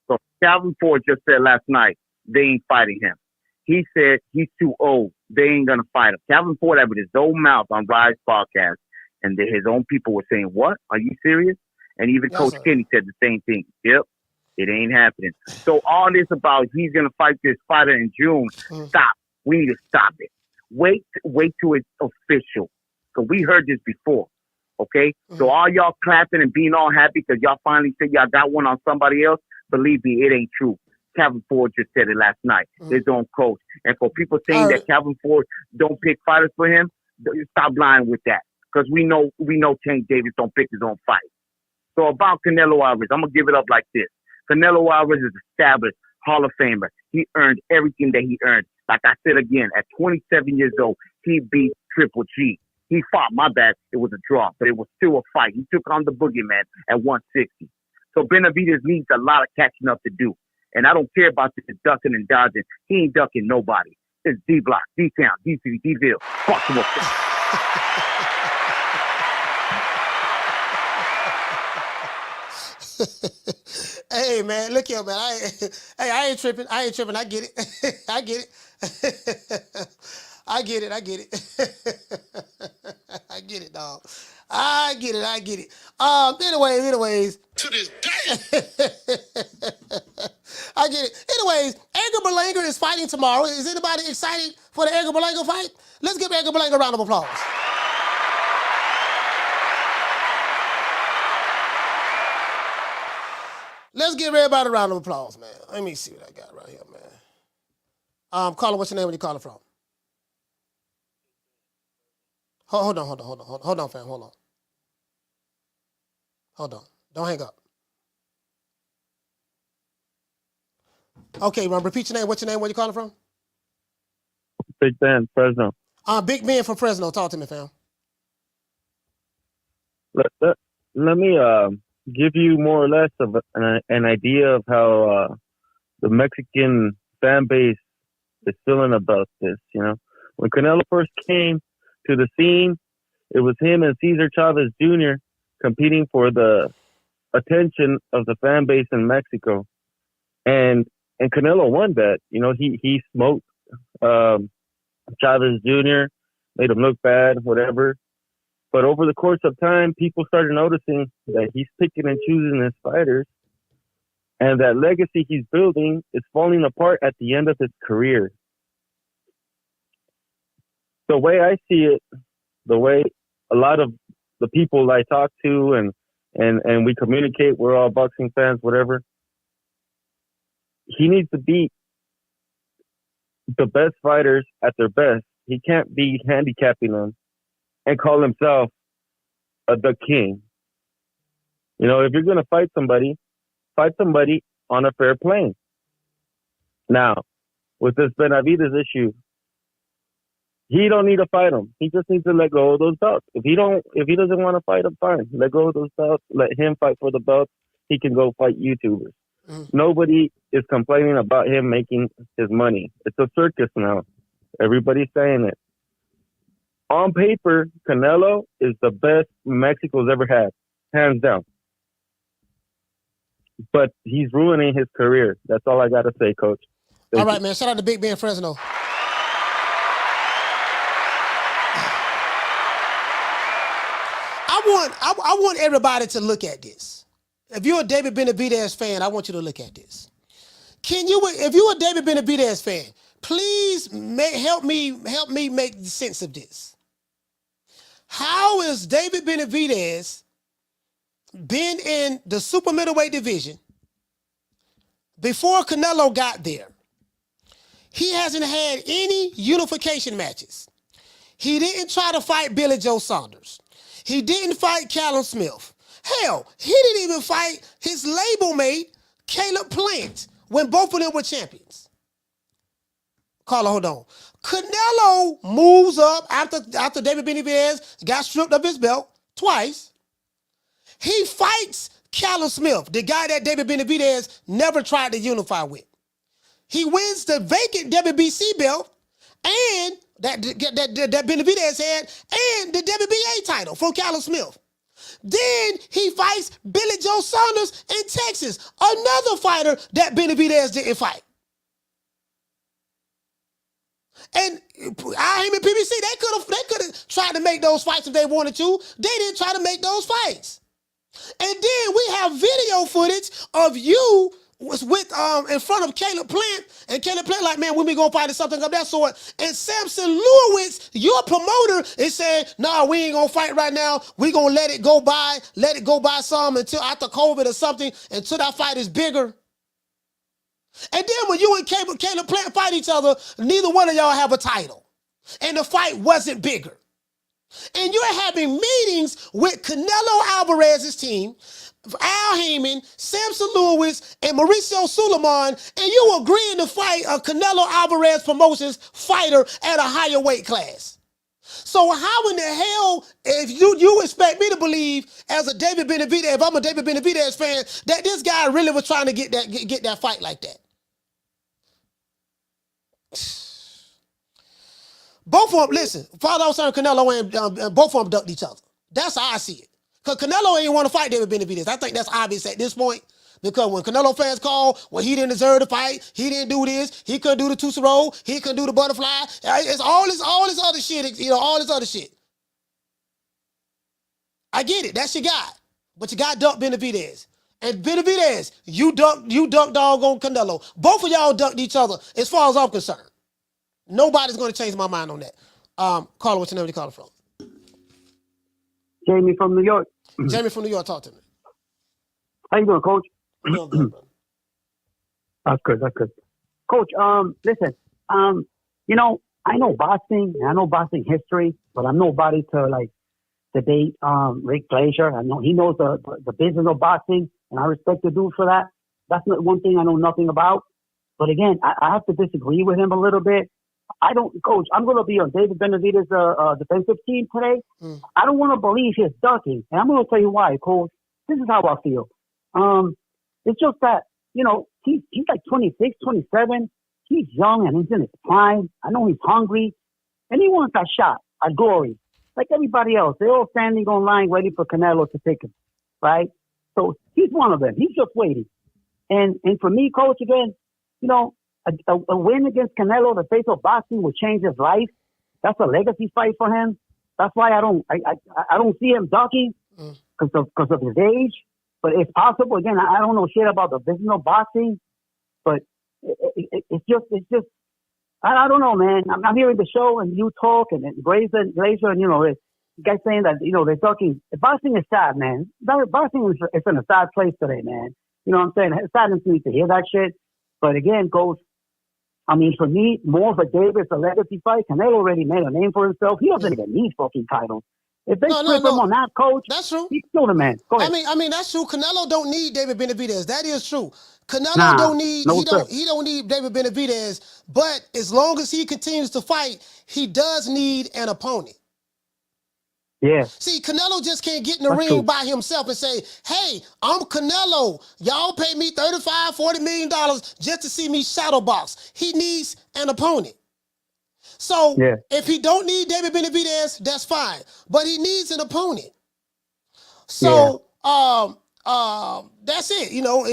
So Calvin Ford just said last night they ain't fighting him. He said he's too old. They ain't gonna fight him. Calvin Ford had with his own mouth on Rise podcast, and his own people were saying, "What? Are you serious?" And even Coach Kenny said the same thing. Yep, it ain't happening. So all this about he's going to fight this fighter in June, stop. We need to stop it. Wait till it's official. Because we heard this before, okay? So all y'all clapping and being all happy because y'all finally said y'all got one on somebody else, believe me, it ain't true. Calvin Ford just said it last night, his own coach. And for people saying that Calvin Ford don't pick fighters for him, stop lying with that. Because we know Tank Davis don't pick his own fight. So about Canelo Alvarez, I'm going to give it up like this. Canelo Alvarez is established Hall of Famer. He earned everything that he earned. Like I said again, at 27 years old, he beat Triple G. He fought, my bad, it was a draw, but it was still a fight. He took on the boogeyman at 160. So Benavidez needs a lot of catching up to do. And I don't care about the ducking and dodging. He ain't ducking nobody. It's D-Block, D-Town, D-City, D-Ville. Fuck him up. Hey, man, look here, man. I ain't tripping. I get it. I get it. I get it. I get it, dog. I get it. Anyways. To this day. I get it. Anyways, Edgar Berlanga is fighting tomorrow. Is anybody excited for the Edgar Berlanga fight? Let's give Edgar Berlanga a round of applause. Let's give everybody a round of applause, man. Let me see what I got right here, man. Caller, what's your name? Where you calling from? Hold on, fam. Hold on. Don't hang up. Okay, repeat your name. What's your name? Where you calling from? Big Ben, Fresno. Big Ben from Fresno. Talk to me, fam. Let me give you more or less of an idea of how the Mexican fan base is feeling about this. You know, when Canelo first came to the scene, it was him and Cesar Chavez Jr. competing for the attention of the fan base in Mexico, and Canelo won that. You know, he smoked Chavez Jr., made him look bad, whatever. But over the course of time, people started noticing that he's picking and choosing his fighters, and that legacy he's building is falling apart at the end of his career. The way I see it, the way a lot of the people I talk to and we communicate, we're all boxing fans, whatever. He needs to beat the best fighters at their best. He can't be handicapping them and call himself the king. You know, if you're going to fight somebody on a fair plane. Now, with this Benavidez issue, he don't need to fight him. He just needs to let go of those belts. If he doesn't want to fight him, fine. Let go of those belts. Let him fight for the belts. He can go fight YouTubers. Nobody is complaining about him making his money. It's a circus now. Everybody's saying it. On paper, Canelo is the best Mexico's ever had, hands down. But he's ruining his career. That's all I got to say, Coach. All right, man. Shout out to Big Ben Fresno. I want everybody to look at this. If you're a David Benavidez fan, I want you to look at this. If you're a David Benavidez fan, please help me make sense of this. How is David Benavidez been in the super middleweight division before Canelo got there? He hasn't had any unification matches. He didn't try to fight Billy Joe Saunders. He didn't fight Callum Smith. Hell, he didn't even fight his label mate, Caleb Plant, when both of them were champions. Carla, hold on. Canelo moves up after David Benavidez got stripped of his belt twice. He fights Callum Smith, the guy that David Benavidez never tried to unify with. He wins the vacant WBC belt and that Benavidez had, and the WBA title from Callum Smith. Then he fights Billy Joe Saunders in Texas, another fighter that Benavidez didn't fight. And I and PBC, they could have tried to make those fights if they wanted to. They didn't try to make those fights. And then we have video footage of you was with in front of Caleb Plant, and Caleb Plant like, man, when we gonna fight or something of that sort. And Samson Lewis, your promoter, is saying, nah, we ain't gonna fight right now. We gonna let it go by some until after COVID or something, until that fight is bigger. And then when you and Caleb Plant fight each other, neither one of y'all have a title. And the fight wasn't bigger. And you're having meetings with Canelo Alvarez's team, Al Heyman, Samson Lewis, and Mauricio Sulaiman, and you agreeing to fight a Canelo Alvarez Promotions fighter at a higher weight class. So how in the hell, if you expect me to believe as a David Benavidez, if I'm a David Benavidez fan, that this guy really was trying to get that fight like that? Both of them, listen, Father Alexandr Canelo and both of them ducked each other. That's how I see it. Because Canelo ain't want to fight David Benavidez. I think that's obvious at this point. Because when Canelo fans call, well, he didn't deserve the fight, he didn't do this, he couldn't do the Tusa roll, he couldn't do the butterfly. It's all this other shit, all this other shit. I get it, that's your guy. But you got ducked Benavidez. And Benavidez, you ducked dog on Canelo. Both of y'all ducked each other as far as I'm concerned. Nobody's going to change my mind on that. Caller, what's your name? You calling from? Jamie from New York. Jamie from New York, talk to me. How you doing, Coach? That's good. Coach, listen, you know, I know boxing, and I know boxing history, but I'm nobody to debate Rick Glazier. I know he knows the business of boxing, and I respect the dude for that. That's not one thing I know nothing about. But again, I have to disagree with him a little bit. Coach, I'm going to be on David Benavidez's defensive team today. I don't want to believe he's ducking, and I'm going to tell you why, Coach. This is how I feel. It's just that, you know, he's like 26, 27. He's young and he's in his prime. I know he's hungry. And he wants that shot at glory. Like everybody else. They're all standing on line ready for Canelo to take him. Right? So he's one of them. He's just waiting. And for me, Coach, again, you know, a win against Canelo, the face of boxing, will change his life. That's a legacy fight for him. That's why I don't see him ducking because of his age. But it's possible. Again, I don't know shit about the business of boxing, but it's just I don't know, man. I'm hearing the show and you talk and Glazier, and you know, guys saying that, you know, they're talking. Boxing is sad, man. Boxing is in a sad place today, man. You know what I'm saying? It saddens me to hear that shit. But again, Coach, I mean, for me, more of a Davis, a legacy fight. Canelo already made a name for himself. He doesn't even need fucking titles. If they strip him on that, Coach, that's true. He's still the man. Go ahead. I mean, that's true. Canelo don't need David Benavidez. That is true. Canelo don't need he don't need David Benavidez. But as long as he continues to fight, he does need an opponent. Yeah. See, Canelo just can't get in the ring by himself and say, hey, I'm Canelo. Y'all pay me $35, $40 million just to see me shadow box. He needs an opponent. So if he don't need David Benavidez, that's fine. But he needs an opponent. So that's it. You know.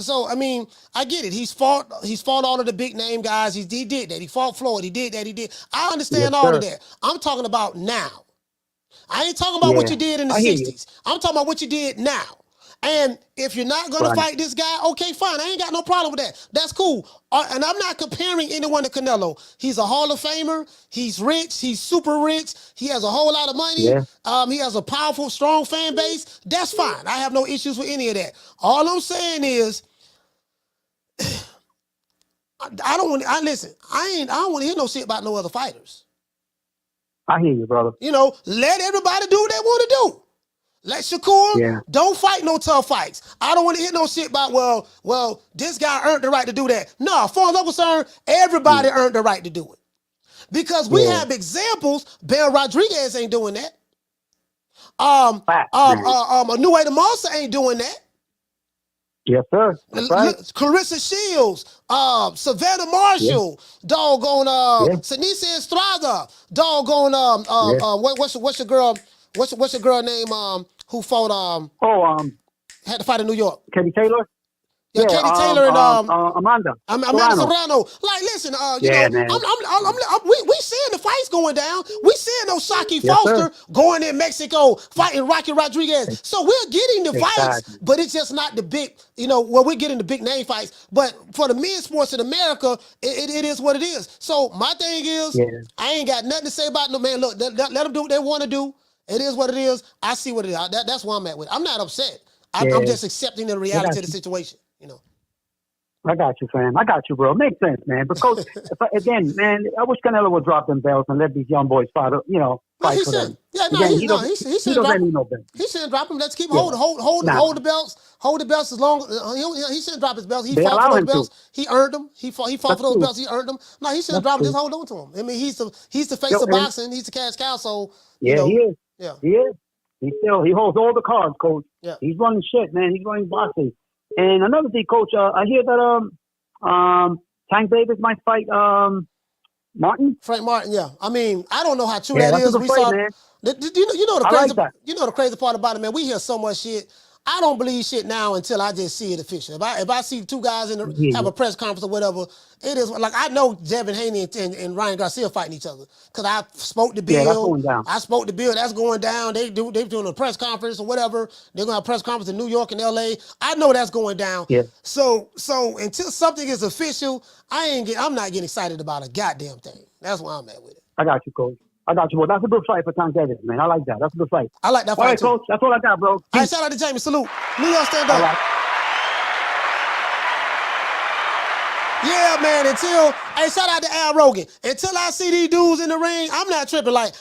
So I mean, I get it. He's fought all of the big name guys. He did that. He fought Floyd. He did that. I understand all of that. I'm talking about now. I ain't talking about what you did in the 60s. I'm talking about what you did now. And if you're not going to fight this guy, okay, fine. I ain't got no problem with that. That's cool. And I'm not comparing anyone to Canelo. He's a Hall of Famer. He's rich. He's super rich. He has a whole lot of money. Yeah. He has a powerful, strong fan base. That's fine. I have no issues with any of that. All I'm saying is, I don't want to hear no shit about no other fighters. I hear you, brother. You know, let everybody do what they want to do. Let Shakur, don't fight no tough fights. I don't want to hear no shit about, well, this guy earned the right to do that. No, as far as I'm concerned, everybody earned the right to do it. Because we have examples. Ben Rodriguez ain't doing that. New Age Monster ain't doing that. Yes, sir. That's right. Clarissa Shields, Savannah Marshall, doggone Sinisa Estrada, doggone what's your girl? What's your girl name? Who fought? Had to fight in New York. Katie Taylor. Yeah, Katie Taylor and Amanda Serrano. Like, listen, you know, we seeing the fights going down. We seeing those Saki Foster going in Mexico fighting Rocky Rodriguez. So we're getting the fights, but it's just not the big, you know, we're getting the big name fights. But for the men's sports in America, it is what it is. So my thing is, I ain't got nothing to say about no man. Look, let them do what they want to do. It is what it is. I see what it is. That's where I'm at with it. I'm not upset. I'm just accepting the reality of the situation. You know, I got you, fam. I got you, bro. Makes sense, man. Because again, man, I wish Canelo would drop them belts and let these young boys fight. You know, fight for them. Yeah, no, Again, he shouldn't drop doesn't him. need no belt. He shouldn't drop him. Let's keep Yeah. hold the belts as long. He shouldn't drop his belts. He They fought allow for those him to. belts. He earned them. He fought for That's those true. belts. He earned them. No, he shouldn't That's drop him. true. Just hold on to him. I mean, he's the face Yo, of and- boxing. He's the cash cow. So Yeah, he is. Yeah. He is. He holds all the cards, Coach. Yeah. He's running shit, man. He's running boxing. And another thing, Coach, I hear that Tank Davis might fight Martin. Frank Martin, yeah. I mean, I don't know how true Yeah, that that's is. a good fight, man. You know the I crazy like that. you know the crazy part about it, man. We hear so much shit. I don't believe shit now until I just see it official. If I see two guys have a press conference or whatever, it is like I know Devin Haney and Ryan Garcia fighting each other because I spoke to Bill. Yeah, that's going down. I spoke to Bill. That's going down. They're doing a press conference or whatever. They're gonna have a press conference in New York and LA. I know that's going down. Yeah. So until something is official, I'm not getting excited about a goddamn thing. That's where I'm at with it. I got you, Coach. I got you, bro. That's a good fight for Tank Davis, man. I like that. That's a good fight. I like that All fight right, too. Coach. That's all I got, bro. All right, shout out to Jamie. Salute. New York, stand up. All right. Yeah, man. Hey, shout out to Al Rogan. Until I see these dudes in the ring, I'm not tripping. Like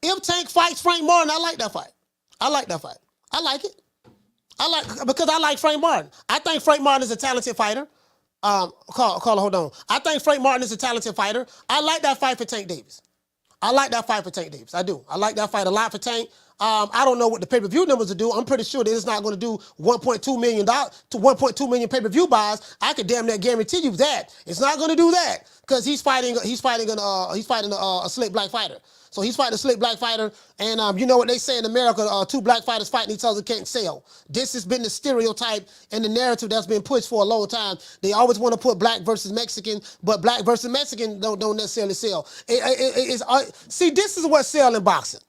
if Tank fights Frank Martin, I like that fight. I like that fight. I like it. Because I like Frank Martin. I think Frank Martin is a talented fighter. Carla, hold on. I think Frank Martin is a talented fighter. I like that fight for Tank Davis. I do. I like that fight a lot for Tank. I don't know what the pay-per-view numbers will do. I'm pretty sure that it's not going to do $1.2 million to 1.2 million pay-per-view buys. I could damn near guarantee you that it's not going to do that because he's fighting a slick black fighter. So he's fighting a slick black fighter, and you know what they say in America: two black fighters fighting each other can't sell. This has been the stereotype and the narrative that's been pushed for a long time. They always want to put black versus Mexican, but black versus Mexican don't necessarily sell. See, this is what sells in boxing.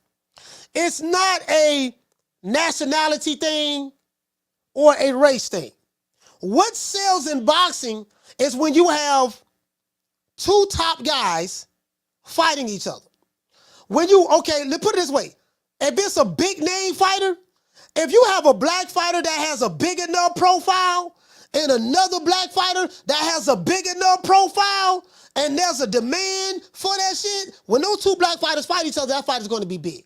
It's not a nationality thing or a race thing. What sells in boxing is when you have two top guys fighting each other. Let's put it this way. If it's a big name fighter, if you have a black fighter that has a big enough profile and another black fighter that has a big enough profile and there's a demand for that shit, when those two black fighters fight each other, that fight is going to be big.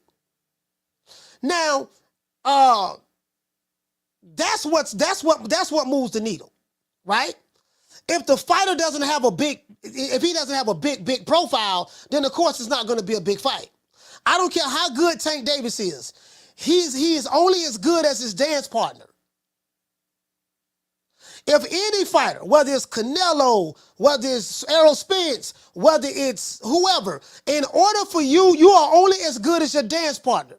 Now, that's what moves the needle, right? If the fighter doesn't have a big profile, then of course it's not going to be a big fight. I don't care how good Tank Davis is. He is only as good as his dance partner. If any fighter, whether it's Canelo, whether it's Errol Spence, whether it's whoever, in order for you are only as good as your dance partner.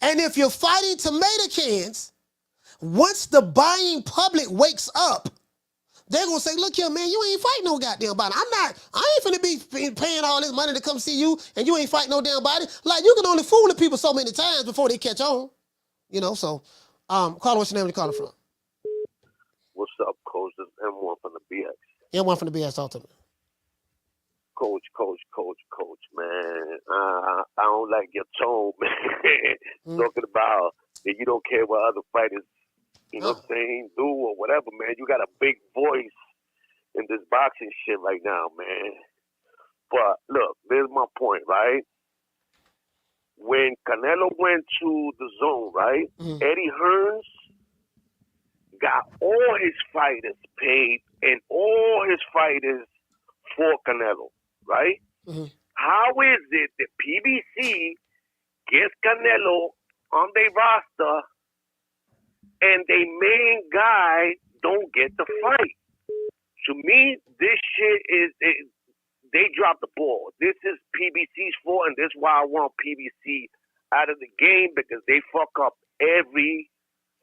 And if you're fighting tomato cans, once the buying public wakes up, they're going to say, look here, man, you ain't fighting no goddamn body. I ain't finna be paying all this money to come see you and you ain't fighting no damn body. Like, you can only fool the people so many times before they catch on. So, Carla, what's your name? Where you calling from? What's up, Coach? This is M1 from the BX. M1 from the BX, talk to me. Coach, man. I don't like your tone, man. Talking about that you don't care what other fighters, what I'm saying, do or whatever, man. You got a big voice in this boxing shit right now, man. But look, there's my point, right? When Canelo went to the zone, right? Eddie Hearns got all his fighters paid and all his fighters for Canelo, right? How is it that PBC gets Canelo on their roster and their main guy don't get the fight? To me, this shit they dropped the ball. This is PBC's fault, and this is why I want PBC out of the game, because they fuck up every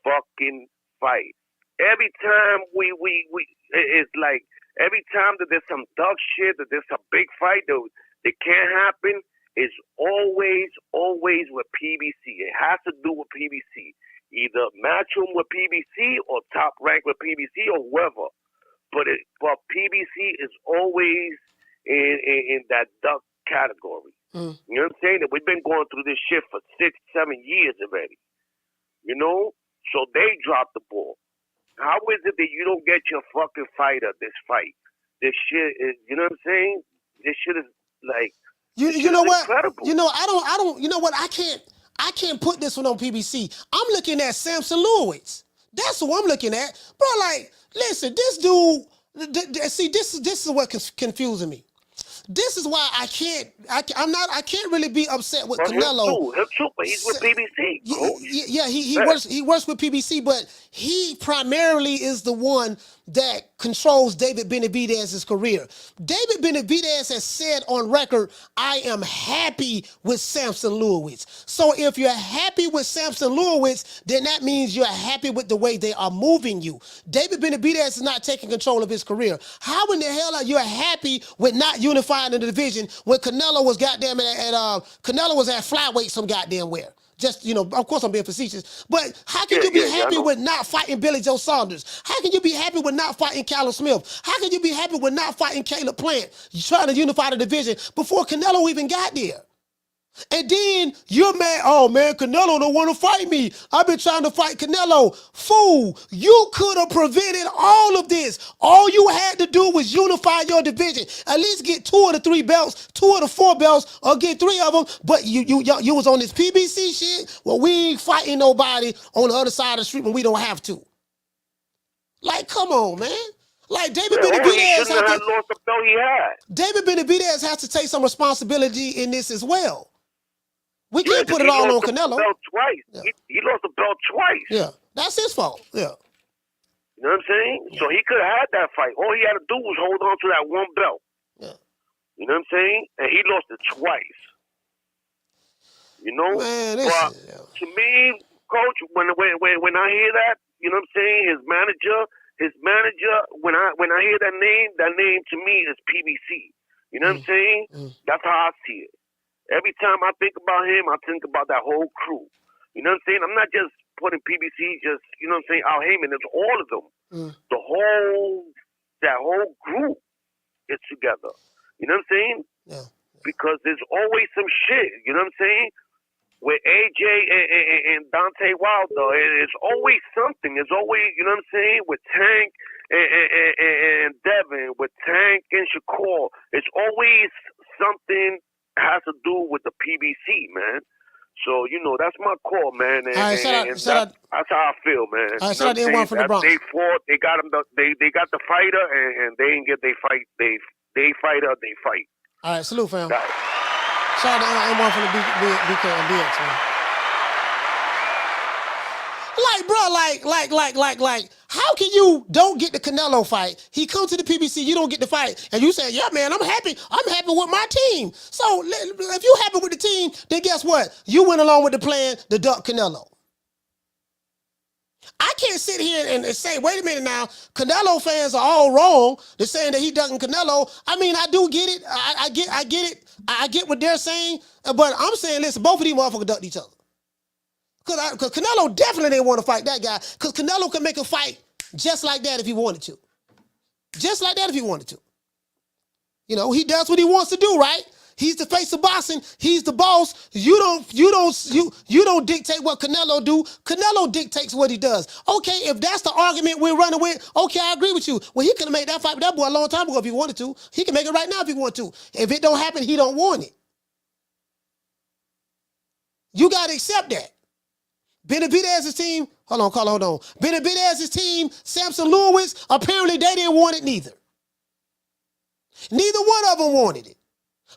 fucking fight. Every time it's like every time that there's some duck shit, that there's a big fight that can't happen, is always with PBC. It has to do with PBC. Either match them with PBC or top rank with PBC or whoever. But PBC is always in that duck category. You know what I'm saying? That we've been going through this shit for 6-7 years already. So they dropped the ball. How is it that you don't get your fucking fighter this fight? This shit is, you know what I'm saying? This shit is like, You know what? Incredible. You know, I don't. You know what? I can't put this one on PBC. I'm looking at Samson Lewis. That's who I'm looking at, bro. Like, listen, this dude. See, this is what confusing me. This is why I can't really be upset with Canelo. Him too, but he's with PBC. Yeah, he works with PBC, but he primarily is the one that controls David Benavidez's career. David Benavidez has said on record, I am happy with Samson Lewis. So if you're happy with Samson Lewis, then that means you're happy with the way they are moving you. David Benavidez is not taking control of his career. How in the hell are you happy with not unifying the division when Canelo was goddamn Canelo was at flyweight some goddamn where? Just, you know, of course I'm being facetious, but how can you be happy with not fighting Billy Joe Saunders? How can you be happy with not fighting Callum Smith? How can you be happy with not fighting Caleb Plant? You're trying to unify the division before Canelo even got there. And then you're mad, oh man, Canelo don't want to fight me. I've been trying to fight Canelo. Fool, you could have prevented all of this. All you had to do was unify your division. At least get 2 of the 3 belts, 2 of the 4 belts, or get 3 of them. But you was on this PBC shit. Well, we ain't fighting nobody on the other side of the street when we don't have to. Like, come on, man. Like David Benavidez David Benavidez has to take some responsibility in this as well. We can't put it all on Canelo. Twice. Yeah. He lost the belt twice. Yeah, that's his fault. Yeah. You know what I'm saying? Yeah. So he could have had that fight. All he had to do was hold on to that 1 belt. Yeah. You know what I'm saying? And he lost it twice. You know? Man, to me, Coach, when I hear that, you know what I'm saying? His manager. When I hear that name to me is PBC. You know what I'm saying? That's how I see it. Every time I think about him, I think about that whole crew. You know what I'm saying? I'm not just putting PBC, just, you know what I'm saying, Al Heyman. It's all of them. That whole group is together. You know what I'm saying? Yeah. Because there's always some shit, you know what I'm saying? With AJ and Dante Wilder, it's always something. It's always, you know what I'm saying, with Tank and Devin, with Tank and Shakur. It's always something has to do with the PBC, man. So, you know, that's my call, man. And, that's how I feel, man. All right, shout out to N1 from the Bronx. They fought, they got him, they got the fighter, and they didn't get they fight. They fight. All right, salute, fam. Shout out to N1 from the BK and BX, man. Like, bro, like, how can you don't get the Canelo fight? He comes to the PBC, you don't get the fight, and you say, yeah, man, I'm happy with my team. So if you're happy with the team, then guess what? You went along with the plan to duck Canelo. I can't sit here and say, wait a minute now, Canelo fans are all wrong. They're saying that he ducking Canelo. I mean, I do get it. I get it. I get what they're saying, but I'm saying, listen, both of these motherfuckers ducked each other. Because Canelo definitely didn't want to fight that guy. Because Canelo can make a fight just like that if he wanted to. Just like that if he wanted to. You know, he does what he wants to do, right? He's the face of boxing. He's the boss. You don't dictate what Canelo do. Canelo dictates what he does. Okay, if that's the argument we're running with, okay, I agree with you. Well, he could have made that fight with that boy a long time ago if he wanted to. He can make it right now if he want to. If it don't happen, he don't want it. You got to accept that. Benavidez's team, hold on. Benavidez's team, Samson Lewis, apparently they didn't want it neither. Neither one of them wanted it.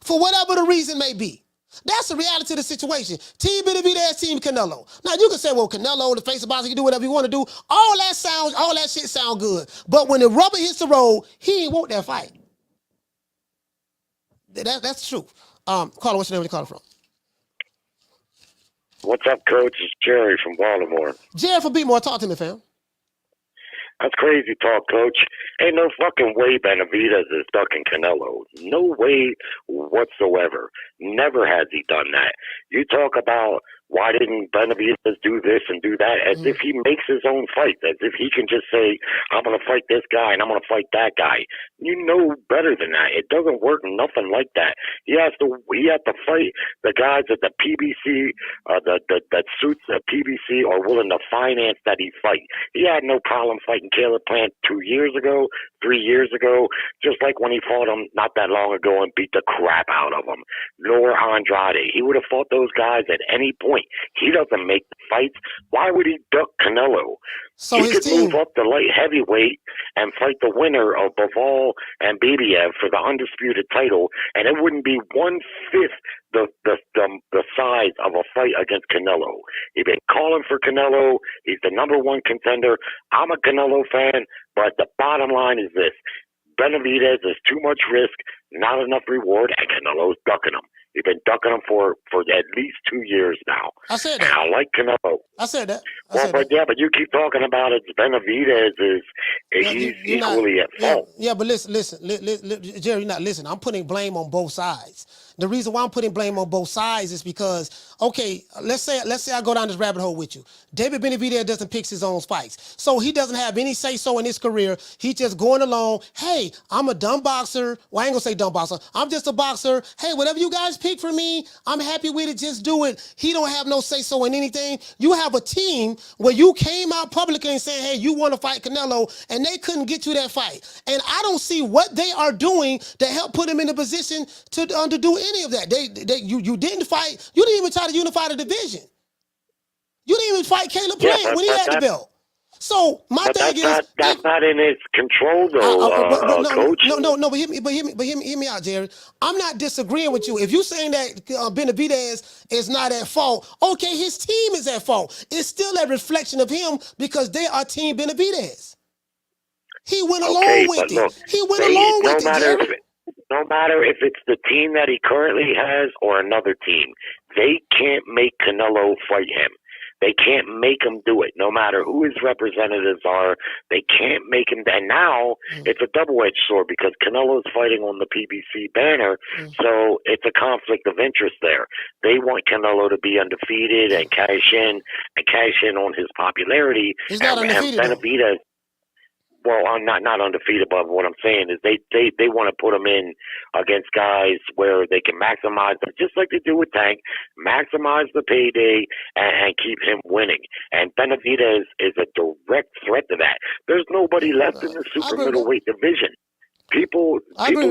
For whatever the reason may be. That's the reality of the situation. Team Benavidez, Team Canelo. Now you can say, well, Canelo, the face of boxing, can do whatever you want to do. All that shit sound good. But when the rubber hits the road, he ain't want that fight. That's the truth. Carla, what's your name? Where you calling from? What's up, Coach? It's Jerry from Baltimore. Jerry from Baltimore, talk to me, fam. That's crazy talk, Coach. Ain't no fucking way Benavidez is ducking Canelo. No way whatsoever. Never has he done that. You talk about Why didn't Benavidez do this and do that? As if he makes his own fights, as if he can just say, I'm going to fight this guy and I'm going to fight that guy. You know better than that. It doesn't work nothing like that. He has to fight the guys at the PBC, that suits the PBC are willing to finance that he fight. He had no problem fighting Caleb Plant 2 years ago, 3 years ago, just like when he fought him not that long ago and beat the crap out of him. Nor Andrade. He would have fought those guys at any point. He doesn't make the fights. Why would he duck Canelo? So he could move up to light heavyweight and fight the winner of Bivol and Beterbiev for the undisputed title, and it wouldn't be 1/5 the size of a fight against Canelo. He's been calling for Canelo. He's the #1 contender. I'm a Canelo fan, but the bottom line is this. Benavidez is too much risk, not enough reward, and Canelo's ducking him. He's been ducking him for at least 2 years now. I said that. And I like Canelo. I said that. But you keep talking about it. Benavidez he's equally at fault. Yeah, but listen, Jerry, you're not listening. I'm putting blame on both sides. The reason why I'm putting blame on both sides is because, okay, let's say I go down this rabbit hole with you. David Benavidez doesn't pick his own fights. So he doesn't have any say-so in his career. He's just going along, hey, I'm a dumb boxer. Well, I ain't gonna say dumb boxer. I'm just a boxer. Hey, whatever you guys pick for me, I'm happy with it. Just do it. He don't have no say-so in anything. You have a team where you came out publicly and saying, hey, you want to fight Canelo, and they couldn't get you that fight. And I don't see what they are doing to help put him in a position to do any of that. You didn't fight. You didn't even try to unify the division. You didn't even fight Caleb Plant when he had the belt. So my thing is that's not in his control, though, Coach. No. But hear me out, Jerry. I'm not disagreeing with you. If you're saying that Benavidez is not at fault, okay, his team is at fault. It's still a reflection of him because they are Team Benavidez. He went along with it. He went along with it, Jerry. No matter if it's the team that he currently has or another team, they can't make Canelo fight him. They can't make him do it. No matter who his representatives are, they can't make him. And now it's a double-edged sword because Canelo's fighting on the PBC banner, so it's a conflict of interest there. They want Canelo to be undefeated and cash in on his popularity. He's not undefeated. Benavidez, well, I'm not undefeated, but what I'm saying is they want to put him in against guys where they can maximize them, just like they do with Tank, maximize the payday and keep him winning. And Benavidez is a direct threat to that. There's nobody left in the super middleweight division. People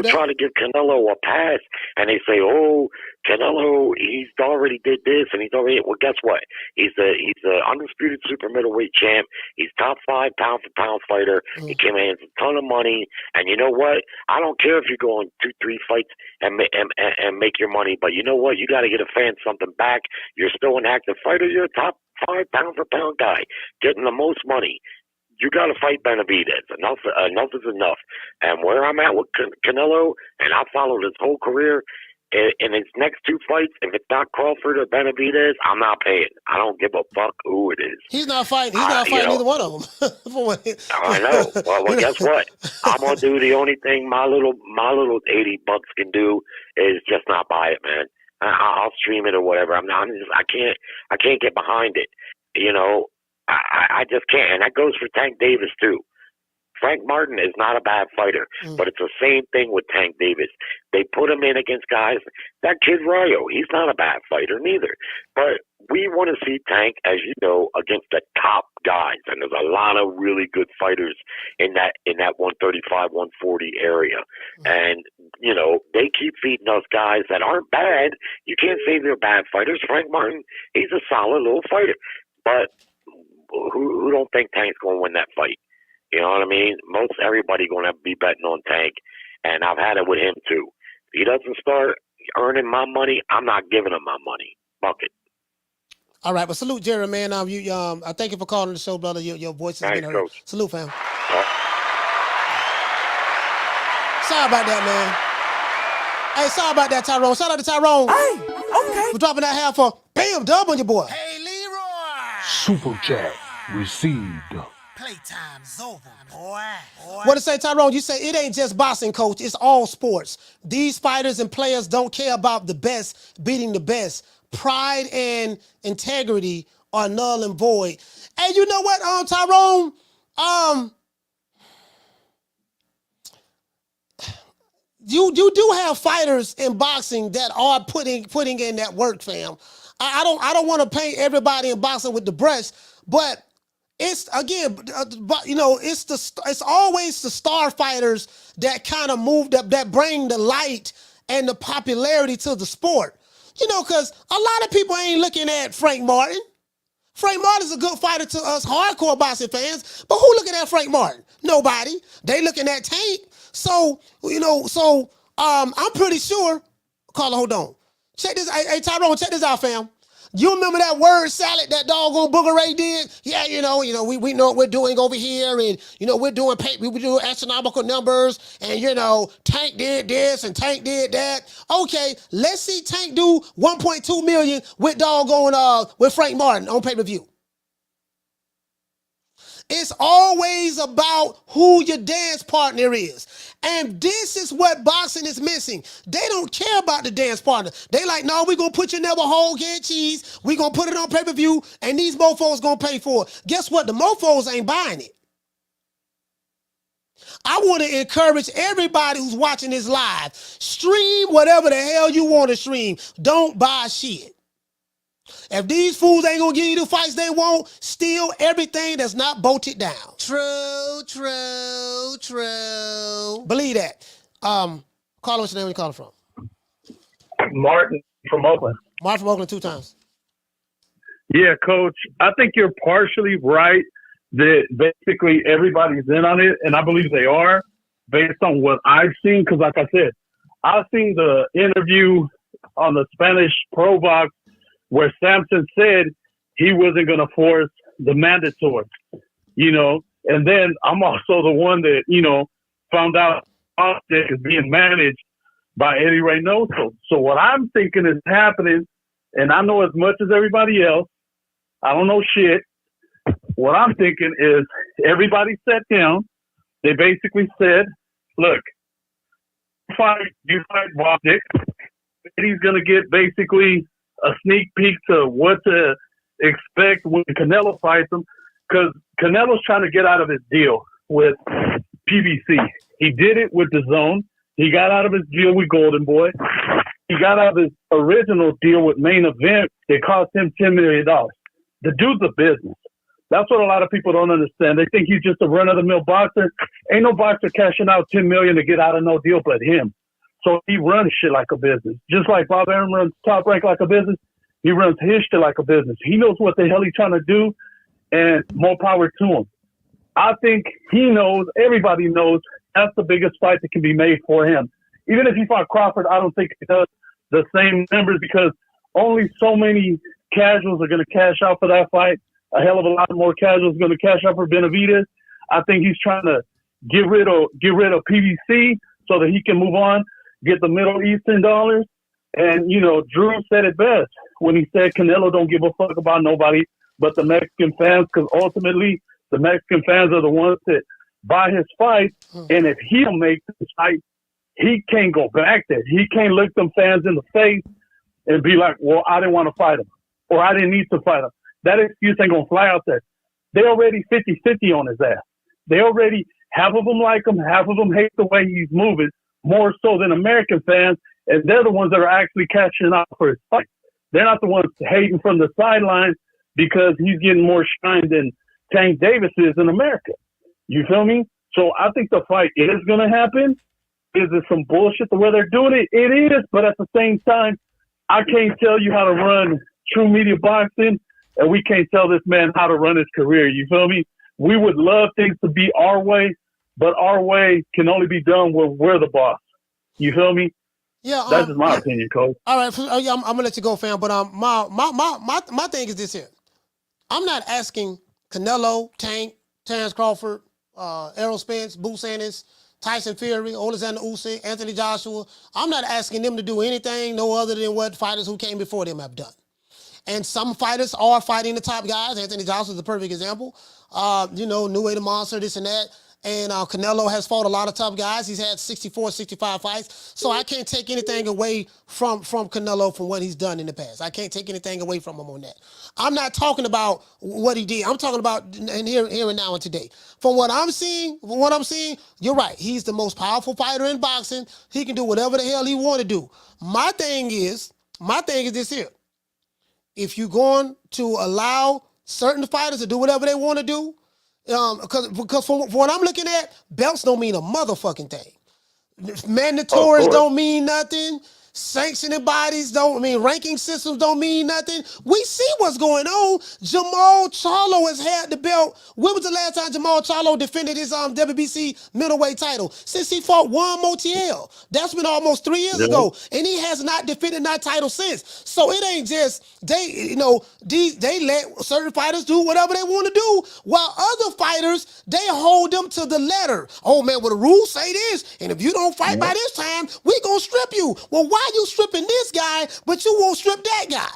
try to give Canelo a pass, and they say, "Oh, Canelo, he's already did this, and he's already." Well, guess what? He's the undisputed super middleweight champ. He's top 5 pound for pound fighter. He commands a ton of money, and you know what? I don't care if you go on 2-3 fights and make your money, but you know what? You got to get a fan something back. You're still an active fighter. You're a top 5 pound for pound guy, getting the most money. You got to fight Benavidez. Enough is enough. And where I'm at with Canelo, and I followed his whole career, in his next 2 fights, if it's not Crawford or Benavidez, I'm not paying. I don't give a fuck who it is. He's not fighting. He's not fighting either one of them. I know. Well, guess what? I'm gonna do the only thing my little $80 can do is just not buy it, man. I'll stream it or whatever. I can't get behind it. You know. I just can't. And that goes for Tank Davis, too. Frank Martin is not a bad fighter, but it's the same thing with Tank Davis. They put him in against guys. That kid Rayo, he's not a bad fighter neither. But we want to see Tank, as you know, against the top guys. And there's a lot of really good fighters in that 135, 140 area. And, you know, they keep feeding us guys that aren't bad. You can't say they're bad fighters. Frank Martin, he's a solid little fighter. But who don't think Tank's going to win that fight? You know what I mean? Most everybody going to be betting on Tank, and I've had it with him too. If he doesn't start earning my money, I'm not giving him my money. Fuck it. All right, but salute, Jerry, man. I thank you for calling the show, brother. Your voice has been heard. Coach. Salute, fam. Sorry about that, man. Hey, sorry about that, Tyrone. Shout out to Tyrone. Hey, okay. We're dropping that half for bam, dub on your boy. Hey, Leroy. Super chat received. Playtime's over, boy. What to say, Tyrone? You say it ain't just boxing, coach. It's all sports. These fighters and players don't care about the best beating the best. pride and integrity are null and void. And you know what, Tyrone? You do have fighters in boxing that are putting in that work, fam. I don't want to paint everybody in boxing with the brush, but it's again, it's always the star fighters that kind of move that bring the light and the popularity to the sport. Because a lot of people ain't looking at Frank Martin. Frank Martin's a good fighter to us hardcore boxing fans, but who looking at Frank Martin? Nobody. They looking at Tank. So, I'm pretty sure. Carla, hold on. Check this. Hey, Tyrone, check this out, fam. You remember that word salad that doggone Booger Ray did? Yeah, we know what we're doing over here, and we're doing astronomical numbers, and Tank did this and Tank did that. Okay, let's see Tank do 1.2 million with doggone with Frank Martin on pay-per-view. It's always about who your dance partner is. And this is what boxing is missing. They don't care about the dance partner. They like, no, we're going to put your never whole get cheese. We're going to put it on pay-per-view, and these mofos going to pay for it. Guess what? The mofos ain't buying it. I want to encourage everybody who's watching this live. Stream whatever the hell you want to stream. Don't buy shit. If these fools ain't gonna give you the fights they want, steal everything that's not bolted down. True. Believe that. Carla, what's your name? Where you calling from? Martin from Oakland. Martin from Oakland 2 times. Yeah, Coach. I think you're partially right that basically everybody's in on it, and I believe they are based on what I've seen. Because, like I said, I've seen the interview on the Spanish Pro Box where Sampson said he wasn't going to force the mandatory, and then I'm also the one that, found out Gvozdyk is being managed by Eddie Reynoso. So what I'm thinking is happening, and I know as much as everybody else, I don't know shit. What I'm thinking is everybody sat down. They basically said, look, you fight Gvozdyk. Eddie's going to get basically a sneak peek to what to expect when Canelo fights him, because Canelo's trying to get out of his deal with PBC. He did it with the Zone. He got out of his deal with Golden Boy. He got out of his original deal with Main Event. It cost him $10 million. The dude's a business. That's what a lot of people don't understand. They think he's just a run-of-the-mill boxer. Ain't no boxer cashing out $10 million to get out of no deal but him. So he runs shit like a business. Just like Bob Arum runs Top Rank like a business, he runs his shit like a business. He knows what the hell he's trying to do, and more power to him. I think he knows, everybody knows, that's the biggest fight that can be made for him. Even if he fought Crawford, I don't think he does the same numbers because only so many casuals are going to cash out for that fight. A hell of a lot more casuals are going to cash out for Benavidez. I think he's trying to get rid of PBC so that he can move on, get the Middle Eastern dollars. And, Drew said it best when he said Canelo don't give a fuck about nobody but the Mexican fans, because ultimately the Mexican fans are the ones that buy his fight. And if he don't make this fight, he can't go back there. He can't look them fans in the face and be like, well, I didn't want to fight him, or I didn't need to fight him. That excuse ain't going to fly out there. They already 50-50 on his ass. They already, half of them like him, half of them hate the way he's moving, more so than American fans, and they're the ones that are actually cashing out for his fight. They're not the ones hating from the sidelines because he's getting more shine than Tank Davis is in America. You feel me? So I think the fight is going to happen. Is it some bullshit the way they're doing it? It is, but at the same time, I can't tell you how to run true media boxing, and we can't tell this man how to run his career. You feel me? We would love things to be our way, but our way can only be done when we're the boss. You feel me? Yeah, that's just my opinion, Coach. All right, I'm gonna let you go, fam. But my thing is this here. I'm not asking Canelo, Tank, Terrence Crawford, Errol Spence, Boo Sanders, Tyson Fury, Alexander Usyk, Anthony Joshua. I'm not asking them to do anything no other than what fighters who came before them have done. And some fighters are fighting the top guys. Anthony Joshua is a perfect example. New Way the Monster, this and that. And Canelo has fought a lot of tough guys. He's had 64, 65 fights. So I can't take anything away from Canelo from what he's done in the past. I can't take anything away from him on that. I'm not talking about what he did. I'm talking about here and now and today. From what I'm seeing, you're right. He's the most powerful fighter in boxing. He can do whatever the hell he want to do. My thing is this here. If you're going to allow certain fighters to do whatever they want to do, because from what I'm looking at, belts don't mean a motherfucking thing. Mandatories don't mean nothing. Sanctioning bodies ranking systems don't mean nothing. We see what's going on. Jamal Charlo has had the belt. When was the last time Jamal Charlo defended his WBC middleweight title? Since he fought Juan Montiel. That's been almost 3 years ago. And he has not defended that title since. So it ain't just, they let certain fighters do whatever they want to do, while other fighters, they hold them to the letter. Oh man, well the rules say this, and if you don't fight by this time, we gonna strip you. Well, why you stripping this guy, but you won't strip that guy?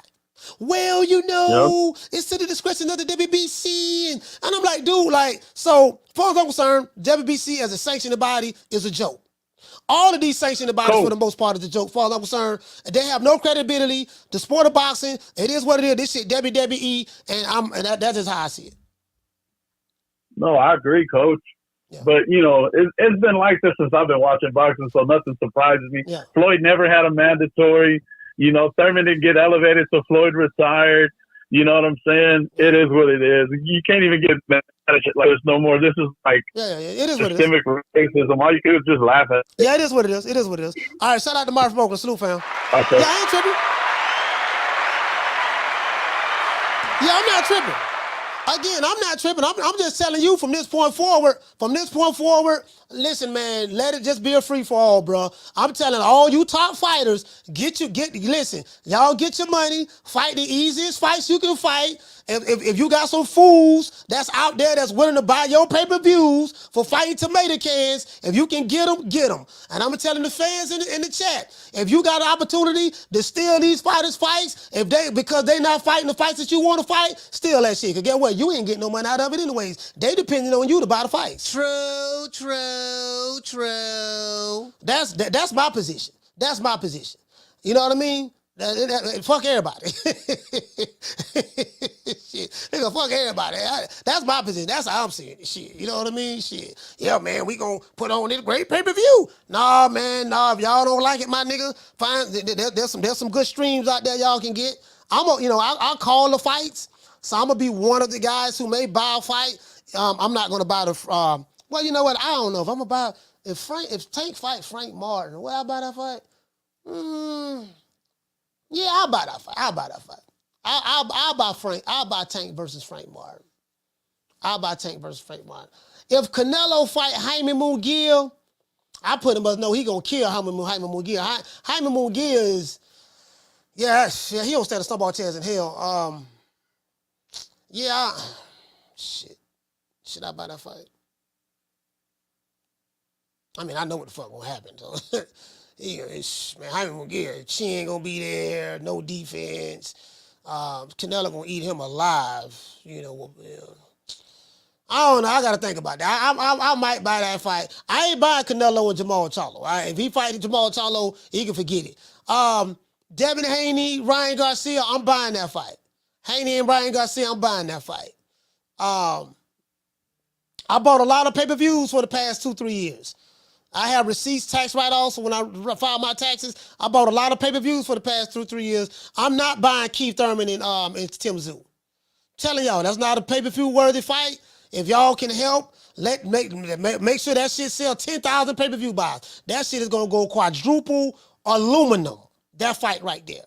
Well, it's to the discretion of the WBC. And I'm like, dude, so far as I'm concerned, WBC as a sanctioning body is a joke. All of these sanctioning bodies, for the most part, is a joke. Far as I'm concerned, they have no credibility. The sport of boxing, it is what it is. This shit WWE, and that's just how I see it. No, I agree, Coach. Yeah. But, it's been like this since I've been watching boxing, so nothing surprises me. Yeah. Floyd never had a mandatory. Thurman didn't get elevated, so Floyd retired. You know what I'm saying? It is what it is. You can't even get mad at shit like this no more. This is like it is systemic racism. All you can do is just laugh at it. Yeah, it is what it is. It is what it is. All right, shout out to Mark from Oakland. Salute, fam. Okay. Yeah, I ain't tripping. Yeah, I'm not tripping. Again, I'm not tripping. I'm just telling you from this point forward, listen, man, let it just be a free-for-all, bro. I'm telling all you top fighters, listen, y'all get your money, fight the easiest fights you can fight. If you got some fools that's out there that's willing to buy your pay-per-views for fighting tomato cans, if you can get them, get them. And I'm telling the fans in the chat, if you got an opportunity to steal these fighters' fights, because they not fighting the fights that you want to fight, steal that shit. Because guess what? You ain't getting no money out of it anyways. They depending on you to buy the fights. True. That's my position. That's my position. You know what I mean? Fuck everybody. Shit. Nigga, fuck everybody. That's my position. That's how I'm seeing it. Shit. You know what I mean? Shit. Yeah, man, we gonna put on this great pay-per-view. Nah, man, if y'all don't like it, my nigga, fine. There's some good streams out there y'all can get. I'll call the fights. So I'm gonna be one of the guys who may buy a fight. I'm not gonna buy the well, you know what? I don't know if I'm gonna buy if Tank fight Frank Martin, will I buy that fight? Yeah, I'll buy that fight. I'll buy Tank versus Frank Martin. I'll buy Tank versus Frank Martin. If Canelo fight Jaime Munguia, I put him, but no, he gonna kill Jaime Munguia. Jaime Munguia is, he don't stand a snowball chance in hell. Shit. Should I buy that fight? I mean, I know what the fuck gonna happen. So, Jaime Munguia, chin gonna be there, no defense. Canelo gonna eat him alive. I don't know. I gotta think about that. I might buy that fight. I ain't buying Canelo and Jamal Charlo. All right? If he fights Jamal Charlo, he can forget it. Devin Haney, Ryan Garcia, I'm buying that fight. Haney and Ryan Garcia, I'm buying that fight. I bought a lot of pay-per-views for the past 2-3 years. I have receipts, tax write-offs. So when I file my taxes, I bought a lot of pay-per-views for the past 2-3 years. I'm not buying Keith Thurman and Tim Tszyu. Telling y'all, that's not a pay-per-view worthy fight. If y'all can help, make sure that shit sell 10,000 pay-per-view buys. That shit is gonna go quadruple aluminum. That fight right there.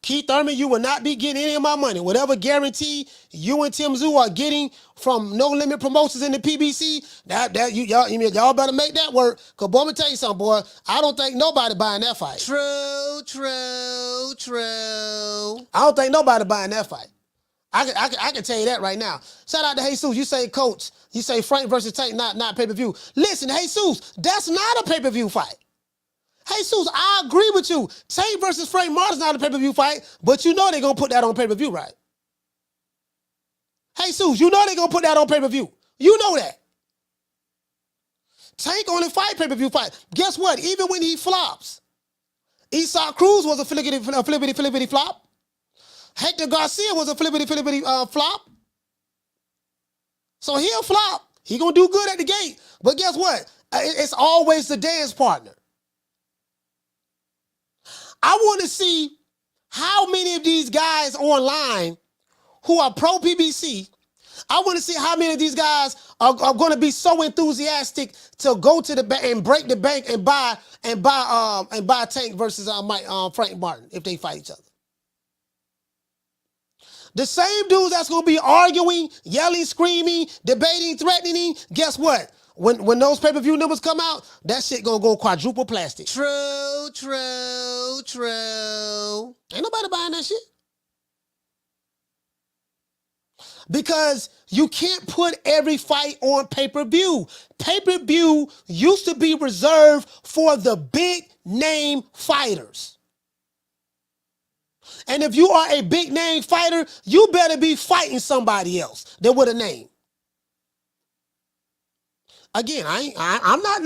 Keith Thurman, you will not be getting any of my money. Whatever guarantee you and Tim Tszyu are getting from No Limit Promotions in the PBC, y'all better make that work. Cause boy, I'm gonna tell you something, boy. I don't think nobody buying that fight. True. I don't think nobody buying that fight. I can tell you that right now. Shout out to Jesus. You say Coach. You say Frank versus Tank, not pay-per-view. Listen, Jesus, that's not a pay-per-view fight. Jesus, I agree with you. Tank versus Frank Martin's not a pay-per-view fight, but you know they're going to put that on pay-per-view, right? Jesus, you know they're going to put that on pay-per-view. You know that. Tank only fight pay-per-view fight. Guess what? Even when he flops, Esau Cruz was a flippity flop. Hector Garcia was a flippity flop. So he'll flop. He gonna do good at the gate. But guess what? It's always the dance partner. I want to see how many of these guys online who are pro PBC, I want to see how many of these guys are going to be so enthusiastic to go to the bank and break the bank and buy Tank versus Frank Martin if they fight each other. The same dudes that's going to be arguing, yelling, screaming, debating, threatening, guess what? When those pay-per-view numbers come out, that shit gonna go quadruple plastic. True. Ain't nobody buying that shit. Because you can't put every fight on pay-per-view. Pay-per-view used to be reserved for the big name fighters. And if you are a big name fighter, you better be fighting somebody else that with a name. Again, I'm not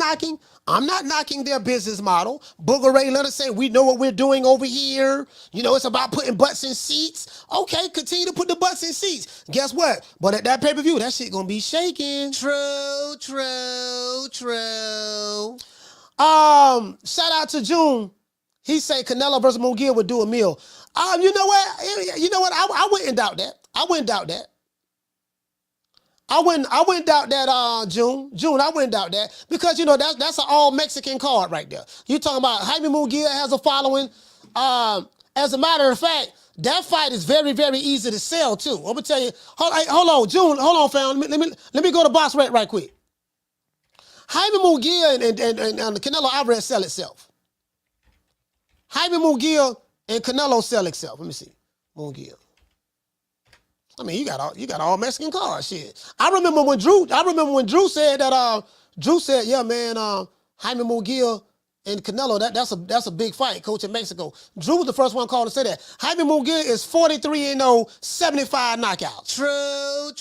knocking their business model. Booger Ray Leonard say, we know what we're doing over here. You know, it's about putting butts in seats. Okay, continue to put the butts in seats. Guess what? But at that pay-per-view, that shit gonna be shaking. True. Shout out to June. He say Canelo versus Munguia would do a meal. You know what? I wouldn't doubt that. I wouldn't doubt that, June. I wouldn't doubt that. Because, you know, that's an all-Mexican card right there. You talking about Jaime Munguia has a following. As a matter of fact, that fight is very, very easy to sell, too. I'm going to tell you. Hold on, June. Hold on, fam. Let me go to Box Rate right quick. Jaime Munguia and Canelo Alvarez sell itself. Jaime Munguia and Canelo sell itself. Let me see. Munguia. I mean, you got all Mexican cards, shit. I remember when Drew said that. Drew said, "Yeah, man, Jaime Munguia and Canelo, that's a big fight, coach, in Mexico." Drew was the first one called to say that. Jaime Munguia is 43-0, 75 knockouts. True.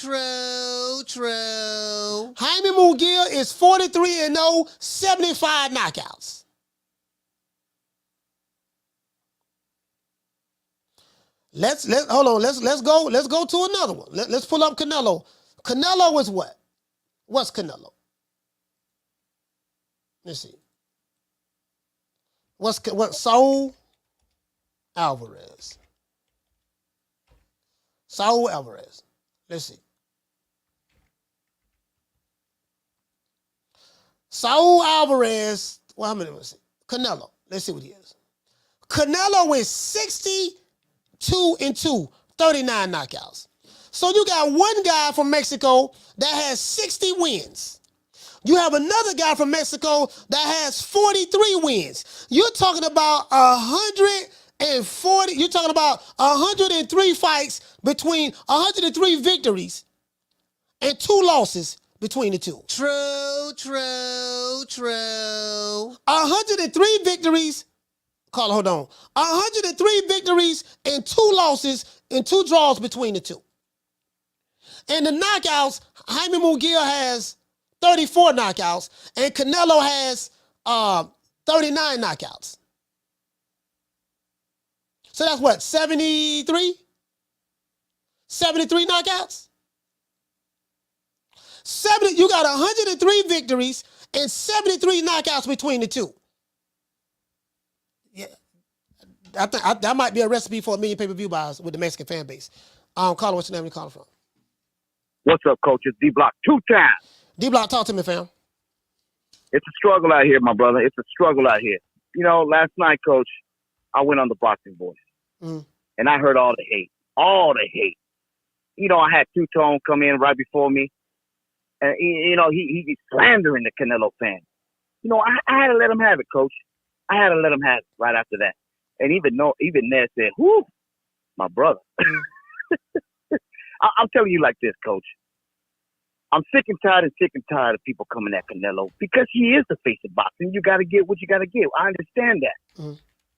Jaime Munguia is 43-0, 75 knockouts. Let's go to another one. Let's pull up Canelo. Canelo is what? What's Canelo? Let's see. What Saul Alvarez. Saul Alvarez. Let's see. Saul Alvarez. Well, how many was it? Canelo. Let's see what he is. Canelo is 62-2, 39 knockouts. So you got one guy from Mexico that has 60 wins. You have another guy from Mexico that has 43 wins. You're talking about 140. You're talking about 103 fights between 103 victories and 2 losses between the two. True. 103 victories. Carla, hold on. 103 victories and 2 losses and 2 draws between the two. And the knockouts, Jaime Munguia has 34 knockouts and Canelo has 39 knockouts. So that's what, 73? 73 knockouts? You got 103 victories and 73 knockouts between the two. Yeah, I think that might be a recipe for a million pay-per-view buys with the Mexican fan base. Carla, what's your name? Where you calling from? What's up, Coach? It's D-Block 2 times. D-Block, talk to me, fam. It's a struggle out here, my brother. It's a struggle out here. You know, last night, Coach, I went on the Boxing Voice, and I heard all the hate. You know, I had Two-Tone come in right before me, and, you know, he's slandering the Canelo fan. You know, I had to let him have it, Coach. I had to let him have it right after that. And even Ned said, whoo, my brother. I'm telling you like this, Coach. I'm sick and tired of people coming at Canelo because he is the face of boxing. You got to get what you got to get. I understand that.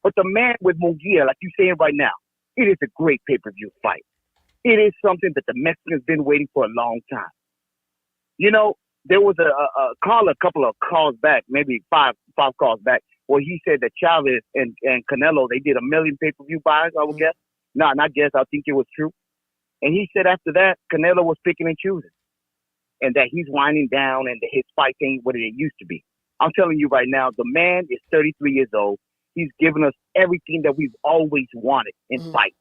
But the man with Munguia, like you're saying right now, it is a great pay-per-view fight. It is something that the Mexicans been waiting for a long time. You know, there was a call a couple of calls back, maybe five calls back, where he said that Chavez and Canelo, they did 1 million pay-per-view buys, I would guess. No, not guess. I think it was true. And he said after that, Canelo was picking and choosing, and that he's winding down and that his fight ain't what it used to be. I'm telling you right now, the man is 33 years old. He's given us everything that we've always wanted in fights.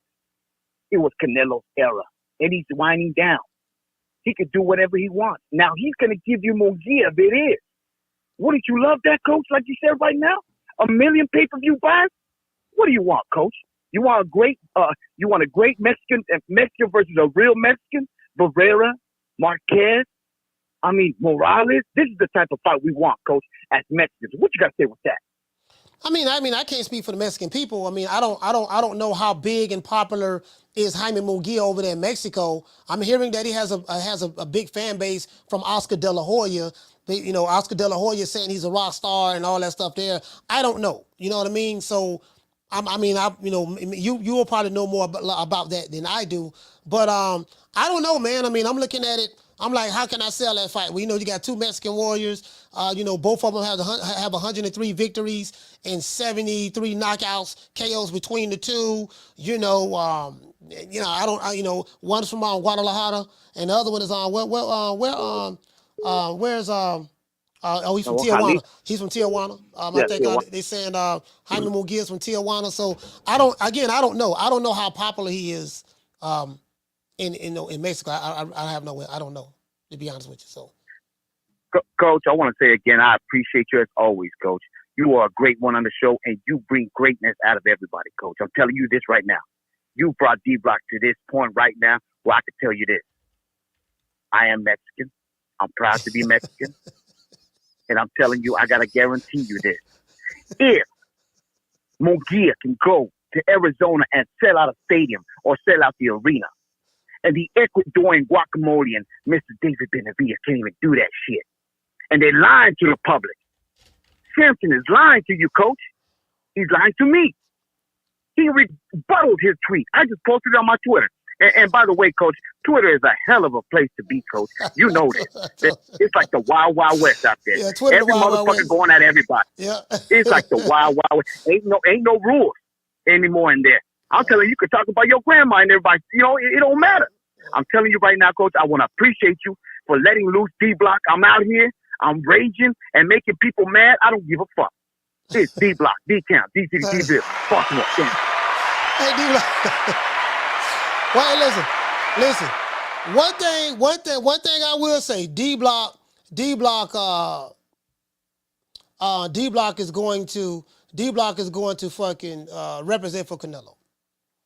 It was Canelo's era, and he's winding down. He could do whatever he wants. Now he's going to give you Munguia if it is. Wouldn't you love that, Coach? Like you said right now, 1 million pay-per-view buys. What do you want, Coach? You want a great Mexican versus a real Mexican, Barrera, Marquez. I mean Morales. This is the type of fight we want, Coach, as Mexicans. What you got to say with that? I mean, I can't speak for the Mexican people. I mean, I don't know how big and popular is Jaime Munguia over there in Mexico. I'm hearing that he has a big fan base from Oscar De La Hoya. You know, Oscar De La Hoya saying he's a rock star and all that stuff there. I don't know. You know what I mean? So, you will probably know more about that than I do. But I don't know, man. I mean, I'm looking at it. I'm like, how can I sell that fight? Well, you know, you got two Mexican warriors. Both of them have 103 victories and 73 knockouts, KOs between the two. One's from Guadalajara and the other one is on he's from Tijuana. He's from Tijuana. I think they saying Jaime Munguia is from Tijuana. So I don't know. I don't know how popular he is in Mexico. I have no way. I don't know, to be honest with you. So, Coach, I want to say again, I appreciate you as always, Coach. You are a great one on the show, and you bring greatness out of everybody, Coach. I'm telling you this right now. You brought D-Block to this point right now where I can tell you this. I am Mexican. I'm proud to be Mexican. And I'm telling you, I got to guarantee you this. If Munguia can go to Arizona and sell out a stadium or sell out the arena, and the Ecuadorian guacamolean Mr. David Benavidez can't even do that shit, and they're lying to the public. Sampson is lying to you, Coach. He's lying to me. He rebutted his tweet. I just posted it on my Twitter. And by the way, Coach, Twitter is a hell of a place to be, Coach. You know this. It's like the Wild Wild West out there. Yeah, Twitter, every motherfucker going at everybody. Yeah. It's like the Wild Wild West. Ain't no rules anymore in there. I'm telling you, you could talk about your grandma and everybody. You know, it don't matter. I'm telling you right now, Coach, I want to appreciate you for letting loose D-Block. I'm out here. I'm raging and making people mad. I don't give a fuck. It's D-Block, D-Count, D-City, D-Bill. Fuck more. Hey, D-Block. Well, listen. One thing I will say, D-Block is going to fucking represent for Canelo.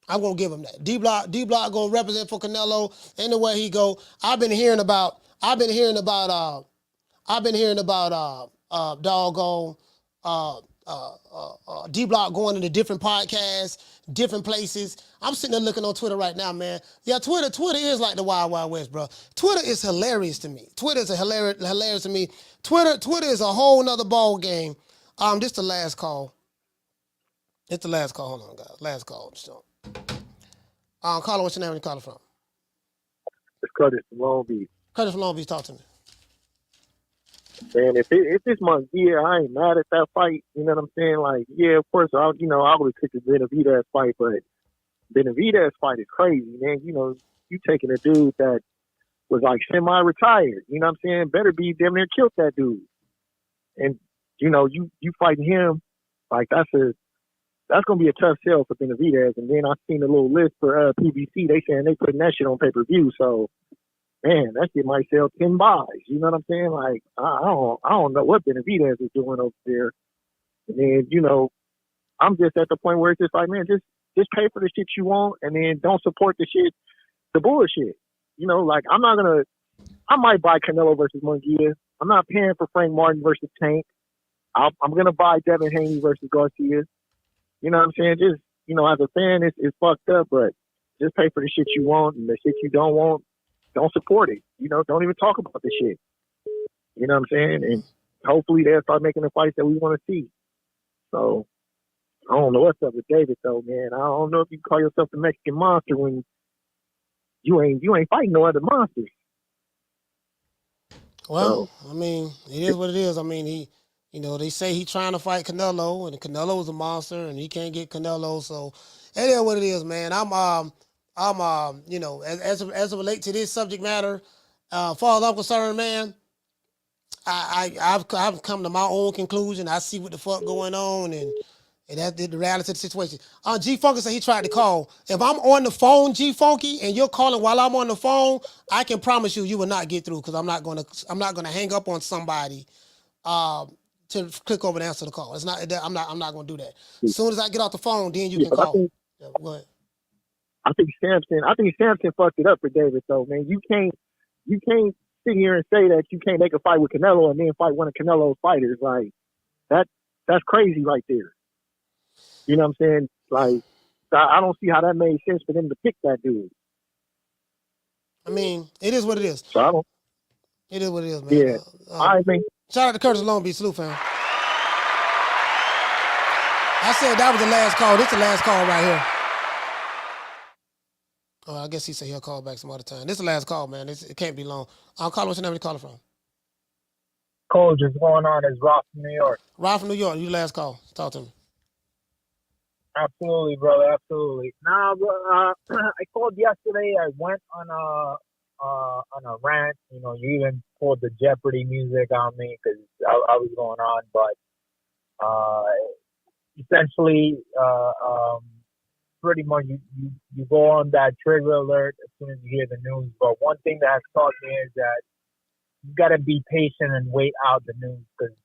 I'm gonna give him that. D-Block gonna represent for Canelo anywhere he go. I've been hearing about doggone D-Block going into different podcasts, different places. I'm sitting there looking on Twitter right now, man. Yeah, Twitter is like the Wild Wild West, bro. Twitter is hilarious to me. Twitter is hilarious to me. Twitter is a whole nother ball game. This is the last call. It's the last call. Hold on, guys. Last call. Caller, what's your name? Where you calling from? It's Curtis from Long Beach. Curtis from Long Beach, talk to me. Man, if it's Munguia, I ain't mad at that fight. You know what I'm saying? Like, yeah, of course, I would have took the Benavidez fight, but Benavidez fight is crazy, man. You know, you taking a dude that was like semi-retired. You know what I'm saying? Better be damn near killed that dude. And you know, you fighting him, like that's gonna be a tough sell for Benavidez. And then I seen a little list for PBC. They saying they putting that shit on pay-per-view. So, man, that shit might sell 10 buys. You know what I'm saying? Like, I don't know what Benavidez is doing over there. And then, you know, I'm just at the point where it's just like, man, just pay for the shit you want, and then don't support the bullshit. You know, like I might buy Canelo versus Munguia. I'm not paying for Frank Martin versus Tank. I'm gonna buy Devin Haney versus Garcia. You know what I'm saying? Just, you know, as a fan, it's fucked up, but just pay for the shit you want, and the shit you don't want, don't support it. You know, don't even talk about the shit. You know what I'm saying? And hopefully they'll start making the fights that we want to see. So I don't know what's up with David though, man. I don't know if you can call yourself the Mexican monster when you ain't fighting no other monsters. Well, I mean, it is what it is. I mean, they say he's trying to fight Canelo, and Canelo is a monster, and he can't get Canelo. So, it is what it is, man. As it relates to this subject matter, far as I'm concerned, man, I've come to my own conclusion. I see what the fuck going on, and that's the reality of the situation. G Funky said he tried to call. If I'm on the phone, G Funky, and you're calling while I'm on the phone, I can promise you will not get through because I'm not gonna hang up on somebody to click over and answer the call. It's not. I'm not gonna do that. As soon as I get off the phone, then you can call. Go ahead. I think Sampson fucked it up for David though, man. You can't sit here and say that you can't make a fight with Canelo and then fight one of Canelo's fighters. Like that's crazy right there. You know what I'm saying? Like I don't see how that made sense for them to pick that dude. I mean, it is what it is. So it is what it is, man. Yeah. I mean, shout out to Curtis Long Beach Salute fan. I said that was the last call. This is the last call right here. Oh, I guess he said he'll call back some other time. This is the last call, man. It can't be long. I'll call what's your name? Where you calling from? Coach, what's going on? It's Rob from New York. Rob from New York. You last call. Talk to me. Absolutely, brother. Absolutely. Nah, I called yesterday. I went on a rant. You know, you even pulled the Jeopardy music on me because I was going on. But essentially, pretty much you go on that trigger alert as soon as you hear the news. But one thing that has taught me is that you got to be patient and wait out the news because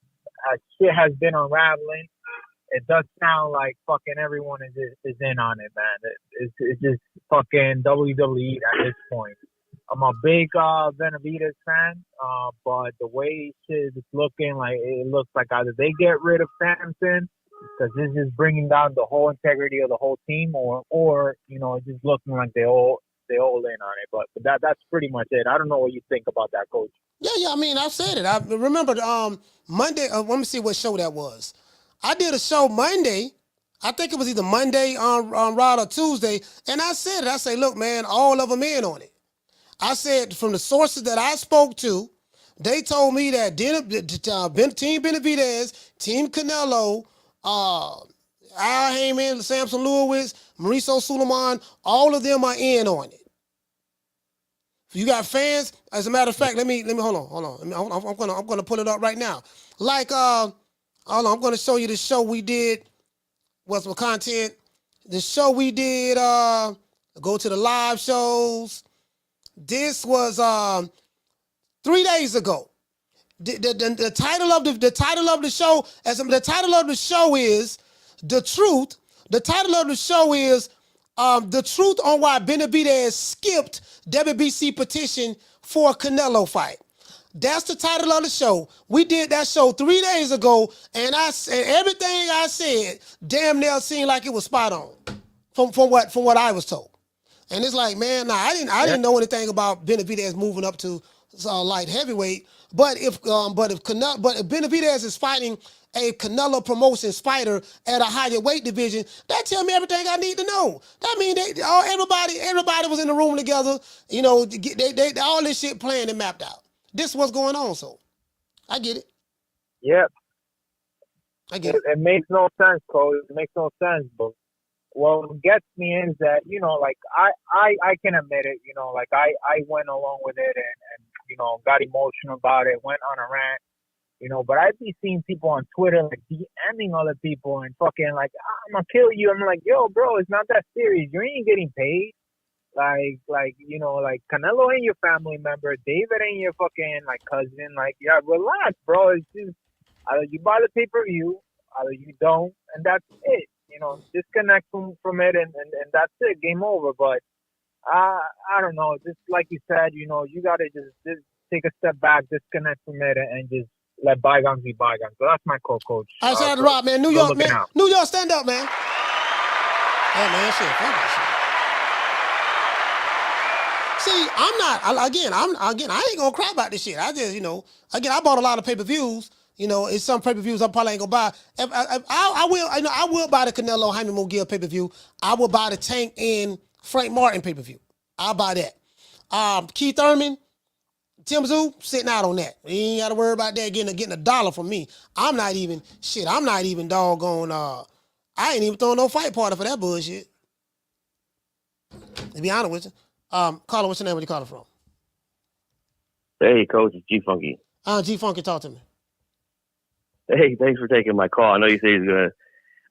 as shit has been unraveling, it does sound like fucking everyone is in on it, man. It's just fucking WWE at this point. I'm a big Benavidez fan, but the way shit is looking, like it looks like either they get rid of Sampson because this is bringing down the whole integrity of the whole team, or you know, it's just looking like they all in on it. But that's pretty much it. I don't know what you think about that, Coach. Yeah. I mean, I've said it. I remember Monday. Let me see what show that was. I did a show Monday. I think it was either Monday on Raw or Tuesday, and I said it. I say, look, man, all of them in on it. I said from the sources that I spoke to, they told me that Team Benavidez, Team Canelo, Al Heyman, Samson Lewis, Mauricio Sulaiman, all of them are in on it. You got fans. As a matter of fact, let me hold on. I'm gonna pull it up right now. Like hold on, I'm gonna show you the show we did. What's my content? The show we did. Go to the live shows. This was 3 days ago. The title of the show, the title of the show is The Truth. The title of the show is The Truth on Why Benavidez Skipped WBC petition for a Canelo fight. That's the title of the show. We did that show 3 days ago, and everything I said damn near seemed like it was spot on from what I was told. And it's like, man, I didn't know anything about Benavidez moving up to light heavyweight. But if Benavidez is fighting a Canelo Promotions fighter at a higher weight division, that tell me everything I need to know. That means everybody was in the room together. You know, they all this shit planned and mapped out. This is what's going on. So I get it. Yep. I get it. It makes no sense, Cole. It makes no sense, but what gets me is that, you know, like I can admit it, you know, like I went along with it and you know, got emotional about it, went on a rant, you know, but I'd be seeing people on Twitter like DMing other people and fucking like, I'm gonna kill you. I'm like, yo, bro, it's not that serious. You ain't getting paid. Like, you know, like Canelo ain't your family member. David ain't your fucking like cousin. Like, yeah, relax, bro. It's just either you buy the pay-per-view, either you don't, and that's it. You know, disconnect from it and that's it. Game over. But I don't know. Just like you said, you know, you gotta just take a step back, disconnect from it, and just let bygones be bygones. So that's my call, Coach. I shout out to Rob, man. New York, man. Out. New York, stand up, man. Hey, man, shit. Fuck that shit. See, I ain't gonna cry about this shit. I just, you know, again, I bought a lot of pay-per-views. You know, it's some pay-per-views I probably ain't gonna buy. I will buy the Canelo Jaime Munguia pay-per-view. I will buy the Tank and Frank Martin pay-per-view. I'll buy that. Keith Thurman, Tim Tszyu sitting out on that. You ain't got to worry about that getting $1 from me. I'm not even doggone. I ain't even throwing no fight party for that bullshit. To be honest with you. Caller, what's your name? Where you calling from? Hey, Coach, it's G Funky. G Funky, talk to me. Hey, thanks for taking my call. I know you said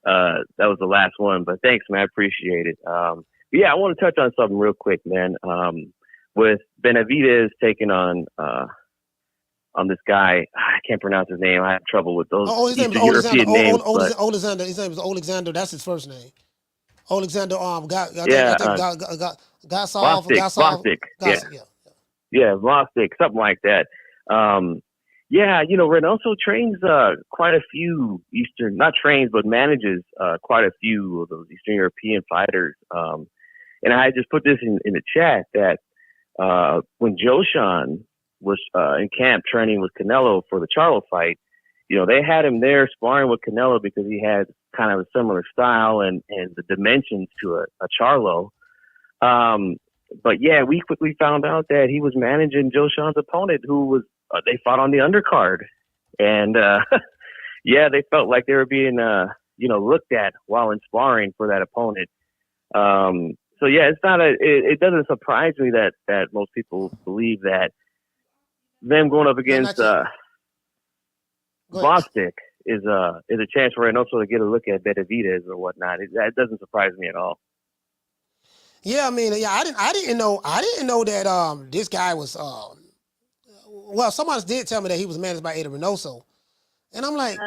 that was the last one, but thanks, man. I appreciate it. Yeah, I want to touch on something real quick, man. With Benavidez taking on this guy, I can't pronounce his name. I have trouble with those Eastern European names. Alexander. His name is Alexander. That's his first name. Alexander. Gvozdyk. Yeah, Gvozdyk, something like that. Yeah, Reynoso trains quite a few manages quite a few of those Eastern European fighters. And I just put this in the chat that when Joshan was in camp training with Canelo for the Charlo fight, they had him there sparring with Canelo because he had kind of a similar style and the dimensions to a Charlo. But yeah, we quickly found out that he was managing Joshan's opponent, who was they fought on the undercard, and yeah, they felt like they were being looked at while in sparring for that opponent. So yeah, it doesn't surprise me that most people believe that them going up against Gvozdyk is a chance for Reynoso to get a look at Beterbiev or whatnot. That doesn't surprise me at all. Yeah, I mean, I didn't know that this guy was well, somebody did tell me that he was managed by Eddie Reynoso, and I'm like,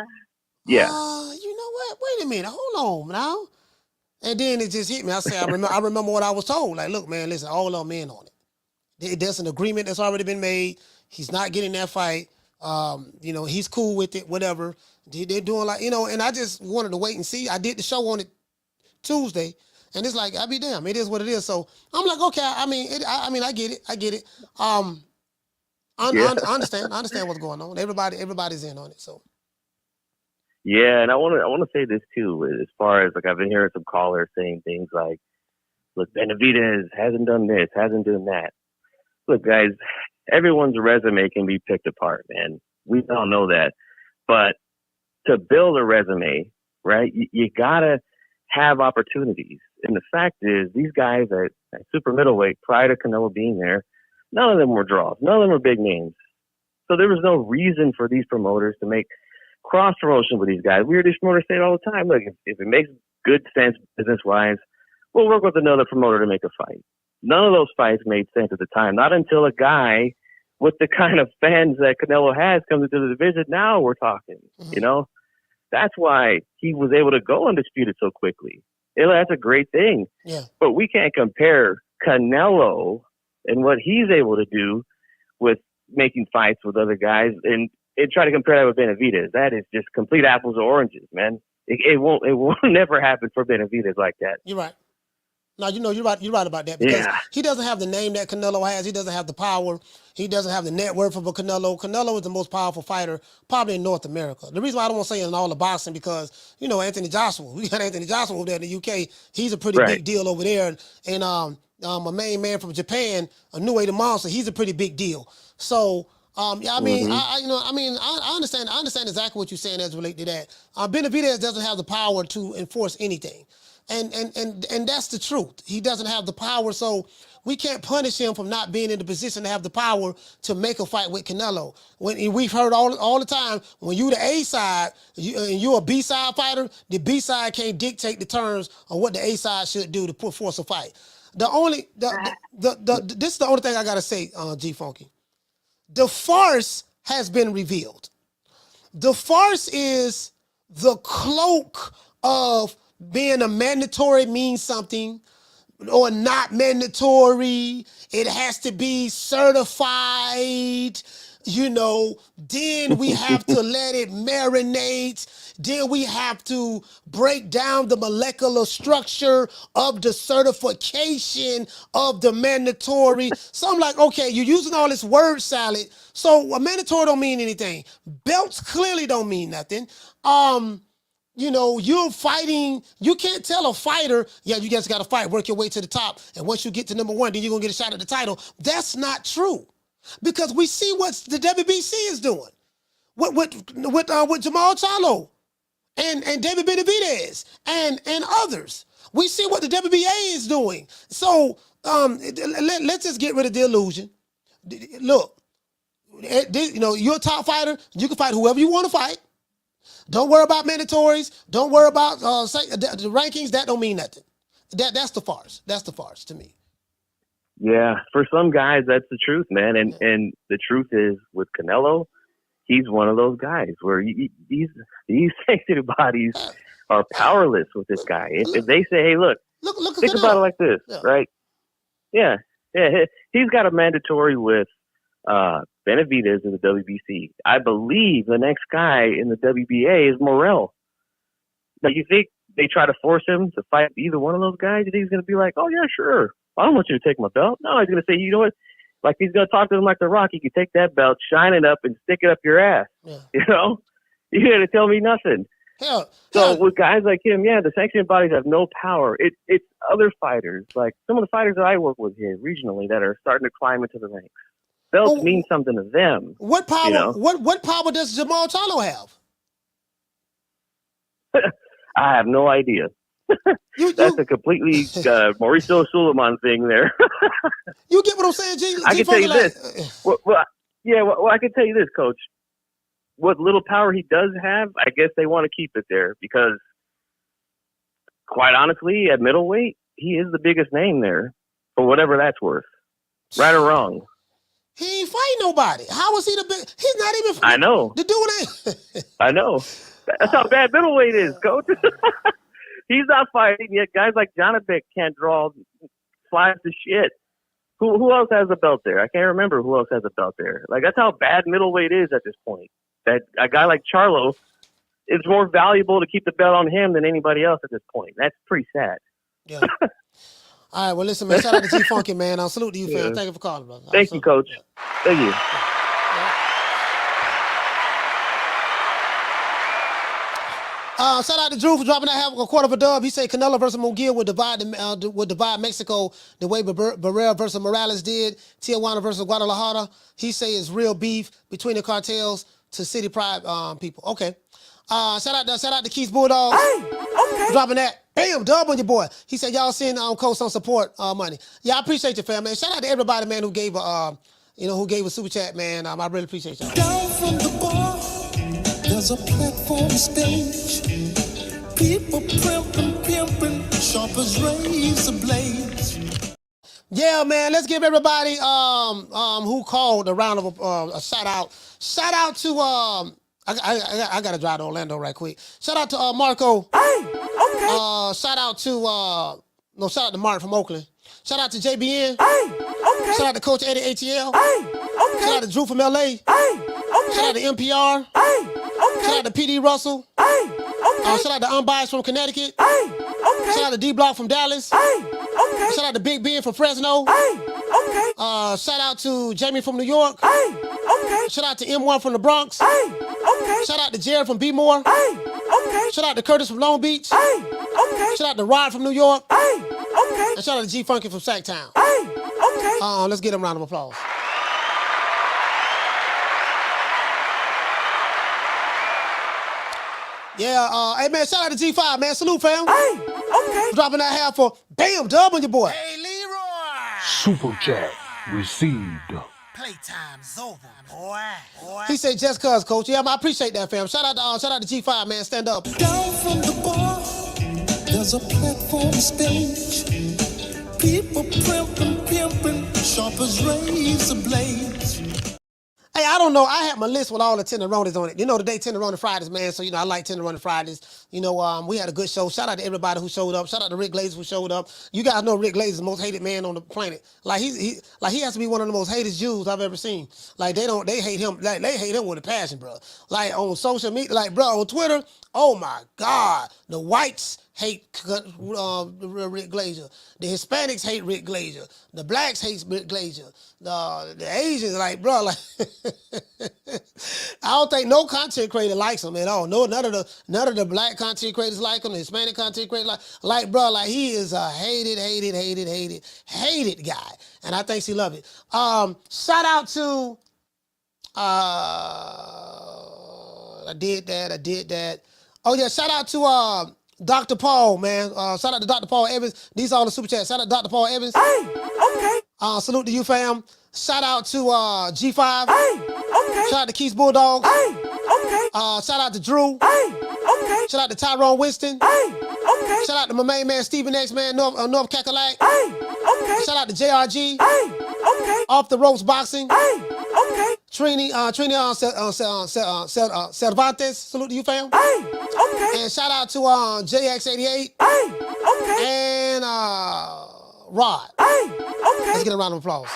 yeah, you know what? Wait a minute, hold on now. And then it just hit me. I say, I remember what I was told. Like, look, man, listen, all of them in on it. There's an agreement that's already been made. He's not getting that fight. He's cool with it, whatever. They're doing and I just wanted to wait and see. I did the show on it Tuesday, and it's like, I'll be damn, it is what it is. So I'm like, okay, I get it. I understand what's going on. Everybody's in on it. So. Yeah, and I want to say this too, as far as I've been hearing some callers saying things like, "Look, Benavidez hasn't done this, hasn't done that." Look, guys, everyone's resume can be picked apart, man. We all know that, but to build a resume, right, you gotta have opportunities. And the fact is, these guys at super middleweight, prior to Canelo being there, none of them were draws, none of them were big names. So there was no reason for these promoters to make cross promotion with these guys. We hear these promoters say it all the time. Look, if it makes good sense business wise, we'll work with another promoter to make a fight. None of those fights made sense at the time. Not until a guy with the kind of fans that Canelo has comes into the division. Now we're talking. Mm-hmm. That's why he was able to go undisputed so quickly. That's a great thing. Yeah. But we can't compare Canelo and what he's able to do with making fights with other guys and try to compare that with Benavidez. That is just complete apples or oranges, man. It won't never happen for Benavidez like that. You're right. No, you're right about that, because he doesn't have the name that Canelo has. He doesn't have the power. He doesn't have the net worth of a Canelo. Canelo is the most powerful fighter probably in North America. The reason why I don't want to say in all the boxing, because Anthony Joshua. We got Anthony Joshua over there in the UK. He's a pretty big deal over there, and my main man from Japan, Inoue the Monster. He's a pretty big deal. So. I understand. I understand exactly what you're saying as relate to that. Benavidez doesn't have the power to enforce anything, and that's the truth. He doesn't have the power, so we can't punish him from not being in the position to have the power to make a fight with Canelo. When we've heard all the time, when you the A side and you're a B side fighter, the B side can't dictate the terms of what the A side should do to force a fight. This is the only thing I gotta say, G Funky. The farce has been revealed. The farce is the cloak of being a mandatory means something or not mandatory. It has to be certified. Then we have to let it marinate. Then we have to break down the molecular structure of the certification of the mandatory. So I'm like, okay, you're using all this word salad. So a mandatory don't mean anything. Belts clearly don't mean nothing. You're fighting. You can't tell a fighter, yeah, you guys got to fight, work your way to the top. And once you get to number one, then you're going to get a shot at the title. That's not true. because we see what the WBC is doing with Jamal Charlo and David Benavidez and others. We see what the WBA is doing. So let's just get rid of the illusion. Look, you're a top fighter. You can fight whoever you want to fight. Don't worry about mandatories. Don't worry about the rankings. That don't mean nothing. That's the farce. That's the farce to me. Yeah, for some guys, that's the truth, man. And the truth is, with Canelo, he's one of those guys where these sanctioned bodies are powerless with this guy. If they say, hey, look think about it like this, right? Yeah. He's got a mandatory with Benavidez in the WBC. I believe the next guy in the WBA is Morrell. Now, you think they try to force him to fight either one of those guys? You think he's going to be like, oh, yeah, sure. I don't want you to take my belt. No, he's going to say, you know what? Like, he's going to talk to him like The Rock. You can take that belt, shine it up, and stick it up your ass. Yeah. You know? You're going to tell me nothing. So with guys like him, the sanctioning bodies have no power. It's other fighters, like some of the fighters that I work with here regionally that are starting to climb into the ranks. Belts mean something to them. What power? You know? What power does Jamal Charlo have? I have no idea. That's a completely Mauricio Sulaiman thing there. You get what I'm saying, G? I can tell you this. Well, I can tell you this, Coach. What little power he does have, I guess they want to keep it there because, quite honestly, at middleweight, he is the biggest name there for whatever that's worth. Right or wrong. He ain't fighting nobody. How is he the big? He's not even. I know. The dude ain't. I know. That's how bad middleweight is, Coach. He's not fighting yet. Guys like Jonathan can't draw flies to shit. Who else has a belt there? I can't remember who else has a belt there. Like, that's how bad middleweight is at this point. That a guy like Charlo, it's more valuable to keep the belt on him than anybody else at this point. That's pretty sad. Yeah. All right, well, listen, man. Shout out to G Funky, man. I'll salute to you, fam. Thank you for calling, brother. Thank you, Coach. Thank you. Shout out to Drew for dropping that half a quarter of a dub. He said Canelo versus Munguia would divide Mexico the way Barrera versus Morales did. Tijuana versus Guadalajara. He say it's real beef between the cartels to city pride people. Okay. Shout out to Keith's Bulldogs. Okay. Dropping that. Bam, dub on your boy. He said y'all send Coach on support money. Yeah, I appreciate you, fam, man. Shout out to everybody, man, who gave a super chat, man. I really appreciate y'all. Down from the bar, there's a platform stage. People pimping, sharp as razor blades. Yeah, man. Let's give everybody who called a round of a shout out. Shout out to I gotta drive to Orlando right quick. Shout out to Marco. Okay. Shout out to Mark from Oakland. Shout out to JBN. Okay. Shout out to Coach Eddie ATL. Okay. Shout out to Drew from LA. Okay. Shout out to NPR. Okay. Shout out to PD Russell. Okay. Shout out to Unbiased from Connecticut. Okay. Shout out to D Block from Dallas. Okay. Shout out to Big Ben from Fresno. Okay. Shout out to Jamie from New York. Okay. Shout out to M1 from the Bronx. Okay. Shout out to Jared from B-More. Okay. Shout out to Curtis from Long Beach. Okay. Shout out to Rod from New York. Okay. And shout out to G Funky from Sacktown. Okay. Let's get him a round of applause. Yeah, hey man, shout out to G5, man. Salute, fam. Okay. Dropping that half for bam, dub on your boy. Hey, Leroy. Super chat received. Playtime's over, boy. He said just cuz, Coach. Yeah, I appreciate that, fam. Shout out to G5, man. Stand up. Down from the bar, there's a platform stage. People pimping, sharp as razor blades. Hey, I don't know. I had my list with all the tenderonis on it. You know, today Tenderoni Fridays, man. So, I like Tenderoni Fridays. We had a good show. Shout out to everybody who showed up. Shout out to Rick Glazer who showed up. You guys know Rick Glazer is the most hated man on the planet. Like he has to be one of the most hated Jews I've ever seen. Like they hate him. Like they hate him with a passion, bro. Like on social media, like bro, on Twitter. Oh my God, the whites hate Rick Glazier. The Hispanics hate Rick Glazier. The blacks hate Rick Glazier. The Asians, like, bro, like, I don't think no content creator likes him at all. No, none of the black content creators like him. The Hispanic content creators like, bro, like, he is a hated guy. And I think she love it. Shout out to, I did that. Oh yeah, shout out to Dr. Paul, man. Shout out to Dr. Paul Evans. These are all the super chats. Shout out to Dr. Paul Evans. Hey, okay. Salute to you, fam. Shout out to G5. Hey, okay. Shout out to Keith Bulldogs. Hey, okay. Shout out to Drew. Hey, okay. Shout out to Tyrone Winston. Hey, okay. Shout out to my main man Stephen X, man, North Cackalack. Hey, okay. Shout out to JRG. Hey, okay. Off the Ropes Boxing. Hey, okay. Trini Cervantes. Salute to you, fam. Hey, okay. And shout out to JX88. Hey, okay. And Rod. Hey, okay. Let's get a round of applause.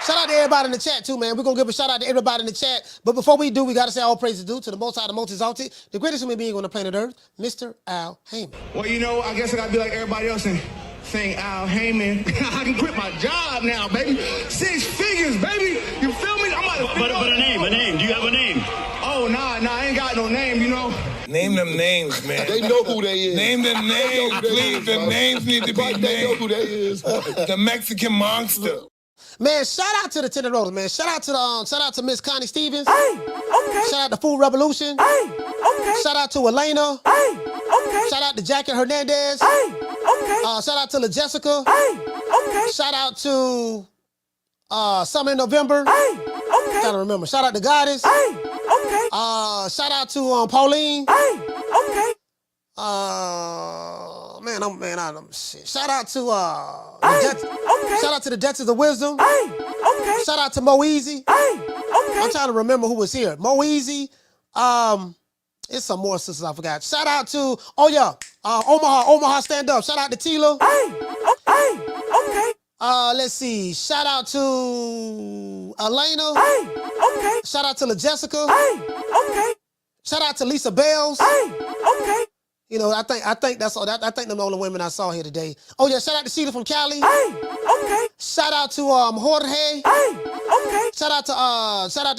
Shout out to everybody in the chat, too, man. We're going to give a shout out to everybody in the chat. But before we do, we got to say all praises due to the Most High, the Most Exalted, the greatest human being on the planet Earth, Mr. Al Heyman. Well, you know, I guess I got to be like everybody else and sing Al Heyman. I can quit my job now, baby. 6 figures, baby. You feel me? But a name. Do you have a name? Oh, nah, I ain't got no name, you know. Name them names, man. They know who they is. Name them names, please. The names need to be named. They know who they is. The Mexican monster. Man, shout out to the Tenant Rollers, man. Shout out to Miss Connie Stevens. Hey, okay. Shout out to Food Revolution. Hey, okay. Shout out to Elena. Hey, okay. Shout out to Jackie Hernandez. Hey, okay. Shout out to La Jessica. Hey, okay. Shout out to Summer in November. Hey, okay. Trying to remember. Shout out to Goddess. Hey, okay. Shout out to Pauline. Hey, okay. Shit. Shout out to shout out to the Debtors of Wisdom. Hey, okay. Shout out to Mo Easy. Hey, okay. I'm trying to remember who was here. Mo Easy. It's some more sisters I forgot. Shout out to Omaha Stand Up. Shout out to Tila. Hey, okay. Let's see. Shout out to Elena. Hey, okay. Shout out to La Jessica. Hey, okay. Shout out to Lisa Bells. Hey, okay. You know, I think that's all. I think them the only women I saw here today. Oh yeah, shout out to Sheila from Cali. Hey, okay. Shout out to Jorge. Hey, okay. Shout out to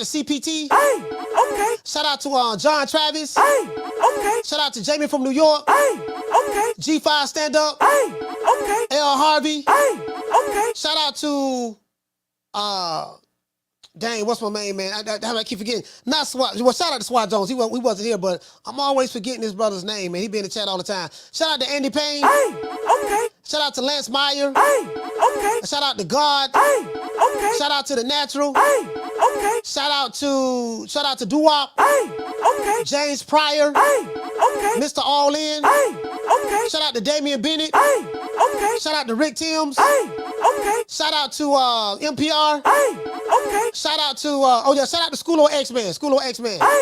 CPT. Hey, okay. Shout out to John Travis. Hey, okay. Shout out to Jamie from New York. Hey, okay. G5 Stand Up. Hey, okay. L Harvey. Hey, okay. Shout out to dang, what's my main man? I keep forgetting. Not Swat. Well, shout out to Swat Jones. He wasn't here, but I'm always forgetting his brother's name, man. He be in the chat all the time. Shout out to Andy Payne. Hey, okay. Shout out to Lance Meyer. Hey, okay. Shout out to God. Hey, okay. Shout out to The Natural. Hey, okay. Shout out to Doo-Wop. Hey, okay. James Pryor. Hey, okay. Mr. All In. Hey, okay. Shout out to Damian Bennett. Hey, okay. Shout out to Rick Timms. Hey, okay. Shout out to NPR. Hey, okay. Shout out to shout out to School of X-Men. Hey,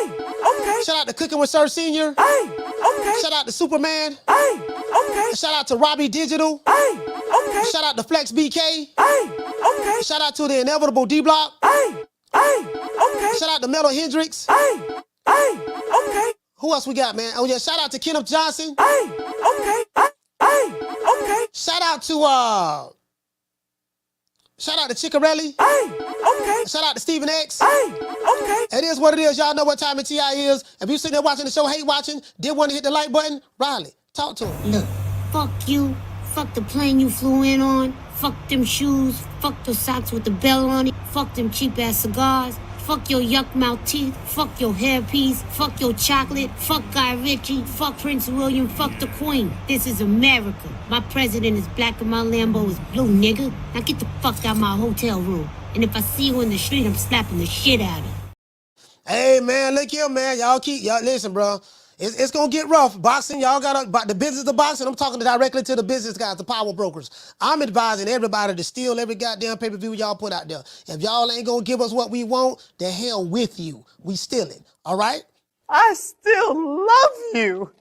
okay. Shout out to Cooking with Sir Senior. Hey, okay. Shout out to Superman. Hey, okay. Shout out to Robbie Digital. Hey, okay. Shout out to Flex BK. Hey, okay. Shout out to the Inevitable D Block. Hey, okay. Shout out to Metal Hendrix. Hey, okay. Who else we got, man? Oh yeah, shout out to Kenneth Johnson. Hey, okay. Okay. Shout out to Chickarelli. Hey, okay. Shout out to Stephen X. Hey, okay. It is what it is. Y'all know what time of TI is. If you sitting there watching the show, hate watching, did want to hit the like button, Riley, talk to him. Look, fuck you. Fuck the plane you flew in on. Fuck them shoes. Fuck those socks with the bell on it. Fuck them cheap ass cigars. Fuck your yuck mouth teeth. Fuck your hairpiece. Fuck your chocolate. Fuck Guy Ritchie. Fuck Prince William. Fuck the Queen. This is America. My president is black and my Lambo is blue, nigga. Now get the fuck out my hotel room. And if I see you in the street, I'm slapping the shit out of you. Hey, man, look here, man. Y'all listen, bro. It's going to get rough. Boxing, y'all got the business of boxing. I'm talking directly to the business guys, the power brokers. I'm advising everybody to steal every goddamn pay-per-view y'all put out there. If y'all ain't going to give us what we want, the hell with you. We stealing, all right? I still love you.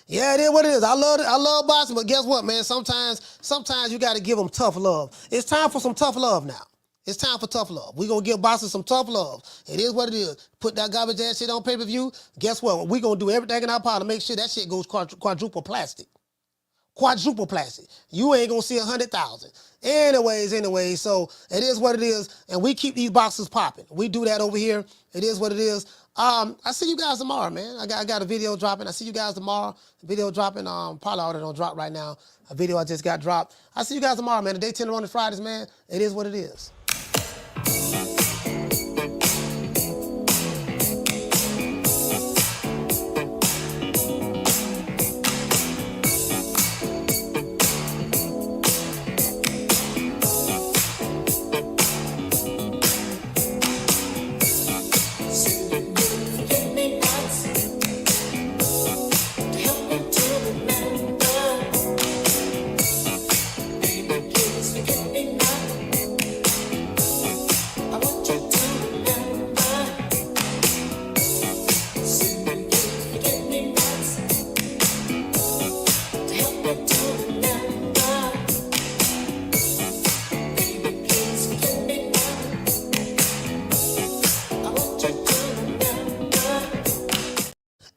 Yeah, it is what it is. I love boxing, but guess what, man? Sometimes you got to give them tough love. It's time for some tough love now. It's time for tough love. We're going to give boxing some tough love. It is what it is. Put that garbage ass shit on pay-per-view. Guess what? We're going to do everything in our power to make sure that shit goes quadruple plastic. Quadruple plastic. You ain't going to see 100,000. Anyways, so it is what it is. And we keep these boxes popping. We do that over here. It is what it is. I see you guys tomorrow, man. I got a video dropping. I see you guys tomorrow. Video dropping. Probably already don't drop right now. A video I just got dropped. I see you guys tomorrow, man. The day 10 on the Fridays, man. It is what it is.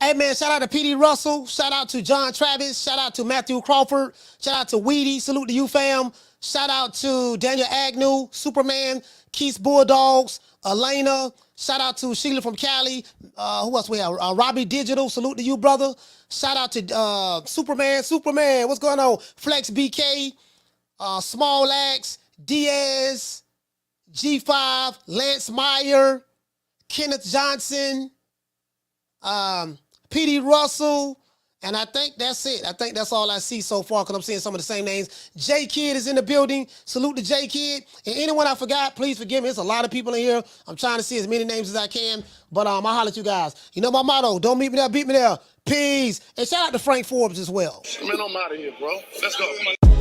Hey, man, shout out to P.D. Russell. Shout out to John Travis. Shout out to Matthew Crawford. Shout out to Weedy. Salute to you, fam. Shout out to Daniel Agnew, Superman, Keith's Bulldogs, Elena. Shout out to Sheila from Cali. Who else we have? Robbie Digital. Salute to you, brother. Shout out to Superman. What's going on? Flex BK, Small Axe, Diaz, G5, Lance Meyer, Kenneth Johnson, P.D. Russell, and I think that's it. I think that's all I see so far because I'm seeing some of the same names. J Kid is in the building. Salute to J Kid. And anyone I forgot, please forgive me. There's a lot of people in here. I'm trying to see as many names as I can, but I'll holler at you guys. You know my motto, don't meet me there, beat me there. Peace. And shout out to Frank Forbes as well. Man, I'm out of here, bro. Let's go.